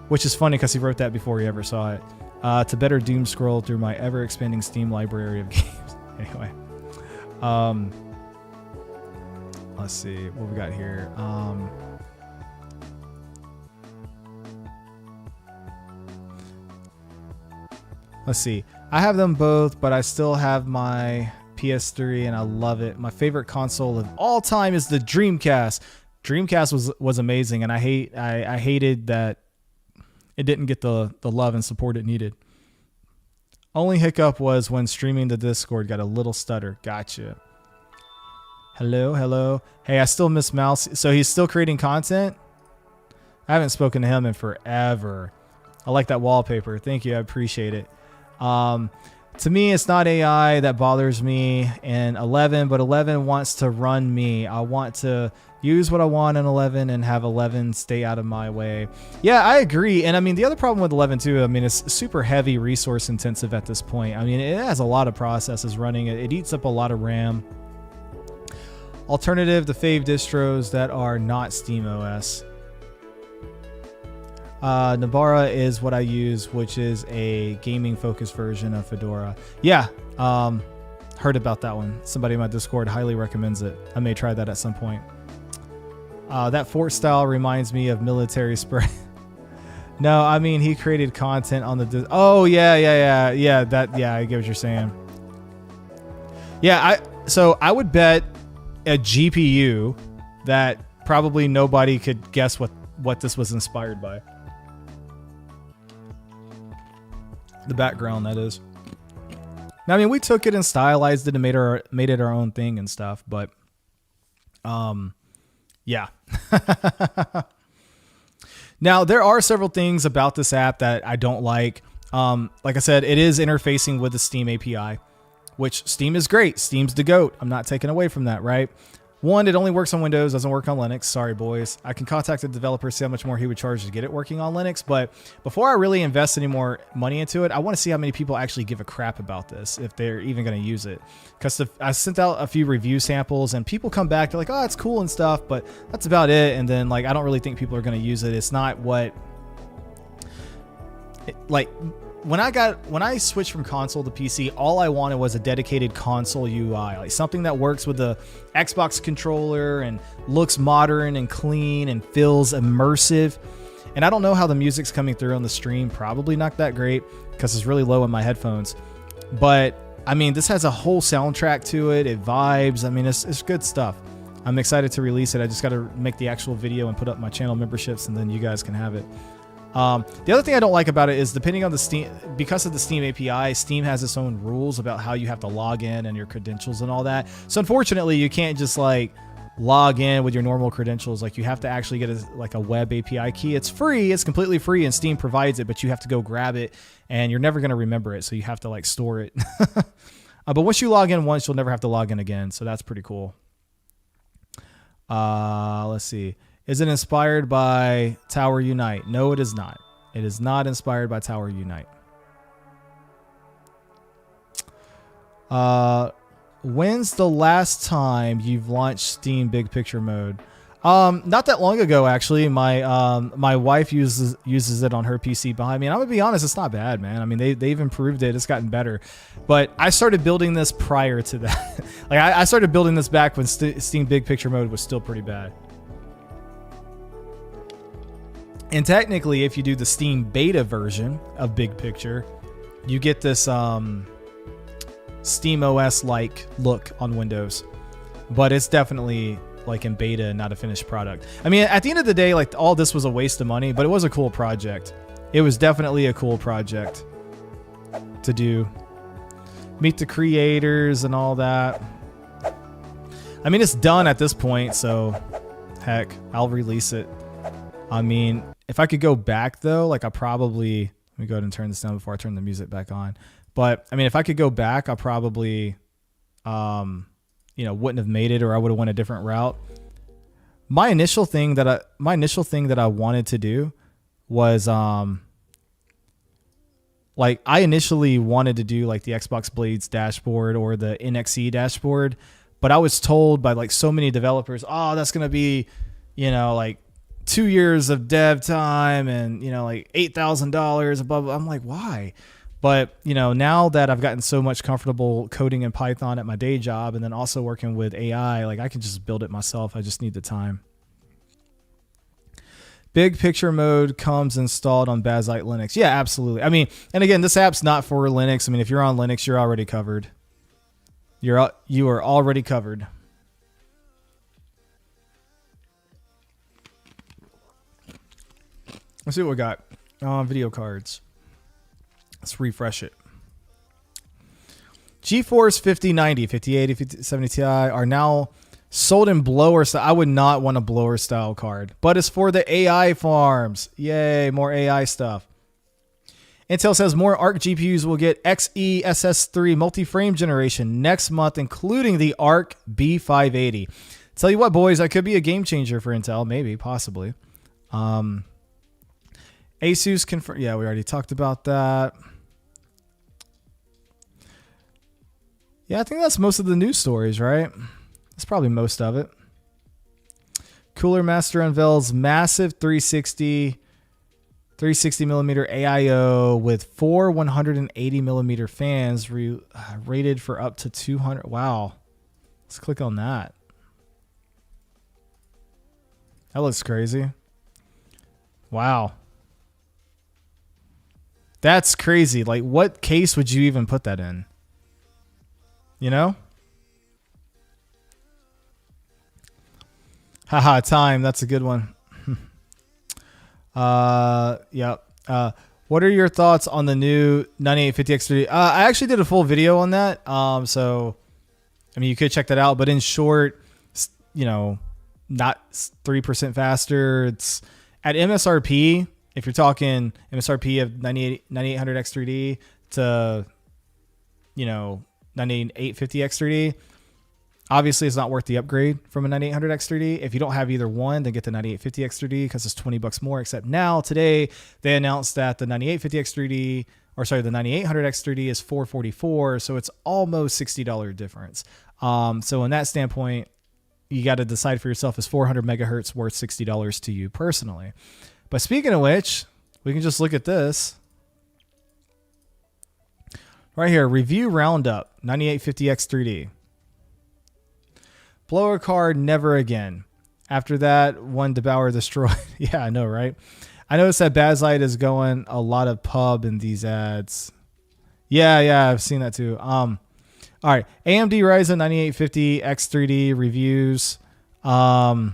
which is funny because he wrote that before he ever saw it. To better doom scroll through my ever expanding Steam library of games. Anyway, let's see what we got here. Let's see. I have them both, but I still have my PS3 and I love it. My favorite console of all time is the Dreamcast. Dreamcast was amazing, and I hated that it didn't get the love and support it needed. Only hiccup was when streaming the Discord got a little stutter. Gotcha. Hello. Hey, I still miss Mouse. So he's still creating content? I haven't spoken to him in forever. I like that wallpaper. Thank you. I appreciate it. To me, it's not AI that bothers me in 11, but 11 wants to run me. I want to use what I want in 11 and have 11 stay out of my way. Yeah, I agree. And I mean, the other problem with 11 too, I mean, it's super heavy resource intensive at this point. I mean, it has a lot of processes running. It eats up a lot of RAM. Alternative to fave distros that are not SteamOS. Nabara is what I use, which is a gaming focused version of Fedora. Yeah, heard about that one. Somebody in my Discord highly recommends it. I may try that at some point. That fort style reminds me of military spray. No, I mean, he created content on the... Oh, yeah. I get what you're saying. Yeah, so I would bet a GPU that probably nobody could guess what this was inspired by. The background, that is. Now, I mean, we took it and stylized it and made it our own thing and stuff, but yeah. Now, there are several things about this app that I don't like. Like I said, it is interfacing with the Steam API, which Steam is great. Steam's the GOAT. I'm not taking away from that, right? One, it only works on Windows, doesn't work on Linux. Sorry, boys. I can contact the developer, see how much more he would charge to get it working on Linux. But before I really invest any more money into it, I want to see how many people actually give a crap about this, if they're even going to use it. Because I sent out a few review samples, and people come back, they're like, oh, it's cool and stuff, but that's about it. And then, like, I don't really think people are going to use it. It's not what... When I switched from console to PC, all I wanted was a dedicated console UI, like something that works with the Xbox controller and looks modern and clean and feels immersive. And I don't know how the music's coming through on the stream. Probably not that great because it's really low in my headphones. But I mean, this has a whole soundtrack to it. It vibes. I mean, it's good stuff. I'm excited to release it. I just got to make the actual video and put up my channel memberships, and then you guys can have it. The other thing I don't like about it is depending on the Steam, because of the Steam API, Steam has its own rules about how you have to log in and your credentials and all that. So unfortunately, you can't just like log in with your normal credentials. Like you have to actually get a web API key. It's free. It's completely free, and Steam provides it, but you have to go grab it, and you're never going to remember it. So you have to like store it. But once you log in once, you'll never have to log in again. So that's pretty cool. Let's see. Is it inspired by Tower Unite? No, it is not. It is not inspired by Tower Unite. When's the last time you've launched Steam Big Picture Mode? Not that long ago, actually. My wife uses it on her PC behind me, and I'm gonna be honest, it's not bad, man. I mean, they've improved it. It's gotten better. But I started building this prior to that. Like I started building this back when Steam Big Picture Mode was still pretty bad. And technically, if you do the Steam beta version of Big Picture, you get this Steam OS-like look on Windows. But it's definitely like in beta, not a finished product. I mean, at the end of the day, like all this was a waste of money, but it was a cool project. It was definitely a cool project to do. Meet the creators and all that. I mean, it's done at this point, so heck, I'll release it. I mean, if I could go back though, like I probably, let me go ahead and turn this down before I turn the music back on. But I mean, if I could go back, I probably, wouldn't have made it, or I would have went a different route. My initial thing that I wanted to do was, like I initially wanted to do like the Xbox Blades dashboard or the NXE dashboard, but I was told by like so many developers, oh, that's going to be, like 2 years of dev time and, like $8,000 above. I'm like, why? But, now that I've gotten so much comfortable coding in Python at my day job and then also working with AI, like I can just build it myself. I just need the time. Big Picture Mode comes installed on Bazite Linux. Yeah, absolutely. I mean, and again, this app's not for Linux. I mean, if you're on Linux, you're already covered. You are already covered. Let's see what we got. Video cards. Let's refresh it. GeForce 5090, 5080, 5070 Ti are now sold in blower style. I would not want a blower style card, but it's for the AI farms. Yay, more AI stuff. Intel says more ARC GPUs will get XeSS3 multi-frame generation next month, including the ARC B580. Tell you what, boys, that could be a game changer for Intel. Maybe, possibly. Asus confirmed. Yeah, we already talked about that. Yeah, I think that's most of the news stories, right? That's probably most of it. Cooler Master unveils massive 360 millimeter AIO with 4 180 millimeter fans rated for up to 200. Wow. Let's click on that. That looks crazy. Wow. That's crazy. Like, what case would you even put that in? Haha, time. That's a good one. Yeah. What are your thoughts on the new 9850X3D? I actually did a full video on that. So, I mean, you could check that out. But in short, not 3% faster. It's at MSRP. If you're talking MSRP of 9800X3D to, 9850X3D, obviously it's not worth the upgrade from a 9800X3D. If you don't have either one, then get the 9850X3D because it's $20 more. Except now, today, they announced that the 9850X3D, or sorry, the 9800X3D is $444, so it's almost $60 difference. So in that standpoint, you got to decide for yourself, is 400 megahertz worth $60 to you personally? But speaking of which, we can just look at this. Right here, review roundup, 9850X3D. Blower card, never again. After that, one debauer destroyed. Yeah, I know, right? I noticed that Bazite is going a lot of pub in these ads. Yeah, I've seen that too. All right, AMD Ryzen 9850 X3D reviews. Oh,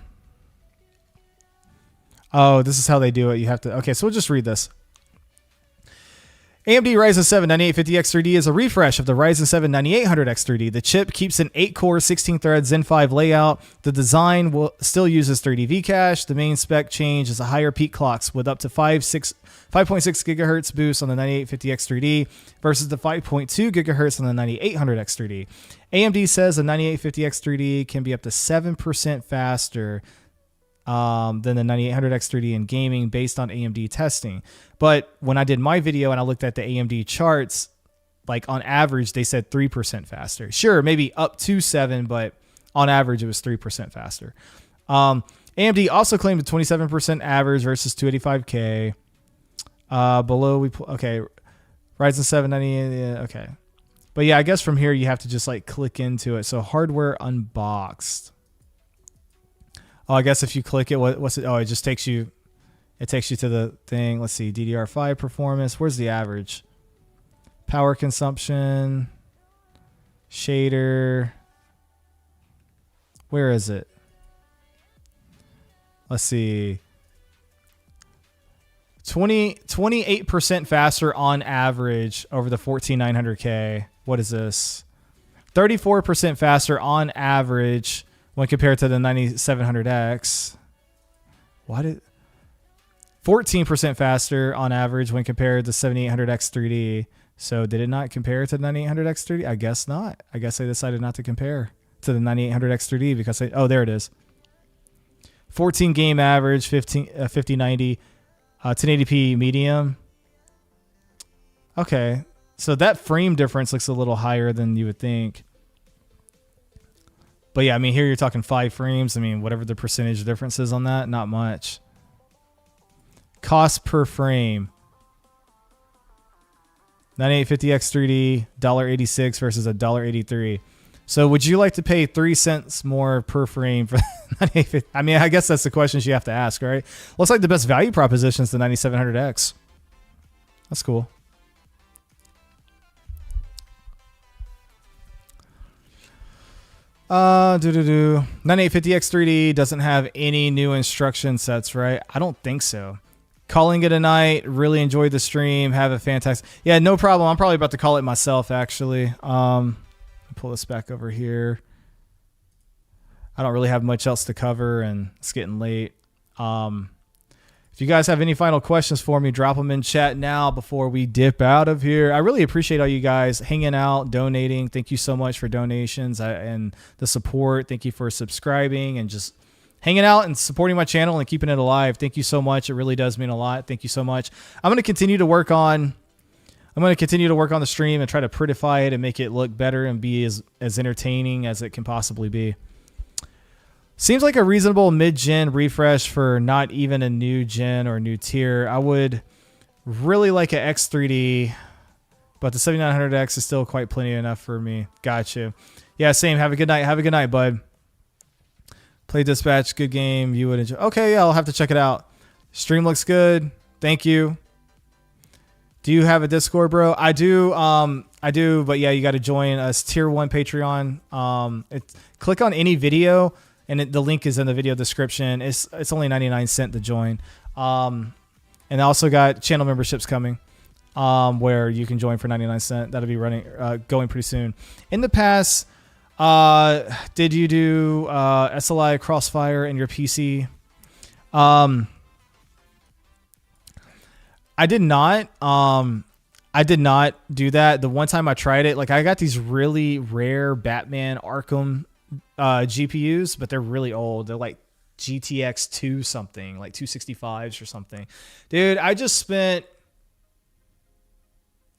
this is how they do it. You have to. Okay, so we'll just read this. AMD Ryzen 7 9850 X3D is a refresh of the Ryzen 7 9800 X3D. The chip keeps an 8-core, 16-thread Zen 5 layout. The design still uses 3D V-Cache. The main spec change is a higher peak clocks with up to 5.6 gigahertz boost on the 9850 X3D versus the 5.2 gigahertz on the 9800 X3D. AMD says the 9850 X3D can be up to 7% faster than the 9800 X3D in gaming based on AMD testing. But when I did my video and I looked at the AMD charts, like on average, they said 3% faster. Sure, maybe up to 7, but on average, it was 3% faster. AMD also claimed a 27% average versus 285K. Okay, Ryzen 7 98, okay. But yeah, I guess from here, you have to just like click into it. So hardware unboxed. Oh, I guess if you click it, what's it? Oh, it just takes you. It takes you to the thing. Let's see, DDR5 performance. Where's the average? Power consumption. Shader. Where is it? Let's see. 28% faster on average over the 14900K. What is this? 34% faster on average when compared to the 9700X. Why did 14% faster on average when compared to 7800X 3D. So did it not compare to the 9800X 3D? I guess not. I guess they decided not to compare to the 9800X 3D because oh, there it is. 14 game average, 5090, 1080p medium. Okay, so that frame difference looks a little higher than you would think. But yeah, I mean, here you're talking 5 frames. I mean, whatever the percentage difference is on that, not much. Cost per frame. 9850X 3D, $1.86 versus $1.83. So would you like to pay 3 cents more per frame for 9850? I mean, I guess that's the questions you have to ask, right? Looks like the best value proposition is the 9700X. That's cool. Uh, 9850X 3D doesn't have any new instruction sets, right? I don't think so. Calling it a night. Really enjoyed the stream. Have a fantastic. Yeah, no problem. I'm probably about to call it myself, actually. Pull this back over here. I don't really have much else to cover, and it's getting late. If you guys have any final questions for me, drop them in chat now before we dip out of here. I really appreciate all you guys hanging out, donating. Thank you so much for donations and the support. Thank you for subscribing and just hanging out and supporting my channel and keeping it alive. Thank you so much. It really does mean a lot. Thank you so much. I'm going to continue to work on the stream and try to prettify it and make it look better and be as entertaining as it can possibly be. Seems like a reasonable mid-gen refresh for not even a new gen or new tier. I would really like an X3D, but the 7900X is still quite plenty enough for me. Gotcha. Yeah, same. Have a good night. Have a good night, bud. Play Dispatch. Good game. You would enjoy. Okay, yeah, I'll have to check it out. Stream looks good. Thank you. Do you have a Discord, bro? I do, but yeah, you got to join us tier 1 Patreon. Click on any video. And the link is in the video description. It's only 99 cents to join. And I also got channel memberships coming where you can join for 99 cents. That'll be going pretty soon. In the past, did you do SLI Crossfire in your PC? I did not. I did not do that. The one time I tried it, like I got these really rare Batman Arkham GPUs, but they're really old. They're like GTX 2 something, like 265s or something. Dude, I just spent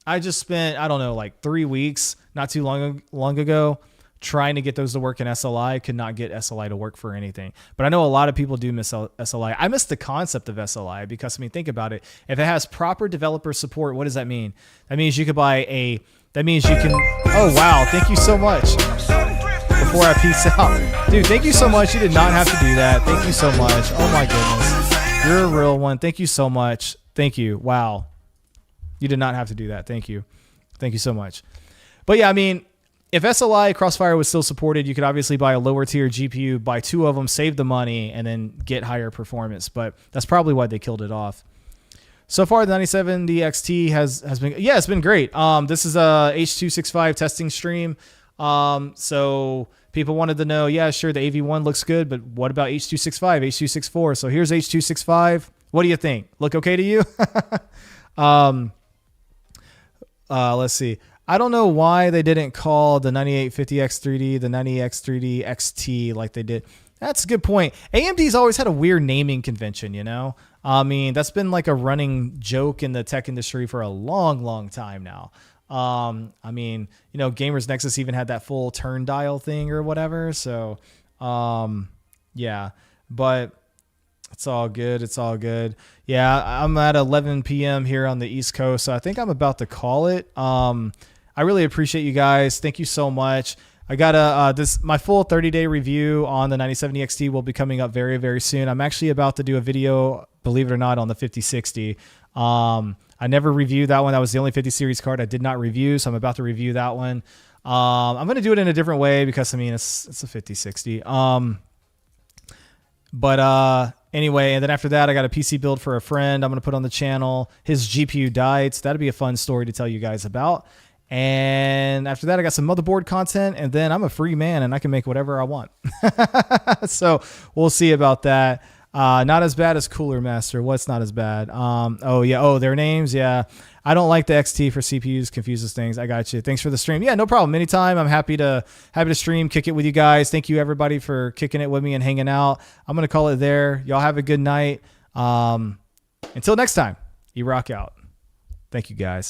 I don't know, like 3 weeks not too long ago trying to get those to work in SLI. Could not get SLI to work for anything. But I know a lot of people do miss SLI. I miss the concept of SLI because, I mean, think about it. If it has proper developer support, what does that mean? That means you could that means you can, oh wow, thank you so much. Before I peace out. Dude, thank you so much. You did not have to do that. Thank you so much. Oh my goodness. You're a real one. Thank you so much. Thank you. Wow. You did not have to do that. Thank you. Thank you so much. But yeah, I mean, if SLI Crossfire was still supported, you could obviously buy a lower tier GPU, buy 2 of them, save the money, and then get higher performance. But that's probably why they killed it off. So far, the 9070 XT has been, yeah, it's been great. This is a H265 testing stream. So people wanted to know, yeah, sure, the AV1 looks good, but what about H265, H264? So here's H265. What do you think? Look okay to you? Let's see. I don't know why they didn't call the 9850X3D the 90X3D XT like they did. That's a good point. AMD's always had a weird naming convention, you know? I mean, that's been like a running joke in the tech industry for a long, long time now. I mean, you know, Gamers Nexus even had that full turn dial thing or whatever. So, yeah, but it's all good. It's all good. Yeah, I'm at 11 p.m. here on the East Coast, so I think I'm about to call it. I really appreciate you guys. Thank you so much. I got my full 30-day review on the 9070 XT will be coming up very, very soon. I'm actually about to do a video, believe it or not, on the 5060. I never reviewed that one. That was the only 50 series card I did not review, so I'm about to review that one. I'm going to do it in a different way because, I mean, it's a 5060. Anyway, and then after that, I got a PC build for a friend I'm going to put on the channel. His GPU died, so that'll be a fun story to tell you guys about. And after that, I got some motherboard content, and then I'm a free man and I can make whatever I want. So we'll see about that. Not as bad as Cooler Master. What's not as bad? Oh yeah. Oh, their names. Yeah. I don't like the XT for CPUs. Confuses things. I got you. Thanks for the stream. Yeah, no problem. Anytime. I'm happy to stream, kick it with you guys. Thank you everybody for kicking it with me and hanging out. I'm going to call it there. Y'all have a good night. Until next time, you rock out. Thank you guys.